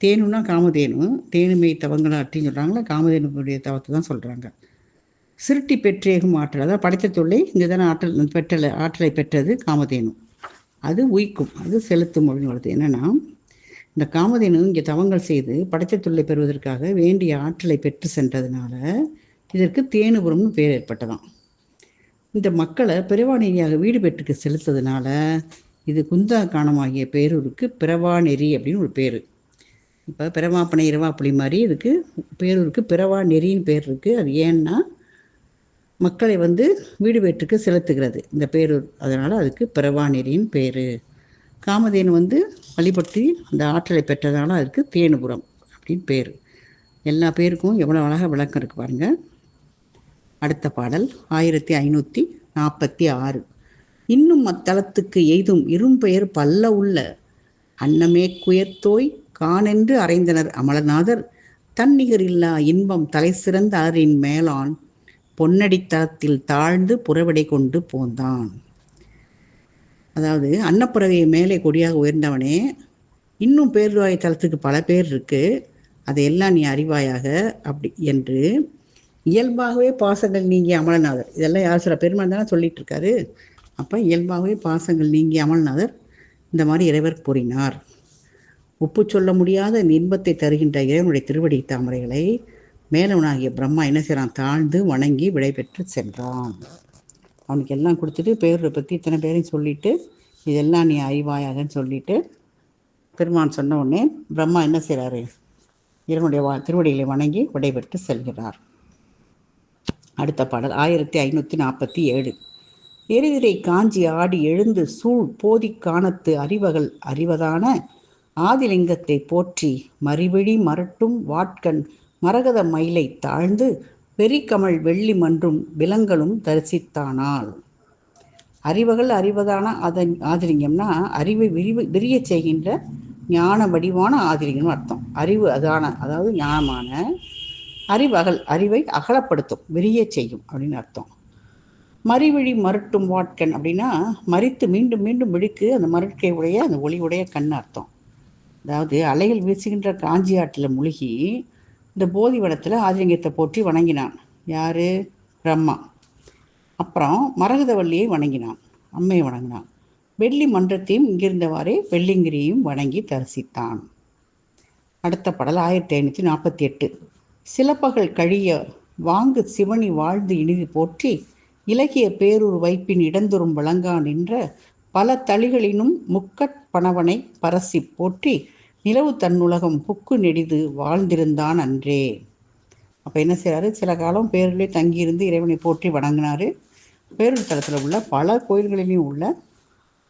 [SPEAKER 1] தேனுன்னா காமதேனு, தேனுமை தவங்களாற்றின்னு சொல்கிறாங்களா, காமதேனுடைய தவத்தை தான் சொல்கிறாங்க. சிருட்டி பெற்றேகும் ஆற்றல், அதாவது படைத்த தொல்லை இங்கே தானே ஆற்றலை பெற்றது காமதேனு. அது உய்க்கும், அது செலுத்தும் அப்படின்னு வருது. என்னென்னா, இந்த காமதேனு இங்கே தவங்கள் செய்து படைத்த தொல்லை பெறுவதற்காக வேண்டிய ஆற்றலை பெற்று சென்றதுனால இதற்கு தேனுபுரம்னு பேர் ஏற்பட்டதாம். இந்த மக்களை பிறவாநெறியாக வீடு பெற்றுக்கு செலுத்ததுனால இது குந்தகானமாகிய பேரூருக்கு பிறவாநெறி அப்படின்னு ஒரு பேர். இப்போ பிறவாப்பனை இரவாப்புளி மாதிரி இதுக்கு பேரூருக்கு பிறவா நெறின்னு பேர் இருக்குது. அது ஏன்னா மக்களை வீடு வீட்டுக்கு செலுத்துகிறது இந்த பேரூர், அதனால் அதுக்கு பிறவா நெறின்னு பேர். காமதேனு வழிபட்டு அந்த ஆற்றலை பெற்றதால அதுக்கு தேனுபுரம் அப்படின்னு பேர். எல்லா பேருக்கும் எவ்வளோ அழகாக விளக்கம் இருக்குது பாருங்கள். அடுத்த பாடல் 1546. இன்னும் அத்தலத்துக்கு எய்தும் இரும்பெயர் பல்ல உள்ள அன்னமே குயர்த்தோய் காணென்று அறைந்தனர் அமலநாதர் தன்னிகரில்லா இன்பம் தலை சிறந்த அலரின் மேலான் பொன்னடித்தளத்தில் தாழ்ந்து புறவிடை கொண்டு போந்தான். அதாவது அன்னப்பறவையை மேலே கொடியாக உயர்ந்தவனே, இன்னும் பேருவாய் தலத்துக்கு பல பேர் இருக்கு, அதையெல்லாம் நீ அறிவாயாக அப்படி என்று இயல்பாகவே பாசங்கள் நீங்கிய அமலநாதர். இதெல்லாம் யார் சொல்ற? பெருமாள் தானே சொல்லிட்டு இருக்காரு. அப்போ இயல்பாகவே பாசங்கள் நீங்கிய அமலநாதர் இந்த மாதிரி இறைவர் கூறினார். உப்பு சொல்ல முடியாத இன்பத்தை தருகின்ற இறைவனுடைய திருவடி தாமரைகளை மேலவனாகிய பிரம்மா என்ன செய்கிறான்? தாழ்ந்து வணங்கி விடை பெற்று சென்றான். அவனுக்கு எல்லாம் கொடுத்துட்டு பேரை பற்றி இத்தனை பேரையும் சொல்லிட்டு இதெல்லாம் நீ அறிவாயாகன்னு சொல்லிட்டு பெருமான் சொன்ன உடனே பிரம்மா என்ன செய்கிறாரு? இறைவனுடைய திருவடிகளை வணங்கி விடைபெற்று செல்கிறார். அடுத்த பாடல் 1547. எரிதிரை காஞ்சி ஆடி எழுந்து சூழ் போதி காணத்து அறிவகள் அறிவதான ஆதிலிங்கத்தை போற்றி மறிவிழி மரட்டும் வாட்கண் மரகத மயிலை தாழ்ந்து வெறிக்கமழ் வெள்ளி மன்றும் விலங்கலும் தரிசித்தானால். அறிவகள் அறிவதான ஆதிரிங்கம்னா அறிவை விரிய செய்கின்ற ஞான வடிவான ஆதிரியம் அர்த்தம். அறிவு அதான, அதாவது ஞானமான அறிவை அகலப்படுத்தும், விரிய செய்யும் அப்படின்னு அர்த்தம். மறிவிழி மருட்டும் வாட்கண் அப்படின்னா மறித்து மீண்டும் மீண்டும் விழிக்கு அந்த மருட்கை உடைய அந்த ஒளியுடைய கண் அர்த்தம். அதாவது அலைகள் வீசுகின்ற காஞ்சி ஆற்றில் மூழ்கி இந்த போதி வனத்தில் ஆதிலிங்கத்தை போற்றி வணங்கினான். யாரு? பிரம்மா. அப்புறம் மரகதவல்லியை வணங்கினான், அம்மையை வணங்கினான். வெள்ளி மன்றத்தையும் இங்கிருந்தவாறே வெள்ளிங்கிரியையும் வணங்கி தரிசித்தான். அடுத்த பாடல் 1548. சிலப்பகல் கழிய வாங்கு சிவனி வாழ்ந்து இனிது போற்றி இலகிய பேரூர் வைப்பின் இடந்தொறும் வழங்கா நின்ற பல தளிகளினும் முக்கட் பணவனை பரசி போற்றி நிலவு தன்னுலகம் புக்கு நெடிது வாழ்ந்திருந்தான் அன்றே. அப்போ என்ன செய்கிறாரு? சில காலம் பேரிலே தங்கியிருந்து இறைவனை போற்றி வணங்கினார். பேரூர் தலத்தில் உள்ள பல கோயில்களிலும் உள்ள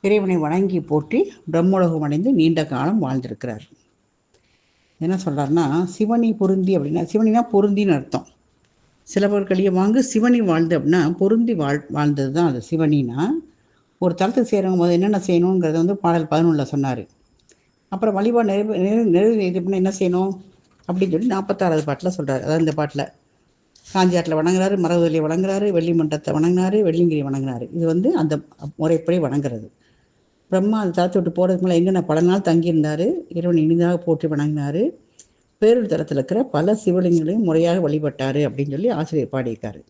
[SPEAKER 1] இறைவனை வணங்கி போற்றி பிரம்மோலகம் அடைந்து நீண்ட காலம் வாழ்ந்திருக்கிறார். என்ன சொல்கிறாருன்னா, சிவனி பொருந்தி அப்படின்னா, சிவனினா பொருந்தின்னு அர்த்தம். சிலப்பகல் வாங்கு சிவனி வாழ்ந்து அப்படின்னா பொருந்தி வாழ்ந்தது தான் அது சிவனினா. ஒரு தளத்துக்கு செய்கிறவங்க போது என்னென்ன செய்யணுங்கிறத வந்து பாடல் 11 சொன்னார். அப்புறம் வழிபாடு நிறைவு அப்படின்னா என்ன செய்யணும் அப்படின்னு சொல்லி 46வது பாட்டில் சொல்கிறார். அதாவது இந்த பாட்டில் காஞ்சி ஆற்றில் வணங்குறாரு, மரகதவல்லியை வணங்குறாரு, வெள்ளி மன்றத்தை வணங்கினார், வெள்ளிங்கிரி வணங்கினார். இது வந்து அந்த முறைப்படி வணங்குறது. பிரம்மா அந்த தளத்தை விட்டு போகிறதுக்கு மேலே எங்கே பல நாள் தங்கியிருந்தார், இறைவன் இனிதாக போற்றி வணங்கினார். பேரூர் தலத்தில் இருக்கிற பல சிவலிங்கங்களையும் முறையாக வழிபட்டார் அப்படின்னு சொல்லி ஆசிரியர் பாடியிருக்காரு.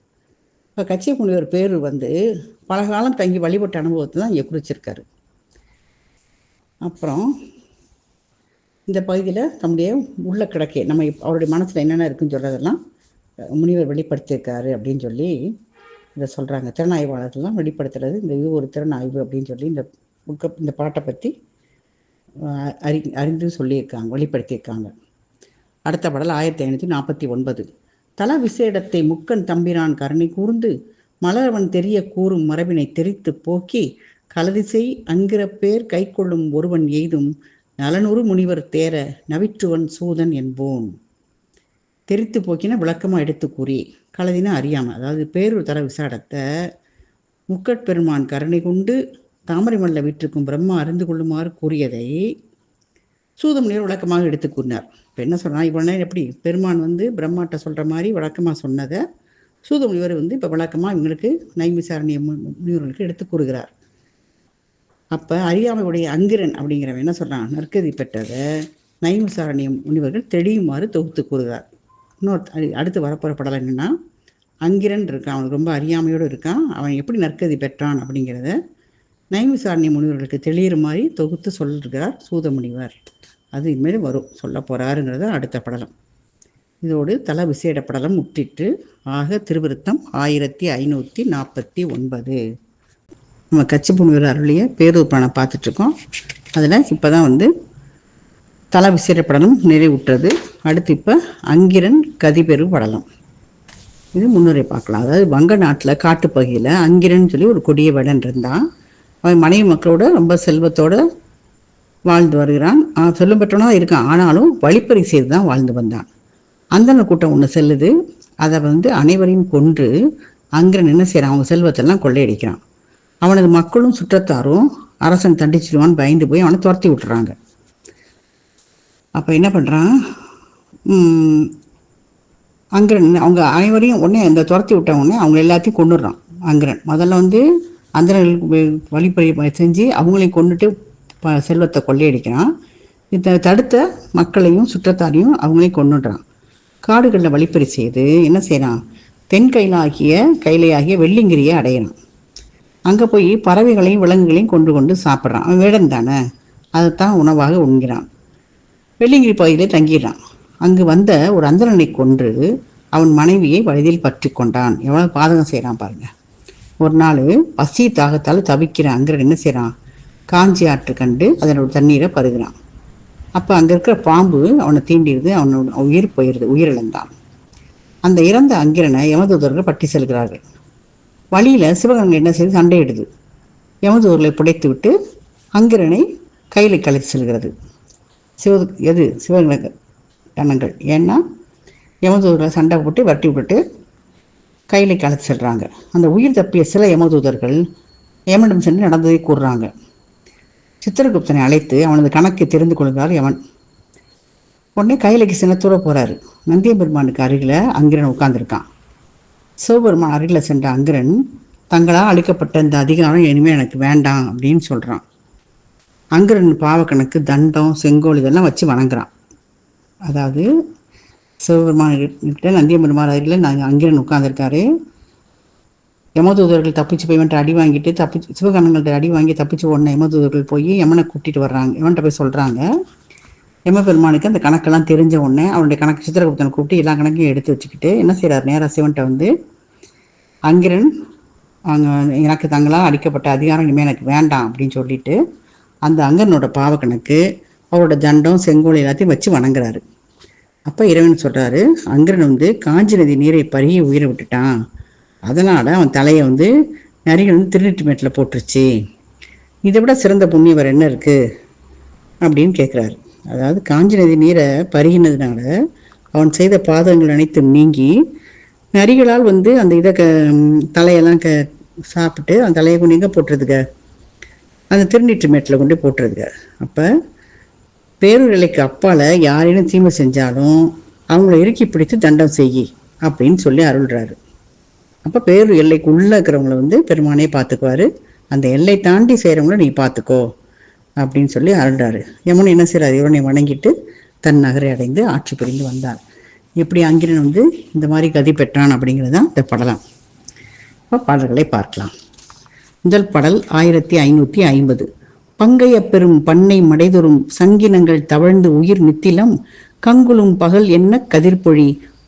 [SPEAKER 1] இப்போ கச்சிய முனிவர் பேரூர் வந்து பல காலம் தங்கி வழிபட்ட அனுபவத்தை தான் இங்கே குறிச்சிருக்காரு. அப்புறம் இந்த பகுதியில் தம்முடைய உள்ள கிடக்கே நம்ம அவருடைய மனசில் என்னென்ன இருக்குன்னு சொல்கிறதெல்லாம் முனிவர் வெளிப்படுத்தியிருக்காரு அப்படின்னு சொல்லி இதை சொல்கிறாங்க. திறனாய்வாளர்கள்லாம் வெளிப்படுத்துறது இது ஒரு திறனாய்வு அப்படின்னு சொல்லி இந்த பாட்டை பற்றி அறிந்து சொல்லியிருக்காங்க, வெளிப்படுத்தியிருக்காங்க. அடுத்த பாடல் 1549. தல விசேடத்தை முக்கன் தம்பிரான் கருணை கூர்ந்து மலரவன் தெரிய கூறும் மரபினை தெரித்து போக்கி கலதிசை அங்கிற பேர் கை கொள்ளும் ஒருவன் எய்தும் நலனுறு முனிவர் தேர நவிற்றுவன் சூதன் என்போன். தெரித்து போக்கின விளக்கமாக எடுத்து கூறி, கலதினா அறியாமல், அதாவது பேரூர் தல விசாடத்தை முக்கட்பெருமான் கருணை கொண்டு தாமரை மல்ல வீற்றிருக்கும் பிரம்மா அறிந்து கொள்ளுமாறு கூறியதை சூதம் முனிவர் விளக்கமாக எடுத்து கூறினார். இப்போ என்ன சொல்கிறான், இவ்வளோ நேரம் எப்படி பெருமான் வந்து பிரம்மாட்ட சொல்கிற மாதிரி வழக்கமாக சொன்னதை சூத முனிவர் வந்து இப்போ வழக்கமாக இவங்களுக்கு நைமிசாரணிய முனிவர்களுக்கு எடுத்து கூறுகிறார். அப்போ அறியாமையுடைய அங்கிரன் அப்படிங்கிறவன் என்ன சொல்கிறான், நற்கதி பெற்றதை நைமிசாரணிய முனிவர்கள் தெளியுமாறு தொகுத்து கூறுகிறார். அடுத்து வரப்போகிற படம் என்னென்னா, அங்கிரன் இருக்கான், அவனுக்கு ரொம்ப அறியாமையோடு இருக்கான், அவன் எப்படி நற்கதி பெற்றான் அப்படிங்கிறத நைமிசாரணிய முனிவர்களுக்கு தெளிகிற மாதிரி தொகுத்து சொல்லிருக்கிறார் சூத முனிவர். அது இனிமேல் வரும் சொல்ல போகிறாருங்கிறத அடுத்த படலம். இதோடு தல விசேட படலம் முற்றிட்டு ஆக திருவிருத்தம் 1549. நம்ம கச்சிய முனிவர் அருளிய பேரூர் படம் பார்த்துட்ருக்கோம். அதில் இப்போ தான் வந்து தல விசேட படலம் நிறைவுற்றது. அடுத்து இப்போ அங்கிரன் கதிபெரு படலம். இது முன்னுரை பார்க்கலாம். அதாவது வங்க நாட்டில் காட்டுப்பகுதியில் அங்கிரன் சொல்லி ஒரு கொடிய வேடன் இருந்தான். அவன் மனைவி மக்களோட ரொம்ப செல்வத்தோடு வாழ்ந்து வருகிறான். செல்வம் பெற்றவனாக இருக்கான், ஆனாலும் வழிப்பறி செய்து தான் வாழ்ந்து வந்தான். அந்தன கூட்டம் ஒன்று செல்லுது. அதை வந்து அனைவரையும் கொன்று அங்கிரன் என்ன செய்கிறான், அவங்க செல்வத்தெல்லாம் கொள்ளையடிக்கிறான். அவனது மக்களும் சுற்றத்தாரும் அரசன் தண்டிச்சிடுவான்னு பயந்து போய் அவனை துரத்தி விட்டுறாங்க. அப்போ என்ன பண்ணுறான், அங்கிரன் அவங்க அனைவரையும் உடனே அந்த துரத்தி விட்ட உடனே அவங்க எல்லாத்தையும் கொண்டுடுறான். அங்கிரன் முதல்ல வந்து அந்தனர்களுக்கு வழிப்பறி செஞ்சு அவங்களையும் கொண்டுட்டு செல்வத்தை கொள்ளையடிக்கிறான். இதை தடுத்த மக்களையும் சுற்றத்தாரையும் அவங்களையும் கொண்டுடுறான். காடுகளில் வழிப்பறி செய்து என்ன செய்கிறான், தென் கைலையாகிய வெள்ளிங்கிரியை அடையிறான். அங்கே போய் பறவைகளையும் விலங்குகளையும் கொண்டு சாப்பிட்றான். அவன் வேடன் தானே, அதைத்தான் உணவாக உண்கிறான். வெள்ளிங்கிரி பகுதியிலே தங்கிடுறான். அங்கு வந்த ஒரு அந்தணனை கொன்று அவன் மனைவியை வயதில் பற்றி கொண்டான். எவ்வளோ பாதகம் செய்கிறான் பாருங்க. ஒரு நாள் பசி தாகத்தால் தவிக்கிற அங்கிரன் என்ன செய்கிறான், காஞ்சி ஆற்று கண்டு அதனோட தண்ணீரை பருகிறான். அப்போ அங்கே இருக்கிற பாம்பு அவனை தீண்டிடுது, அவனோட உயிர் போயிடுது, உயிரிழந்தான். அந்த இறந்த அங்கிரனை யமதூதர்கள் பட்டி செல்கிறார்கள். வழியில் சிவகங்கை என்ன செய்து சண்டையிடுது. யமதூதர்களை புடைத்து விட்டு அங்கிரனை கையில் கலைத்து செல்கிறது. சிவகங்கை கண்ணங்கள். ஏன்னா யமதூதர்களை சண்டை போட்டு வட்டி விட்டுட்டு கைலைக்கு அழைத்து செல்றாங்க. அந்த உயிர் தப்பிய சில யமதூதர்கள் யமனிடம் சென்று நடந்ததை கூறுறாங்க. சித்திரகுப்தனை அழைத்து அவனது கணக்கை தெரிந்து கொள்கிறார் யமன். உடனே கைலைக்கு சின்னத்தோட போறாரு. நந்தியம்பெருமானுக்கு அருகில் அங்கிரன் உட்கார்ந்துருக்கான். சிவபெருமான் அருகில் சென்ற அங்கிரன் தங்களால் அளிக்கப்பட்ட இந்த அதிகாரம் இனிமேல் எனக்கு வேண்டாம் அப்படின்னு சொல்றான். அங்கிரன் பாவக்கணக்கு, தண்டம், செங்கோல் இதெல்லாம் வச்சு வணங்குறான். அதாவது சிவபெருமான் கிட்ட நந்தியம்பெருமான் அருகில் அங்கிரன் உட்கார்ந்துருக்காரு. யமதூதர்கள் தப்பிச்சு போய் இவன்ட்ட அடி வாங்கிட்டு சிவகணங்கள்ட்ட அடி வாங்கி தப்பிச்சு உடனே யமதூதர்கள் போய் யமனை கூட்டிட்டு வர்றாங்க. யமன்ட்ட போய் சொல்றாங்க. யமபெருமானுக்கு அந்த கணக்கெல்லாம் தெரிஞ்ச உடனே அவனுடைய கணக்கு சித்திரகுப்தனை கூப்பிட்டு எல்லா கணக்கையும் எடுத்து வச்சுக்கிட்டு என்ன செய்யறாரு, நேராக சிவன்ட்ட வந்து அங்கிரன் எனக்கு தங்களால் அளிக்கப்பட்ட அதிகாரம் இனிமேல் எனக்கு வேண்டாம் அப்படின்னு சொல்லிட்டு அந்த அங்கரனோட பாவக்கணக்கு, அவரோட தண்டம், செங்கோல் எல்லாத்தையும் வச்சு வணங்குறாரு. அப்போ இறைவன் சொல்றாரு, அங்கிரன் வந்து காஞ்சி நதி நீரை பருகி உயிரை விட்டுட்டான், அதனால அவன் தலையை வந்து நரிகள் வந்து திருநீட்டு மேட்டில் போட்டுருச்சு, இதை விட சிறந்த புண்ணியம் வேறு என்ன இருக்கு அப்படின்னு கேட்குறாரு. அதாவது காஞ்சி நதி நீரை பருகினதுனால அவன் செய்த பாதங்கள் அனைத்தும் நீங்கி நரிகளால் வந்து அந்த இதை தலையெல்லாம் சாப்பிட்டு அந்த தலையை கொண்டு எங்கே போட்டுறதுங்க, அந்த திருநீற்று மேட்டில் கொண்டு போட்டுறதுங்க. அப்போ பேரூர் எல்லைக்கு அப்பால் யாரேனும் தீமை செஞ்சாலும் அவங்கள இறுக்கி பிடித்து தண்டம் செய்யி அப்படின்னு சொல்லி அருள்றாரு. அப்போ பேரூர் எல்லைக்கு உள்ளே இருக்கிறவங்கள வந்து பெருமானே பார்த்துக்குவாரு, அந்த எல்லை தாண்டி செய்கிறவங்கள நீ பார்த்துக்கோ அப்படின்னு சொல்லி அருள்றாரு. யமுனை என்ன செய்கிறார், இவனை வணங்கிட்டு தன் நகரை அடைந்து ஆட்சி புரிந்து வந்தார். எப்படி அங்கிரன் வந்து இந்த மாதிரி கதி பெற்றான் அப்படிங்கிறது தான் இந்த படலாம். இப்போ பாடல்களை பார்க்கலாம். முதல் பாடல் 1550. பங்கைய பெரும் பண்ணை மடைதொரும் சங்கினங்கள் தவழ்ந்து உயிர் நித்திலம் கங்குலும் பகல் என்ன கதிர்பொழி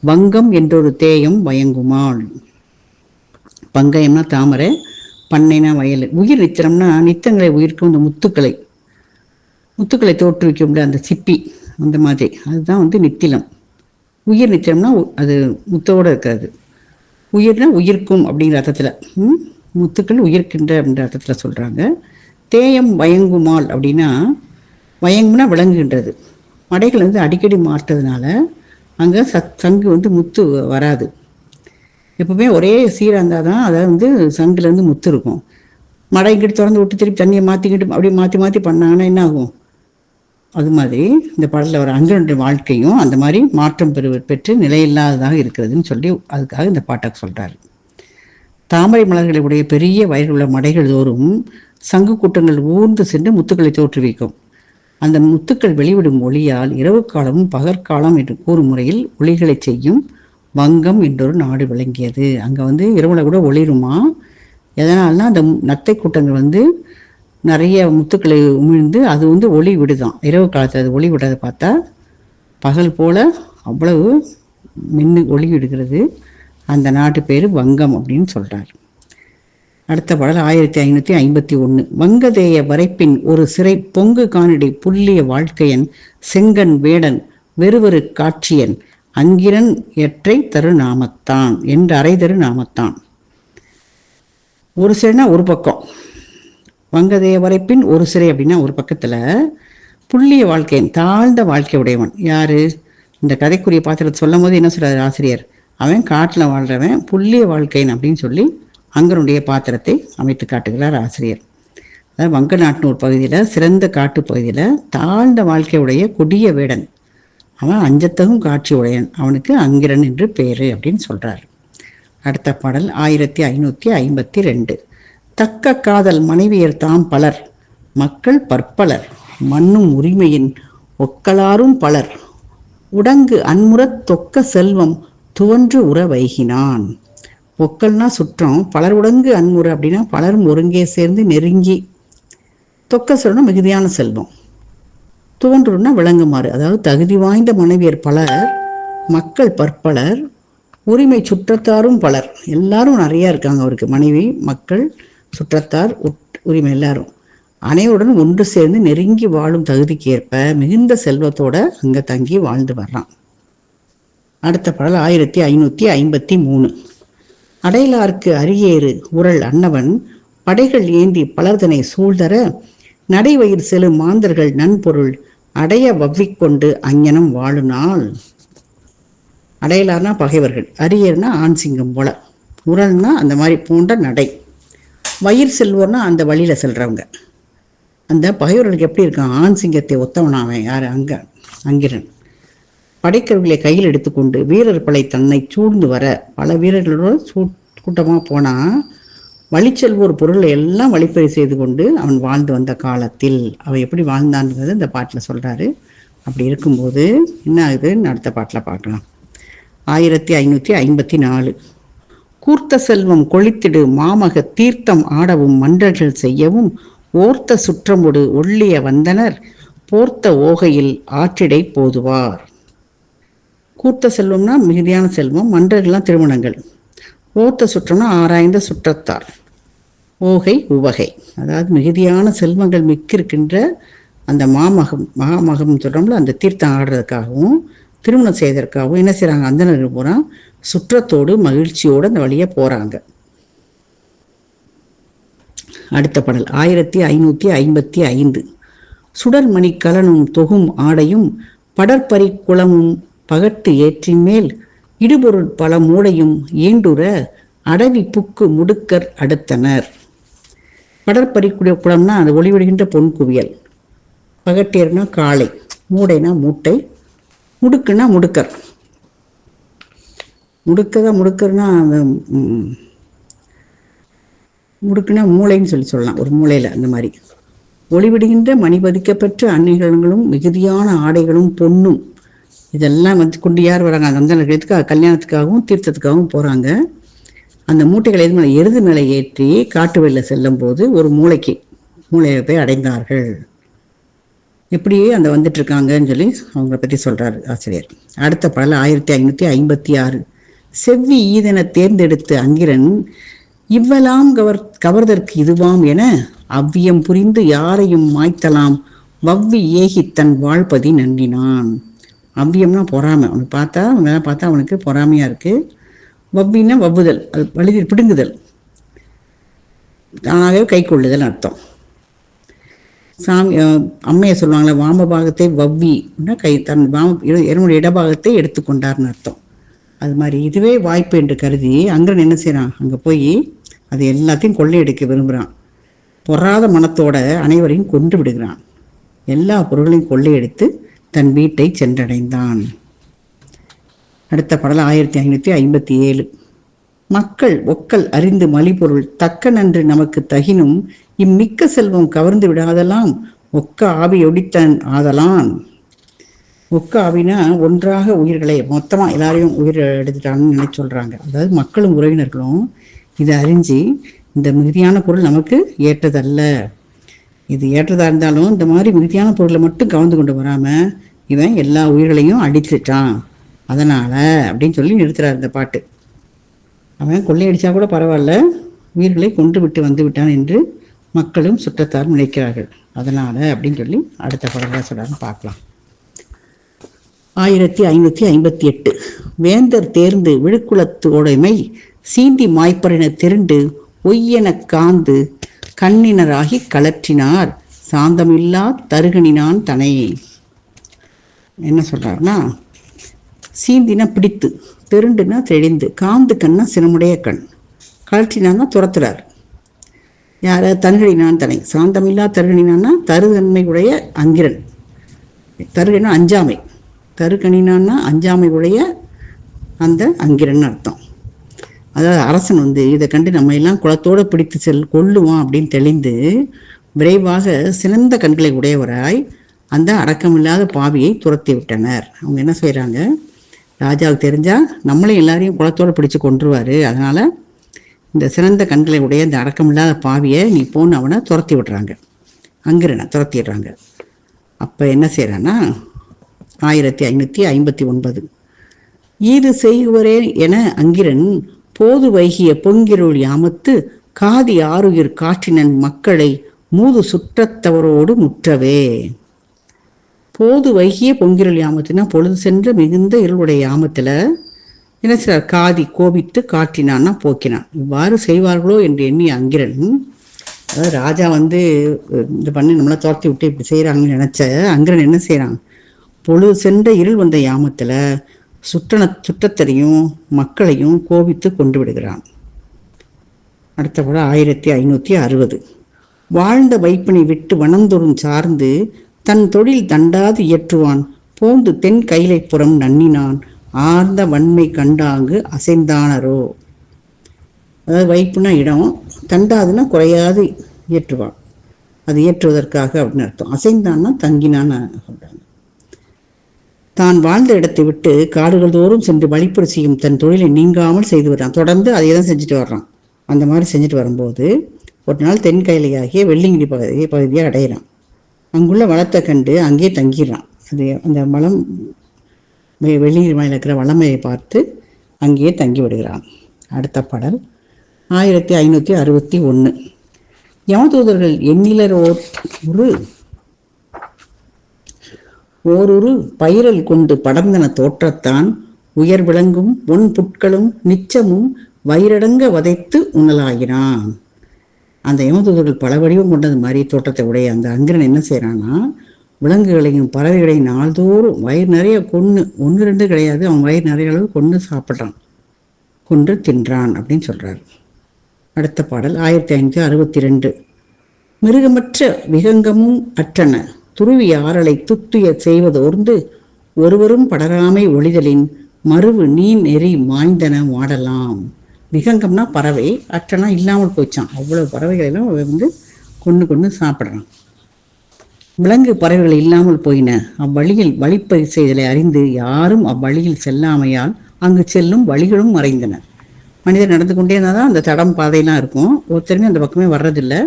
[SPEAKER 1] வங்கம் என்றொரு தேயம் வயங்குமாள். பங்கயம்னா தாமரை, பண்ணைனா வயல், உயிர் நித்திரம்னா நித்தங்களை உயிர்க்கும் இந்த முத்துக்களை தோற்றுவிக்கும் அந்த சிப்பி, அந்த மாதிரி அதுதான் வந்து நித்திலம். உயிர் நித்திரம்னா அது முத்தோடு இருக்கிறது. உயிர்னா உயிர்க்கும் அப்படிங்கிற அர்த்தத்தில், முத்துக்கள் உயிர்க்கின்ற அப்படின்ற அர்த்தத்தில் சொல்கிறாங்க. தேயம் வயங்குமாள் அப்படின்னா வயங்குனா விளங்குகின்றது. மடைகள் வந்து அடிக்கடி மாற்றுறதுனால அங்கே சங்கு வந்து முத்து வராது. எப்பவுமே ஒரே சீராக இருந்தால் தான் அதாவது வந்து சங்குலேருந்து முத்து இருக்கும். மடைக்கிட்டு திறந்து விட்டு திருப்பி தண்ணியை மாற்றிக்கிட்டு அப்படியே மாற்றி மாற்றி பண்ணாங்கன்னா என்ன ஆகும்? அது மாதிரி இந்த பாடலில் வர அங்கனுடைய வாழ்க்கையும் அந்த மாதிரி மாற்றம் பெற்று நிலையில்லாததாக இருக்கிறதுன்னு சொல்லி அதுக்காக இந்த பாட்டை சொல்கிறாரு. தாமரை மலர்களுடைய பெரிய வயல் உள்ள மடைகள் தோறும் சங்கு கூட்டங்கள் ஊர்ந்து சென்று முத்துக்களை தோற்றுவிக்கும். அந்த முத்துக்கள் வெளிவிடும் ஒளியால் இரவு காலமும் பகற்காலம் என்று கூறும் முறையில் ஒளிகளை செய்யும் வங்கம் என்றொரு நாடு விளங்கியது. அங்கே வந்து இரவுல கூட ஒளிருமா. எதனால்னா அந்த நத்தை கூட்டங்கள் வந்து நிறைய முத்துக்களை உமிழ்ந்து அது வந்து ஒளி விடுதான். இரவு காலத்தில் அது ஒளி விடுறதை பார்த்தா பகல் போல் அவ்வளவு மின்னு ஒளி விடுகிறது. அந்த நாட்டு பேர் வங்கம் அப்படின்னு சொல்கிறார். அடுத்த பாடல் 1551. வங்கதேய வரைப்பின் ஒரு சிறை பொங்கு காணிடை புல்லிய வாழ்க்கையன் செங்கன் வேடன் வெறுவரு காட்சியன் அங்கிரன் எற்றை தரு நாமத்தான் என்று அரை தரு நாமத்தான். ஒரு சிறைனா ஒரு பக்கம், வங்கதேய வரைப்பின் ஒரு சிறை அப்படின்னா ஒரு பக்கத்தில் புல்லிய வாழ்க்கையன் தாழ்ந்த வாழ்க்கை உடையவன். யாரு? இந்த கதைக்குரிய பாத்திரத்தை சொல்லும் போது என்ன சொல்றாரு ஆசிரியர், அவன் காட்டில் வாழ்றவன் புல்லிய வாழ்க்கையன் அப்படின்னு சொல்லி அங்கனுடைய பாத்திரத்தை அமைத்து காட்டுகிறார் ஆசிரியர். அதாவது வங்க நாட்டின் பகுதியில் சிறந்த காட்டு பகுதியில் தாழ்ந்த வாழ்க்கையுடைய கொடிய வேடன், அவன் அஞ்சத்தகும் காட்சி உடையன், அவனுக்கு அங்கிரன் என்று பேரு அப்படின்னு சொல்றார். அடுத்த பாடல் 1552. தக்க காதல் மனைவியர் தாம் பலர் மக்கள் பற்பலர் மண்ணும் உரிமையின் ஒக்கலாரும் பலர் உடங்கு அன்முறத் தொக்க செல்வம் துவன்று உற வைகினான். ஒக்கல்னா சுற்றம், பலர் உடங்கு அன்முறை அப்படின்னா பலரும் ஒருங்கே சேர்ந்து நெருங்கி, தொக்க செல்வம் மிகுதியான செல்வம், துவன்றுனா விளங்குமாறு, அதாவது தகுதி வாய்ந்த மனைவியர் பலர் மக்கள் பற்பலர் உரிமை சுற்றத்தாரும் பலர், எல்லாரும் நிறையா இருக்காங்க அவருக்கு, மனைவி மக்கள் சுற்றத்தார் உரிமை எல்லாரும் அனைவருடன் ஒன்று சேர்ந்து நெருங்கி வாழும் தகுதிக்கு ஏற்ப மிகுந்த செல்வத்தோட அங்கே தங்கி வாழ்ந்து வர்றான். அடுத்த பாடல் 1553. அடையலார்க்கு அரியேறு உரல் அன்னவன் படைகள் ஏந்தி பலர்தனை சூழ்தர நடைவயிர் செலு மாந்தர்கள் நன்பொருள் அடைய வவ்விக்கொண்டு அஞ்ஞனம் வாழுநாள். அடையலார்னா பகைவர்கள், அரியர்னா ஆண் சிங்கம் போல. உரல்னா அந்த மாதிரி போன்ற நடை. வயிர் செல்வோர்னா அந்த வழியில் செல்றவங்க. அந்த பகைவர்களுக்கு எப்படி இருக்கான், ஆண் சிங்கத்தை ஒத்தவன் அவன். யார்? அங்கிரன். படைக்கருவிகளை கையில் எடுத்துக்கொண்டு வீரர் படை தன்னை சூழ்ந்து வர பல வீரர்களோடு கூட்டமாக போனால் வழிச்செல்வோர் பொருளை எல்லாம் வழிப்பறி செய்து கொண்டு அவன் வாழ்ந்து வந்த காலத்தில் அவன் எப்படி வாழ்ந்தான்றது இந்த பாட்டில் சொல்கிறாரு. அப்படி இருக்கும்போது என்ன ஆகுதுன்னு அடுத்த பாட்டில் பார்க்கலாம். 1554. கூர்த்த செல்வம் கொளித்திடு மாமக தீர்த்தம் ஆடவும் மன்றர்கள் செய்யவும் ஓர்த்த சுற்றமொடு ஒள்ளிய வந்தனர் போர்த்த ஓகையில் ஆற்றிடை போதுவார். கூர்த்த செல்வம்னா மிகுதியான செல்வம், மன்றர்கள்லாம் திருமணங்கள், ஓர்த்த சுற்றம்னா ஆராய்ந்த சுற்றத்தார், ஓகை உவகை, அதாவது மிகுதியான செல்வங்கள் மிக்கிருக்கின்ற அந்த மகாமகம் சொல்கிறோம்ல, அந்த தீர்த்தம் ஆடுறதுக்காகவும் திருமணம் செய்வதற்காகவும் என்ன செய்கிறாங்க, அந்தனர்கள் பூரா சுற்றத்தோடு மகிழ்ச்சியோடு அந்த வழியை போகிறாங்க. அடுத்த பாடல் 1555. சுடர்மணி கலனும் தொகும் ஆடையும் படற்பறி குளமும் பகட்டு ஏற்றின் மேல் இடுபொருள் பல மூடையும் ஈண்டுற அடவி புக்கு முடுக்கர் அடுத்தனர். படற்பறிக்கூடிய குளம்னா அது ஒளிவிடுகின்ற பொன் குவியல், பகட்டேர்னா காளை, மூடைனா மூட்டை, முடுக்குன்னா முடுக்கர். முடுக்கர்னா அந்த முடுக்குன்னா மூளைன்னு சொல்லலாம், ஒரு மூளையில் அந்த மாதிரி. ஒளிவிடுகின்ற மணிபதிக்கப்பெற்ற அன்னிகளும் மிகுதியான ஆடைகளும் பொன்னும் இதெல்லாம் கொண்டு யார் வராங்க, அந்த அந்தனர்களுக்கு கல்யாணத்துக்காகவும் தீர்த்தத்துக்காகவும் போகிறாங்க. அந்த மூட்டைகளை எருது மேலே ஏற்றி காட்டு வழியில் செல்லும் போது ஒரு மூளையை போய் அடைந்தார்கள். இப்படியே அந்த வந்துட்டு இருக்காங்கன்னு சொல்லி அவங்கள பற்றி சொல்கிறார் ஆசிரியர். அடுத்த பாடல் 1556. செவ்வி ஈதனை தேர்ந்தெடுத்து அங்கிரன் இவ்வெல்லாம் கவர்தற்கு இதுவாம் என அவ்வியம் புரிந்து யாரையும் மாய்த்தலாம் வவ்வி ஏகி தன் வாழ்பதி நன்றினான். அவ்வியம்னா பொறாமை, அவனுக்கு பார்த்தா அவனுக்கு பொறாமையாக இருக்குது. வவ்வின்னா வவ்வுதல், அது வலிதில் பிடுங்குதல், தானாகவே கை கொள்ளுதல் அர்த்தம். சாமி அம்மையை சொல்லுவாங்களே, வாமபாகத்தை வவ்வின்னா தன் என்னுடைய இடபாகத்தை எடுத்துக்கொண்டார்னு அர்த்தம். அது மாதிரி இதுவே வாய்ப்பு என்று கருதி அங்கன் என்ன செய்கிறான், அங்கே போய் அது எல்லாத்தையும் கொள்ளையடிக்க விரும்புகிறான். பொறாத மனத்தோட அனைவரையும் கொன்று விடுகிறான். எல்லா பொருள்களையும் கொள்ளையடித்து தன் வீட்டை சென்றடைந்தான். அடுத்த பாடல் 1557. மக்கள் ஒக்கல் அறிந்து மலிபொருள் தக்க நன்று நமக்கு தகினும் இம்மிக்க செல்வம் கவர்ந்து விடாதலாம் ஒக்க ஆவி ஒடித்தன் ஆதலான். ஒக்க ஆவினா ஒன்றாக உயிர்களை மொத்தமாக எல்லாரையும் உயிர் எடுத்துட்டான்னு நினைச்சு சொல்கிறாங்க. அதாவது மக்களும் உறவினர்களும் இதை அறிஞ்சு இந்த மிகுதியான பொருள் நமக்கு ஏற்றதல்ல, இது ஏற்றதாக இருந்தாலும் இந்த மாதிரி மிகுதியான பொருளை மட்டும் கவர்ந்து கொண்டு வராமல் இவன் எல்லா உயிர்களையும் அடித்துட்டான், அதனால் அப்படின்னு சொல்லி நிறுத்துறார் இந்த பாட்டு. அவன் கொள்ளையடிச்சா கூட பரவாயில்ல, உயிர்களை கொண்டு விட்டு வந்து விட்டான் என்று மக்களும் சுற்றத்தாரும் நினைக்கிறார்கள், அதனால் அப்படின்னு சொல்லி அடுத்த பாடலை சொல்கிறான்னு பார்க்கலாம். 1558. வேந்தர் தேர்ந்து விழுக்குளத்தோடைமை சீந்தி மாய்ப்பரென திரண்டு ஒய்யென காந்து கண்ணினராகி கலற்றினார் சாந்தமில்லா தருகனினான் தனை. என்ன சொல்கிறாருன்னா, சீந்தினா பிடித்து, தெருண்டுனா தெளிந்து, காந்து கண்ணா சினமுடைய கண், கலற்றினான்னா துரத்துறார். யார்? தருகனினான் தனை. சாந்தமில்லா தருகனினான்னா தருதன்மை உடைய அங்கிரன். தருகனா அஞ்சாமை, தருகனினான்னா அஞ்சாமை உடைய அந்த அங்கிரன் அர்த்தம். அதாவது அரசன் இதை கண்டு நம்ம எல்லாம் குளத்தோடு பிடித்து கொள்ளுவான் அப்படின்னு தெளிந்து விரைவாக சிறந்த கண்களை உடையவராய் அந்த அடக்கமில்லாத பாவியை துரத்தி விட்டனர். அவங்க என்ன செய்கிறாங்க, ராஜாவுக்கு தெரிஞ்சால் நம்மளையும் எல்லாரையும் குளத்தோடு பிடிச்சு கொன்றுவார், அதனால் இந்த சிறந்த கண்களை உடைய இந்த அடக்கமில்லாத பாவியை நீ போன்னு அவனை துரத்தி விடுறாங்க, அங்கிரனை துரத்திடுறாங்க. அப்போ என்ன செய்கிறான்னா 1559. ஈது செய்குவரே என அங்கிரன் போது வைகிய பொங்கிருள் யாமத்து காதி ஆறுயிர் காற்றினன் மக்களை மூது சுற்றத்தவரோடு முற்றவே. போது வைகிய பொங்கிருள் யாமத்துனா பொழுது சென்ற மிகுந்த இருளுடைய யாமத்தில் என்ன செய்றார், காதி கோபித்து காற்றினான்னா போக்கினான். இவ்வாறு செய்வார்களோ என்று எண்ணி அங்கிரன், அதாவது ராஜா இந்த பண்ணி நம்மளை துரத்தி விட்டு இப்படி செய்கிறாங்கன்னு நினச்ச அங்கிரன் என்ன செய்கிறான், பொழுது சென்ற இருள் வந்த யாமத்தில் சுற்றத்தையும் மக்களையும் கோபித்து கொண்டு விடுகிறான். அடுத்த படம் 1560. வாழ்ந்த வைப்பினை விட்டு வனந்தொறும் சார்ந்து தன் தொழில் தண்டாது இயற்றுவான் போந்து தென் கைலைப்புறம் நன்னினான் ஆர்ந்த வன்மை கண்டாங்கு அசைந்தானரோ. அதாவது வைப்புனா இடம், தண்டாதுன்னா குறையாது இயற்றுவான், அது இயற்றுவதற்காக அப்படின்னு அர்த்தம். அசைந்தான்னா தங்கினான்னு சொல்றாங்க. தான் வாழ்ந்த இடத்தை விட்டு காடுகள் தோறும் சென்று வழிப்பறி செய்யும் தன் தொழிலை நீங்காமல் செய்து வர்றான். தொடர்ந்து அதை தான் செஞ்சுட்டு வர்றான். அந்த மாதிரி செஞ்சுட்டு வரும்போது ஒரு நாள் தென்கையிலையாகிய வெள்ளிங்கிரி பகுதியை அடையிறான். அங்குள்ள வளத்தை கண்டு அங்கே தங்கிடுறான். அது அந்த வளம் வெள்ளிங்கிரி மலையில் இருக்கிற வளமையை பார்த்து அங்கேயே தங்கி விடுகிறான். அடுத்த பாடல் 1561. யமதூதர்கள் ஓரொரு பயிரல் கொண்டு படர்ந்தன தோற்றத்தான் உயர் விளங்கும் பொன் புட்களும் நிச்சமும் வயிறடங்க வதைத்து உணலாகினான். அந்த யமதூதர்கள் பல வடிவம் கொண்டது மாதிரி தோற்றத்தை உடைய அந்த அங்கிரன் என்ன செய்யறான்னா, விலங்குகளையும் பறவைகளையும் நாள்தோறும் வயிறு நிறைய கொன்று, 1-2 கிடையாது, அவன் வயிறு நிறைய அளவு கொன்று சாப்பிட்றான், கொன்று தின்றான் அப்படின்னு சொல்றாரு. அடுத்த பாடல் 1562. மிருகமற்ற விகங்கமும் அற்றன துருவி ஆறலை துத்துய செய்வதோர்ந்து ஒருவரும் படராமை ஒளிதலின் மறுவு நீ நெறி மாய்ந்தன வாடலாம். விகங்கம்னா பறவை, அற்றனா இல்லாமல் போச்சான். அவ்வளவு பறவைகளெல்லாம் கொண்டு சாப்பிட்றான். விலங்கு பறவைகள் இல்லாமல் போயின. அவ்வழியில் வழிப்பறி செய்தலை அறிந்து யாரும் அவ்வழியில் செல்லாமையால் அங்கு செல்லும் வழிகளும் மறைந்தன. மனிதர் நடந்து கொண்டே இருந்தால் தான் அந்த தடம் பாதையெல்லாம் இருக்கும், ஒருத்தருமே அந்த பக்கமே வர்றதில்லை.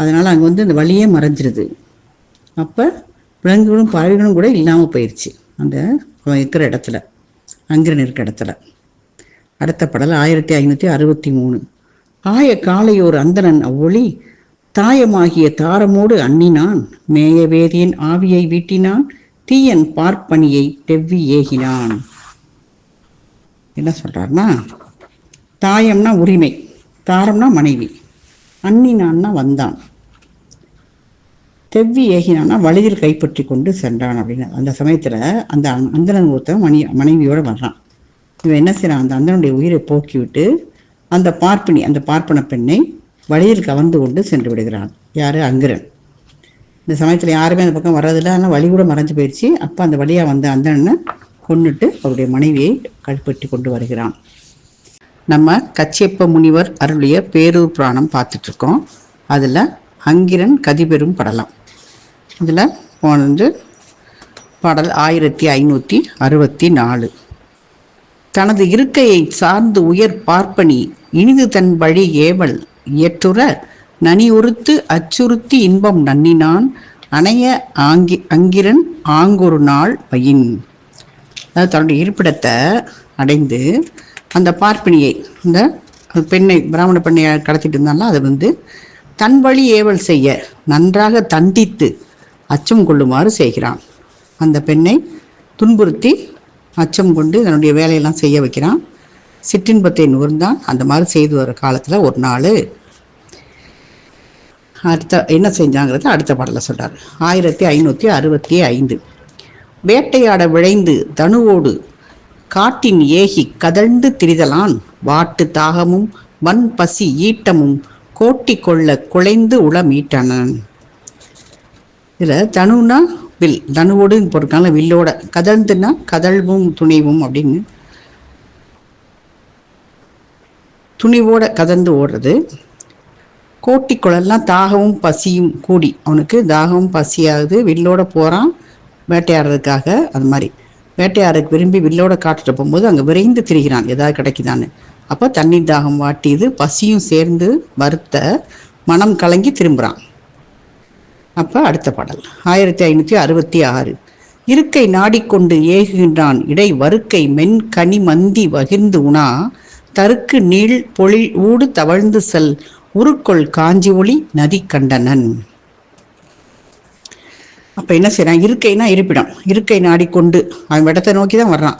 [SPEAKER 1] அதனால் அங்கே அந்த வழியே மறைஞ்சிருது. அப்போ விலங்குகளும் பறவைகளும் கூட இல்லாமல் போயிடுச்சு அந்த இருக்கிற இடத்துல, அங்கிரன் இருக்கிற இடத்துல. அடுத்த பாடல் 1563. ஆய காளையோர் அந்தணன் அவ்வொளி தாயமாகிய தாரமோடு அண்ணினான் மேய வேதியன் ஆவியை வீட்டினான் தீயன் பார்ப்பனியை தெவ்வி ஏகினான். என்ன சொல்றாருன்னா, தாயம்னா உரிமை, தாரம்னா மனைவி, அண்ணினான்னா வந்தான், தெவ்வி ஏகினான்னா வழியில் கைப்பற்றி கொண்டு சென்றான் அப்படின்னு. அந்த சமயத்தில் அந்த அந்தணன் ஒருத்தன் மனைவியோடு வர்றான். இவன் என்ன செய்யறான், அந்த அந்தனுடைய உயிரை போக்கிவிட்டு அந்த பார்ப்பனி, அந்த பார்ப்பன பெண்ணை வழியில் கவர்ந்து கொண்டு சென்று விடுகிறான். யாரு, அங்கிரன். இந்த சமயத்தில் யாருமே அந்த பக்கம் வர்றதில்லை, ஆனால் வழி கூட மறைஞ்சு போயிடுச்சு. அப்போ அந்த வழியாக வந்த அந்தணனை கொண்டுட்டு அவருடைய மனைவியை கைப்பற்றி கொண்டு வருகிறான். நம்ம கச்சியப்ப முனிவர் அருளிய பேரூர் புராணம் பார்த்துட்ருக்கோம். அதில் அங்கிரன் கதிபெரும் படலாம். இதில் பாடல் 1564. தனது இருக்கையை சார்ந்து உயர் பார்ப்பனி இனிது தன் வழி ஏவல் இயற்றுற நனி உறுத்து அச்சுறுத்தி இன்பம் நன்னினான் அணைய அங்கிரன் ஆங்கொரு நாள் பயின். அதாவது தன்னுடைய இருப்பிடத்தை அடைந்து அந்த பார்ப்பினியை, அந்த பெண்ணை, பிராமண பெண்ணை கடத்திட்டு இருந்தாலும் அதை தன் வழி ஏவல் செய்ய நன்றாக தண்டித்து அச்சம் கொள்ளுமாறு செய்கிறான். அந்த பெண்ணை துன்புறுத்தி அச்சம் கொண்டு தன்னுடைய வேலையெல்லாம் செய்ய வைக்கிறான். சிற்றின்பத்தை நுகர்ந்தான். அந்த மாதிரி செய்து வர காலத்தில் ஒரு நாள் என்ன செஞ்சாங்கிறத அடுத்த பாடலில் சொல்கிறார். 1565. வேட்டையாட விழைந்து தனுவோடு காட்டின் ஏகி கதழ்ந்து திரிதலான் வாட்டு தாகமும் வன் பசி ஈட்டமும் கோட்டி கொள்ள குலைந்து உள மீட்டனன். இதில் தனுனா வில், தனுவோடு பொறுக்கால வில்லோட, கதழ்ந்துன்னா கதழ்வும் துணிவும் அப்படின்னு, துணிவோட கதந்து ஓடுறது. கோட்டி குழல்லாம் தாகமும் பசியும் கூடி, அவனுக்கு தாகமும் பசியாகுது, வில்லோட போகிறான் வேட்டையாடுறதுக்காக. அது மாதிரி வேட்டையாடுறதுக்கு விரும்பி வில்லோட காட்டுட்டு போகும்போது அங்கே விரைந்து திரிகிறான், ஏதாவது கிடைக்குதான்னு. அப்போ தண்ணீர் தாகம் வாட்டியது, பசியும் சேர்ந்து வருத்த மனம் கலங்கி திரும்புகிறான். அப்போ அடுத்த பாடல் 1566. இருக்கை நாடிக்கொண்டு ஏகுகின்றான் இடை வறுக்கை மென் கனி மந்தி வகிர்ந்து உணா தருக்கு நீள் பொழில் ஊடு தவழ்ந்து செல் உருக்கொள் காஞ்சி ஒளி நதி கண்டனன். அப்போ என்ன செய்யறான், இருக்கைனா இருப்பிடம், இருக்கை நாடிக்கொண்டு அவன் இடத்தை நோக்கி தான் வர்றான்.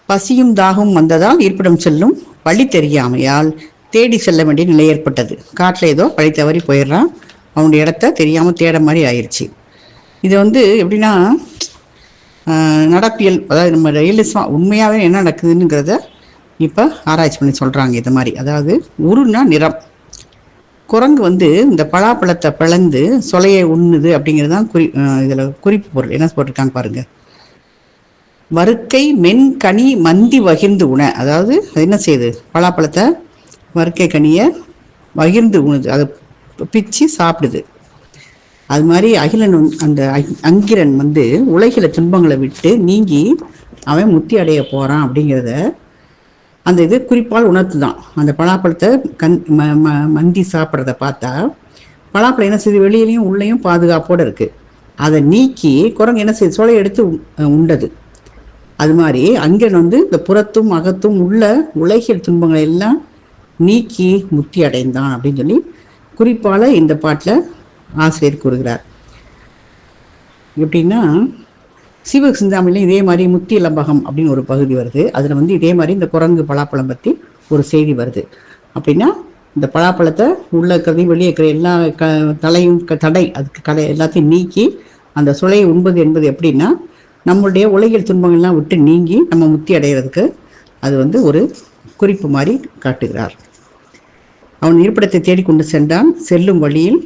[SPEAKER 1] பசியும் தாகவும் வந்ததால் இருப்பிடம் செல்லும் வழி தெரியாமையால் தேடி செல்ல வேண்டிய நிலை ஏற்பட்டது. காட்டில் ஏதோ வழி தவறி போயிடுறான், அவனுடைய இடத்த தெரியாமல் தேட மாதிரி ஆயிடுச்சு. இது எப்படின்னா நடப்பியல், அதாவது நம்ம ரியலிசமாக உண்மையாகவே என்ன நடக்குதுங்கிறத இப்போ ஆராய்ச்சி பண்ணி சொல்கிறாங்க இது மாதிரி. அதாவது உருனா நிறம். குரங்கு வந்து இந்த பலாப்பழத்தை பிளந்து சொலையை உண்ணுது அப்படிங்கிறது தான் இதில் குறிப்பு பொருள். என்ன போட்டிருக்காங்க பாருங்க. வறுக்கை மென் கனி மந்தி வகிர்ந்து உண. அதாவது அது என்ன செய்யுது, பலாப்பழத்தை வறுக்கை கனியை வகிர்ந்து உணுது, அதை பிச்சு சாப்பிடுது. அது மாதிரி அகிலன் அந்த அங்கிரன் வந்து உலகில துன்பங்களை விட்டு நீங்கி அவன் முத்தி அடைய போகிறான் அப்படிங்கிறத அந்த இது குறிப்பால் உணர்த்து தான். அந்த பலாப்பழத்தை மந்தி சாப்பிட்றத பார்த்தா பலாப்பழம் என்ன செய்யுது, வெளியிலையும் உள்ளேயும் பாதுகாப்போடு இருக்குது. அதை நீக்கி குரங்கு என்ன செய்யுது, சோலையை எடுத்து உண்டது. அது மாதிரி அங்கிரன் வந்து இந்த புறத்தும் அகத்தும் உள்ள உலகியல் துன்பங்களை எல்லாம் நீக்கி முத்தி அடைந்தான் அப்படின்னு சொல்லி குறிப்பால் இந்த பாட்டில் ஆசிரியர் கூறுகிறார். எப்படின்னா சிவசிந்தாமணிலையும் இதே மாதிரி முத்தி இளம்பகம் அப்படின்னு ஒரு பகுதி வருது. அதில் வந்து இதே மாதிரி இந்த குரங்கு பலாப்பழம் பற்றி ஒரு செய்தி வருது. அப்படின்னா இந்த பலாப்பழத்தை உள்ள இருக்கிறதை வெளியே இருக்கிற எல்லா தலையும் தடை அதுக்கு கடை எல்லாத்தையும் நீக்கி அந்த சுளையை உண்பது என்பது எப்படின்னா நம்மளுடைய உலகியல் துன்பங்கள்லாம் விட்டு நீங்கி நம்ம முத்தி அடைகிறதுக்கு அது வந்து ஒரு குறிப்பு மாதிரி காட்டுகிறார். அவன் இருப்பிடத்தை தேடிக்கொண்டு சென்றான். செல்லும் வழியில்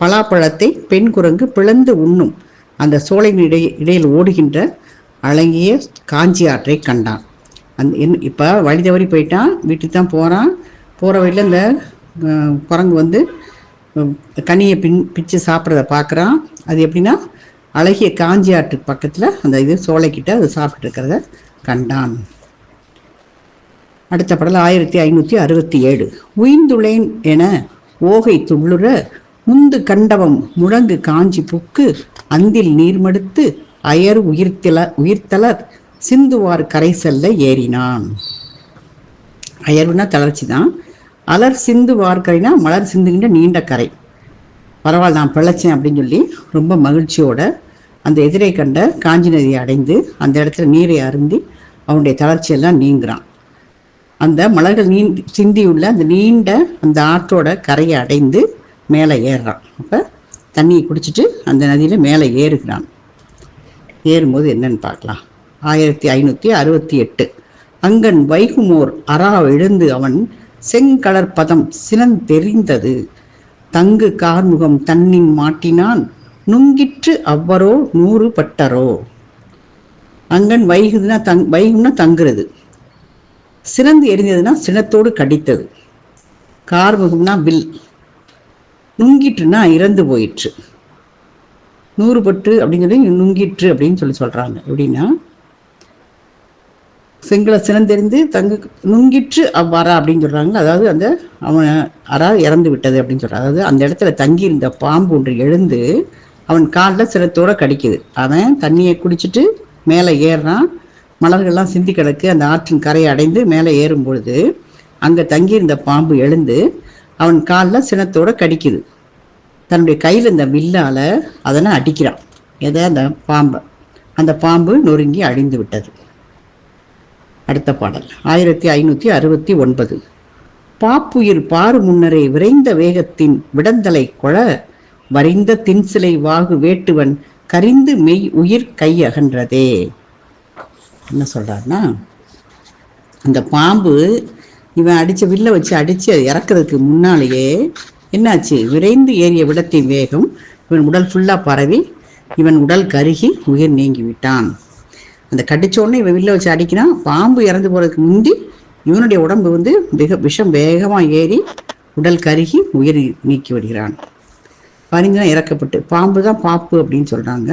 [SPEAKER 1] பலாப்பழத்தை பெண் குரங்கு பிளந்து உண்ணும் அந்த சோலையின் இடையில் ஓடுகின்ற அழகிய காஞ்சி ஆற்றை கண்டான். இப்போ வழி தவறி போயிட்டான், வீட்டுக்கு தான் போகிறான். போகிற வழியில் இந்த குரங்கு வந்து கனியை பிச்சு சாப்பிட்றத பார்க்குறான். அது எப்படின்னா அழகிய காஞ்சி ஆற்றுக்கு பக்கத்தில் அந்த இது சோலைக்கிட்ட அது சாப்பிட்டு இருக்கிறத கண்டான். அடுத்த படல் 1567. உயிர்ந்துளேன் என ஓகை துள்ளுற முந்து கண்டவம் முழங்கு காஞ்சி புக்கு அந்தில் நீர்மடுத்து அயர் உயிர்த்தலர் சிந்துவார் கரை செல்ல ஏறினான். அயர்வுனா தளர்ச்சி தான். அலர் சிந்துவார் கரைனா மலர் சிந்துகின்ற நீண்ட கரை. பரவாயில்ல நான் பிழைச்சேன் அப்படின்னு சொல்லி ரொம்ப மகிழ்ச்சியோட அந்த எதிரை கண்ட காஞ்சி நதியை அடைந்து அந்த இடத்துல நீரை அருந்தி அவனுடைய தளர்ச்சியெல்லாம் நீங்குறான். அந்த மலர்கள் சிந்தியுள்ள அந்த நீண்ட அந்த ஆற்றோட கரையை அடைந்து மேலே ஏறுறான். அப்போ தண்ணியை குடிச்சிட்டு அந்த நதியில் மேலே ஏறுகிறான். ஏறும்போது என்னன்னு பார்க்கலாம். 1568. அங்கன் வைகுமோர் அரா எழுந்து அவன் செங்கலர் பதம் சினந்தெறிந்தது தங்கு கார்முகம் தன்னின் மாட்டினான் நுங்கிற்று அவ்வரோ 100 பட்டரோ. அங்கன் வைகுதுன்னா வைகும்னா தங்குறது, சினந்து எரிந்ததுன்னா சினத்தோடு கடித்தது, கார்முகம்னா வில், நுங்கிட்டுனா இறந்து போயிற்று, 100 பட்டு அப்படின்னு சொல்லி நுங்கிற்று அப்படின்னு சொல்லி சொல்கிறாங்க. எப்படின்னா செங்கலை சினந்தெறிந்து தங்கு நுங்கிற்று அவ்வாறா அப்படின்னு சொல்கிறாங்க. அதாவது அந்த அவன் அரா இறந்து விட்டது அப்படின்னு சொல்கிறான். அதாவது அந்த இடத்துல தங்கியிருந்த பாம்பு ஒன்று எழுந்து அவன் காலில் சினத்தோடு கடிக்குது. அவன் தண்ணியை குடிச்சிட்டு மேலே ஏறுறான். மலர்கள்லாம் சிந்தி கிடக்கு. அந்த ஆற்றின் கரையை அடைந்து மேலே ஏறும் பொழுது அங்கே தங்கியிருந்த பாம்பு எழுந்து அவன் காலில் சினத்தோடு கடிக்குது. தன்னுடைய கையில் இந்த வில்லால் அதனை அடிக்கிறான். எதை? அந்த பாம்பை. அந்த பாம்பு நொறுங்கி அழிந்து விட்டது. அடுத்த பாடல் 1569. பாப்புயிர் பாரு முன்னரே விரைந்த வேகத்தின் விடந்தலை கொள வரைந்த தின்சிலை வாகு வேட்டுவன் கரிந்து மெய் உயிர் கை அகன்றதே. என்ன சொல்றாருன்னா, அந்த பாம்பு இவன் அடித்த வில்லை வச்சு அடித்து அது இறக்குறதுக்கு முன்னாலேயே என்னாச்சு, விரைந்து ஏறிய விடத்தின் வேகம் இவன் உடல் ஃபுல்லாக பரவி இவன் உடல் கருகி உயிர் நீங்கி விட்டான். அந்த கடிச்சோடனே இவன் வில்லை வச்சு அடிக்கிறான். பாம்பு இறந்து போகிறதுக்கு முந்தி இவனுடைய உடம்பு வந்து விஷம் வேகமாக ஏறி உடல் கருகி உயிர் நீக்கி விடுகிறான். பரிந்துதான் இறக்கப்பட்டு பாம்பு தான் பாப்பு அப்படின்னு சொல்கிறாங்க.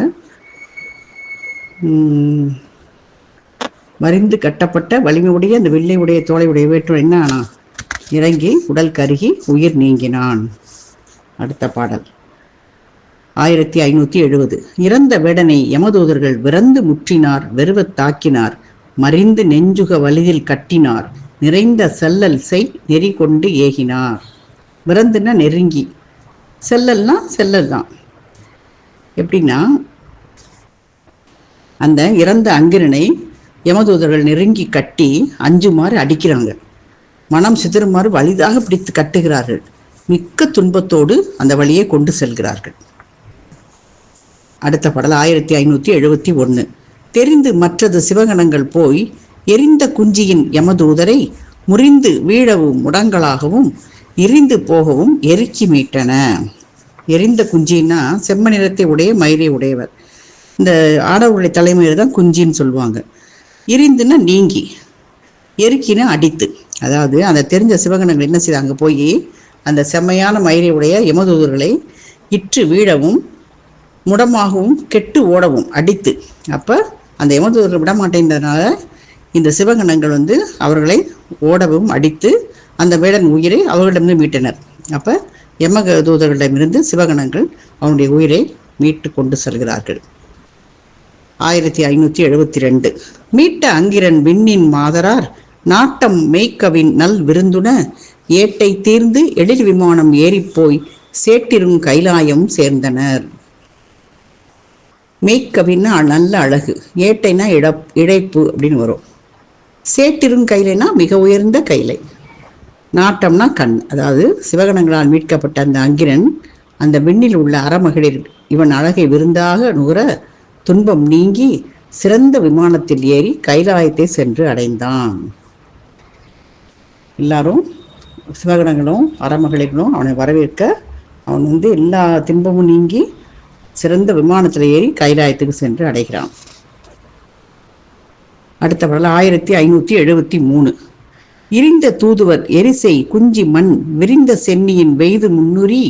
[SPEAKER 1] மறிந்து கட்டப்பட்ட வலிமையுடைய அந்த வெள்ளை உடைய தோலை உடைய வேற்று என்ன ஆனா இறங்கி உடல் கருகி உயிர் நீங்கினான். அடுத்த பாடல் 1570. இறந்த வேடனை யமதூதர்கள் விறந்து முற்றினார் வெறுவத் தாக்கினார் மறிந்து நெஞ்சுக வலிதில் கட்டினார் நிறைந்த செல்லல் செய் நெறி கொண்டு ஏகினார். விறந்துன்னா நெருங்கி, செல்லல்னா செல்லல் தான். எப்படின்னா அந்த இறந்த அங்கிரனை யமதூதர்கள் நெருங்கி கட்டி அஞ்சுமாறு அடிக்கிறாங்க. மனம் சிதறுமாறு வலிதாக பிடித்து கட்டுகிறார்கள். மிக்க துன்பத்தோடு அந்த வழியை கொண்டு செல்கிறார்கள். அடுத்த பாடல் 1571. தெரிந்து மற்றது சிவகணங்கள் போய் எரிந்த குஞ்சியின் யமதூதரை முறிந்து வீழவும் முடங்களாகவும் இரிந்து போகவும் எரிக்கி மீட்டன. எரிந்த குஞ்சின்னா செம்ம நிறத்தை உடைய மயிரை உடையவர். இந்த ஆடவருடைய தலைமையில் தான் குஞ்சின்னு சொல்லுவாங்க. இரிந்துன்னா நீங்கி, எரிக்கினா அடித்து. அதாவது அந்த தெரிஞ்ச சிவகணங்கள் என்ன செய்தாங்க, போய் அந்த செம்மையான மயிரை உடைய யமதூதர்களை இற்று வீழவும் முடமாகவும் கெட்டு ஓடவும் அடித்து. அப்போ அந்த யமதூதர்கள் விடமாட்டேன்றதுனால இந்த சிவகணங்கள் அவர்களை ஓடவும் அடித்து அந்த வேடன் உயிரை அவர்களிடமிருந்து மீட்டனர். அப்போ யமதூதர்களிடமிருந்து சிவகணங்கள் அவனுடைய உயிரை மீட்டு கொண்டு செல்கிறார்கள். 1572 மீட்ட அங்கிரன் விண்ணின் மாதரார் நாட்டம் மேய்க்கவின் நல் விருந்துன ஏட்டை தீர்ந்து எழில் விமானம் ஏறிப்போய் சேட்டிரும் கைலாயம் சேர்ந்தனர். மேய்க்கவின்னா நல்ல அழகு, ஏட்டைனா இழைப்பு அப்படின்னு வரும். சேட்டிரும் கைலைனா மிக உயர்ந்த கைலை, நாட்டம்னா கண். அதாவது சிவகணங்களால் மீட்கப்பட்ட அந்த அங்கிரன் அந்த விண்ணில் உள்ள அறமகளிர் இவன் அழகை விருந்தாக நுகர துன்பம் நீங்கி சிறந்த விமானத்தில் ஏறி கைலாயத்தை சென்று அடைந்தான். எல்லாரும் சிவகணங்களும் அறமகளிர்களும் அவனை வரவேற்க அவன் எல்லா துன்பமும் நீங்கி சிறந்த விமானத்தில் ஏறி கைலாயத்துக்கு சென்று அடைகிறான். அடுத்த பாடல் 1573 இரிந்த தூதுவர் எரிசை குஞ்சி மண் விரிந்த சென்னியின் வெய்து முன்னுரி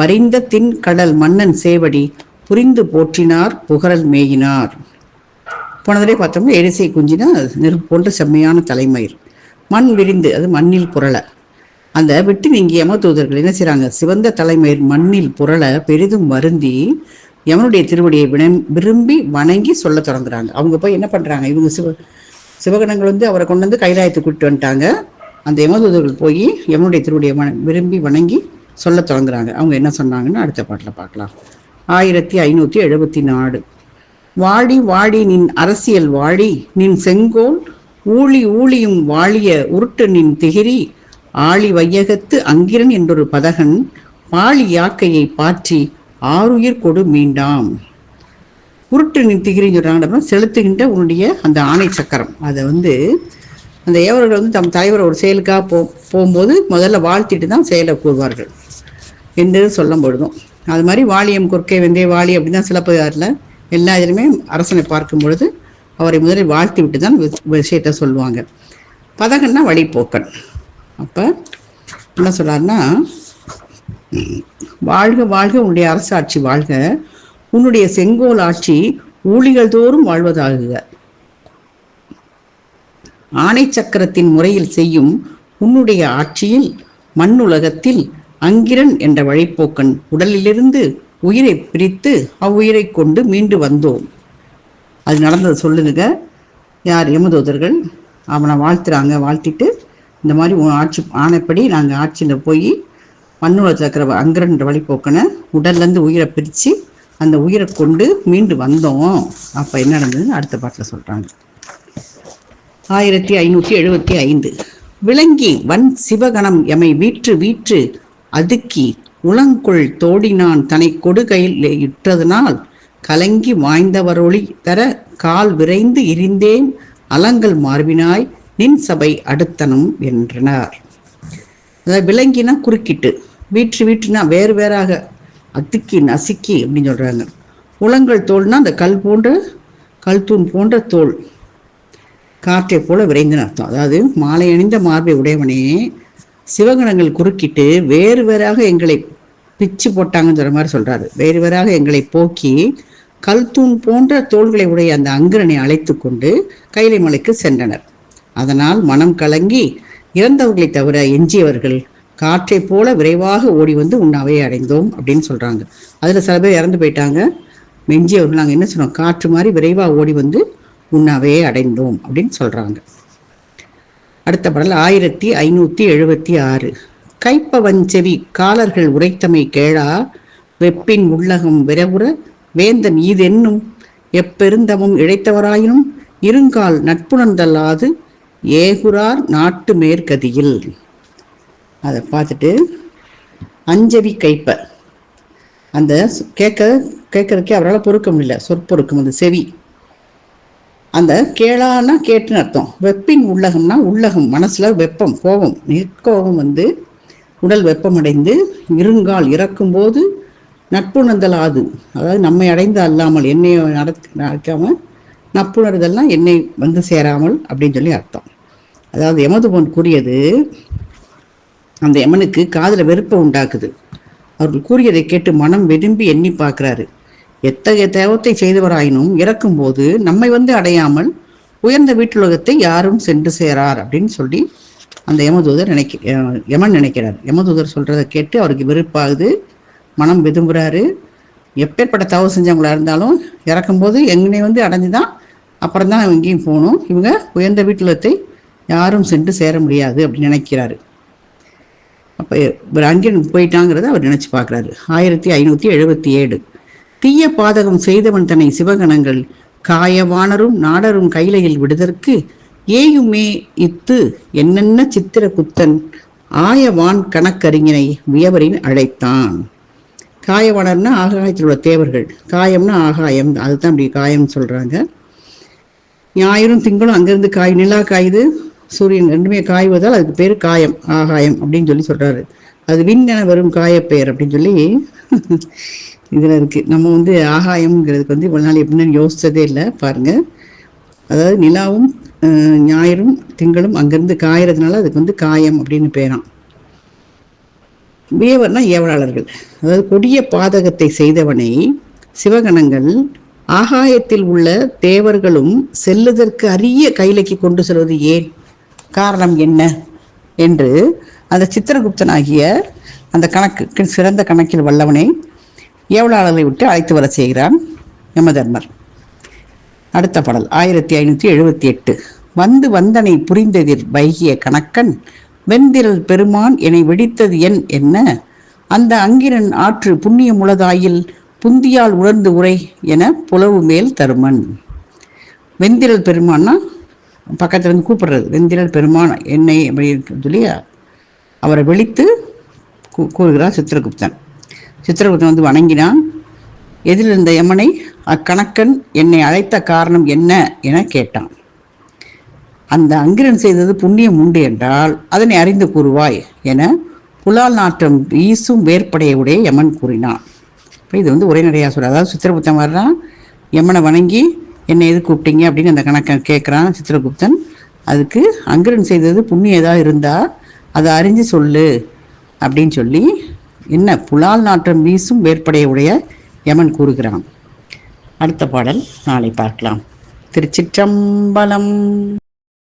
[SPEAKER 1] மறிந்த தின் கடல் மன்னன் சேவடி புரிந்து போற்றினார் புகழல் மேயினார். போனதிலே பார்த்தோம்னா எரிசை குஞ்சினா நெருப்பு போன்ற செம்மையான தலைமயிர், மண் விரிந்து அது மண்ணில் புரள. அந்த விட்டு நீங்கிய யமதூதர்கள் என்ன செய்கிறாங்க, சிவந்த தலைமயிர் மண்ணில் புரள பெரிதும் வருந்தி யமனுடைய திருவடியை விரும்பி வணங்கி சொல்ல தொடங்குறாங்க. அவங்க போய் என்ன பண்ணுறாங்க, இவங்க சிவகணங்கள் அவரை கொண்டு கைலாயத்துக்கு கூப்பிட்டு வந்துட்டாங்க. அந்த யமதூதர்கள் போய் யமனுடைய திருவடியை விரும்பி வணங்கி சொல்ல தொடங்குறாங்க. அவங்க என்ன சொன்னாங்கன்னு அடுத்த பாட்டில் பார்க்கலாம். 1574 வாடி வாடி நின் அரசியல் வாழி நின் செங்கோல் ஊழி ஊழியும் வாழிய உருட்டு நின் திகிரி ஆழி வையகத்து அங்கிரன் என்றொரு பதகன் பாழி யாக்கையை பாற்றி ஆறுயிர் கொடு மீண்டாம். உருட்டு நின் திகிரின்னு சொல்றாங்க, செலுத்துகின்ற உன்னுடைய அந்த ஆணை சக்கரம். அதை அந்த ஏவர்கள் தம் தலைவர் ஒரு செயலுக்காக போகும்போது முதல்ல வாழ்த்திட்டு தான் செயலை கூறுவார்கள் என்று சொல்லும் பொழுதும், அது மாதிரி வாலியம் கொற்கை வெந்தே வாலி அப்படின்னு தான் சிலப்பதிகாரத்தில் எல்லா இதுலையுமே அரசனை பார்க்கும் பொழுது அவரை முதலில் வாழ்த்தி விட்டு தான் விஷயத்த சொல்லுவாங்க. பதகன்னா வழிபோக்கன். அப்போ என்ன சொல்றாருன்னா, வாழ்க வாழ்க உன்னுடைய அரசாட்சி வாழ்க, உன்னுடைய செங்கோல் ஆட்சி ஊழிகள் தோறும் வாழ்வதாகுக. ஆணை சக்கரத்தின் முறையில் செய்யும் உன்னுடைய ஆட்சியில் மண்ணுலகத்தில் அங்கிரன் என்ற வழிப்போக்கன் உடலிலிருந்து உயிரை பிரித்து அவ்வுயிரை கொண்டு மீண்டு வந்தோம். அது நடந்தது சொல்லுங்க. யார், யமதூதர்கள் அவனை வாழ்த்துறாங்க. வாழ்த்திட்டு இந்த மாதிரி ஆட்சி ஆணைப்படி நாங்கள் ஆட்சியில் போய் மண்ணுலக சக்கர அங்கிரன் என்ற வழிப்போக்கனை உடல்லேருந்து உயிரை பிரித்து அந்த உயிரை கொண்டு மீண்டு வந்தோம். அப்போ என்ன நடந்ததுன்னு அடுத்த பாட்டில் சொல்கிறாங்க. 1575 விளங்கி வன் சிவகணம் எமை வீற்று வீற்று அதுக்கி உளங்குள் தோடினான் தனை கொடுகையில் இட்டதனால் கலங்கி வாய்ந்தவரொளி தர கால் விரைந்து இருந்தேன் அலங்கல் மார்பினாய் நின் சபை அடுத்தனும் என்றனர். அதாவது விளங்கினா குறுக்கிட்டு, வீற்று வீற்றுனா வேறு வேறாக, அதுக்கி நசுக்கி அப்படின்னு சொல்றாங்க. உளங்கள் தோல்னா அந்த கல் தூண் போன்ற தோல், காற்றை போல விரைந்துன்னு அர்த்தம். அதாவது மாலை அணிந்த மார்பை உடையவனே, சிவகணங்கள் குறுக்கிட்டு வேறு வேறாக எங்களை பிச்சு போட்டாங்கன்னு சொல்ற மாதிரி சொல்றாரு. வேறு வேறாக எங்களை போக்கி கல் தூண் போன்ற தோள்களை உடைய அந்த அங்கிரனை அழைத்து கொண்டு கைலை மலைக்கு சென்றனர். அதனால் மனம் கலங்கி இறந்தவர்களை தவிர எஞ்சியவர்கள் காற்றை போல விரைவாக ஓடி வந்து உன் அவையை அடைந்தோம் அப்படின்னு சொல்றாங்க. அதுல சில பேர் இறந்து போயிட்டாங்க. எஞ்சியவர்கள் நாங்கள் என்ன சொன்னோம், காற்று மாதிரி விரைவாக ஓடி வந்து உன் அவையை அடைந்தோம் அப்படின்னு சொல்றாங்க. அடுத்த பாடல் 1576 கைப்பவன் செவி காலர்கள் உரைத்தமை கேளா வெப்பின் உள்ளகம் விரவுற வேந்தன் ஈதென்னும் எப்பெருந்தமும் இழைத்தவராயினும் இருங்கால் நட்புணர்ந்தல்லாது ஏகுரார் நாட்டு மேற்கதியில். அதை பார்த்துட்டு அஞ்சவி கைப்ப, அந்த கேட்கறதுக்கே அவரால் பொறுக்க முடியல, சொற்பொறுக்கும் அந்த செவி. அந்த கேளானா கேட்டுன்னு அர்த்தம். வெப்பின் உள்ளகம்னா உள்ளகம், மனசுல வெப்பம், கோபம், நிற்கோபம் வந்து உடல் வெப்பமடைந்து இருங்கால் இறக்கும்போது நட்புணர்தலாது, அதாவது நம்மை அடைந்து அல்லாமல் என்னை நடக்காம நட்புணர்தல்னா என்னை வந்து சேராமல் அப்படின்னு சொல்லி அர்த்தம். அதாவது யமதூதன் கூறியது அந்த யமனுக்கு காதில் வெறுப்பை உண்டாக்குது. அவர்கள் கூறியதை கேட்டு மனம் விரும்பி எண்ணி பார்க்கிறாரு. எத்தகைய தேவத்தை செய்தவராயினும் இறக்கும்போது நம்மை வந்து அடையாமல் உயர்ந்த வீட்டுலகத்தை யாரும் சென்று சேரார் அப்படின்னு சொல்லி அந்த யமதூதர் யமன் நினைக்கிறார். யமதூதர் சொல்றதை கேட்டு அவருக்கு வெறுப்பாகுது, மனம் விரும்புகிறாரு. எப்பேற்பட்ட தவறு செஞ்சவங்களா இருந்தாலும் இறக்கும்போது எங்கனை வந்து அடைஞ்சுதான் அப்புறம் தான் எங்கேயும் போகணும், இவங்க உயர்ந்த வீட்டுலகத்தை யாரும் சென்று சேர முடியாது அப்படின்னு நினைக்கிறாரு. அப்போ இவர் அங்கே போயிட்டாங்கிறத அவர் நினைச்சு பார்க்குறாரு. 1577 தீய பாதகம் செய்தவன் தன்னை சிவகணங்கள் காயவானரும் நாடரும் கைலையில் விடுதற்கு ஏயுமே இத்து என்னென்ன சித்திர குத்தன் ஆயவான் கணக்கறிஞனை வியவரின் அழைத்தான். காயவானர்னா ஆகாயத்தில் உள்ள தேவர்கள், காயம்னா ஆகாயம், அதுதான் அப்படி காயம் சொல்றாங்க. ஞாயிறும் திங்களும் அங்கிருந்து நிலா காயுது, சூரியன் ரெண்டுமே காய்வதால் அதுக்கு பேர் காயம், ஆகாயம் அப்படின்னு சொல்லி சொல்றாரு. அது விண்ணென வரும் காயப்பெயர் அப்படின்னு சொல்லி இதுல இருக்கு. நம்ம வந்து ஆகாயம்ங்கிறதுக்கு வந்து இவ்வளவு நாள் எப்படின்னு யோசிச்சதே இல்லை பாருங்க. அதாவது நிலாவும் ஞாயிறும் திங்களும் அங்கிருந்து காயறதுனால அதுக்கு வந்து காயம் அப்படின்னு பேராம். வியவர்னா ஏவலாளர்கள். அதாவது கொடிய பாதகத்தை செய்தவனை சிவகணங்கள் ஆகாயத்தில் உள்ள தேவர்களும் செல்லுதற்கு அரிய கைலைக்கு கொண்டு செல்வது ஏன், காரணம் என்ன என்று அந்த சித்திரகுப்தனாகிய அந்த கணக்கு சிறந்த கணக்கில் வல்லவனை ஏவலாளர்களை விட்டு அழைத்து வர செய்கிறான் யமதர்மர். அடுத்த பாடல் 1578 வந்து வந்தனை புரிந்ததில் வைகிய கணக்கன் வெந்திரல் பெருமான் என்னை வெடித்தது என் என்ன அந்த அங்கிரன் ஆற்று புண்ணிய முளதாயில் புந்தியால் உணர்ந்து உரை என புலவு மேல் தருமன். வெந்திரல் பெருமான்னா பக்கத்துல இருந்து கூப்பிடுறது, வெந்திரல் பெருமான் என்னை அப்படின்னு சொல்லி அவரை வெடித்து கூறுகிறார் சித்திரகுப்தன். சித்திரகுப்தன் வந்து வணங்கினான். எதில் இருந்த யமனை அக்கணக்கன் என்னை அழைத்த காரணம் என்ன என கேட்டான். அந்த அங்கிரன் செய்தது புண்ணியம் உண்டு என்றால் அதனை அறிந்து கூறுவாய் என புலால் நாட்டம் வீசும் வேற்படையுடைய யமன் கூறினான். இப்போ இது வந்து உரைநடையாக சொல்ற. அதாவது சித்திரகுப்தன் வர்றான், யமனை வணங்கி என்னை எது கூப்பிட்டீங்க அப்படின்னு அந்த கணக்கன் கேட்குறான் சித்திரகுப்தன். அதுக்கு அங்கிரன் செய்தது புண்ணியம் ஏதாவது இருந்தால் அதை அறிஞ்சு சொல்லு அப்படின்னு சொல்லி என்ன புலால் நாட்டம் வீசும் வேற்படையுடைய யமன் கூறுகிறான். அடுத்த பாடல் நாளை பார்க்கலாம். திருச்சிற்றம்பலம்.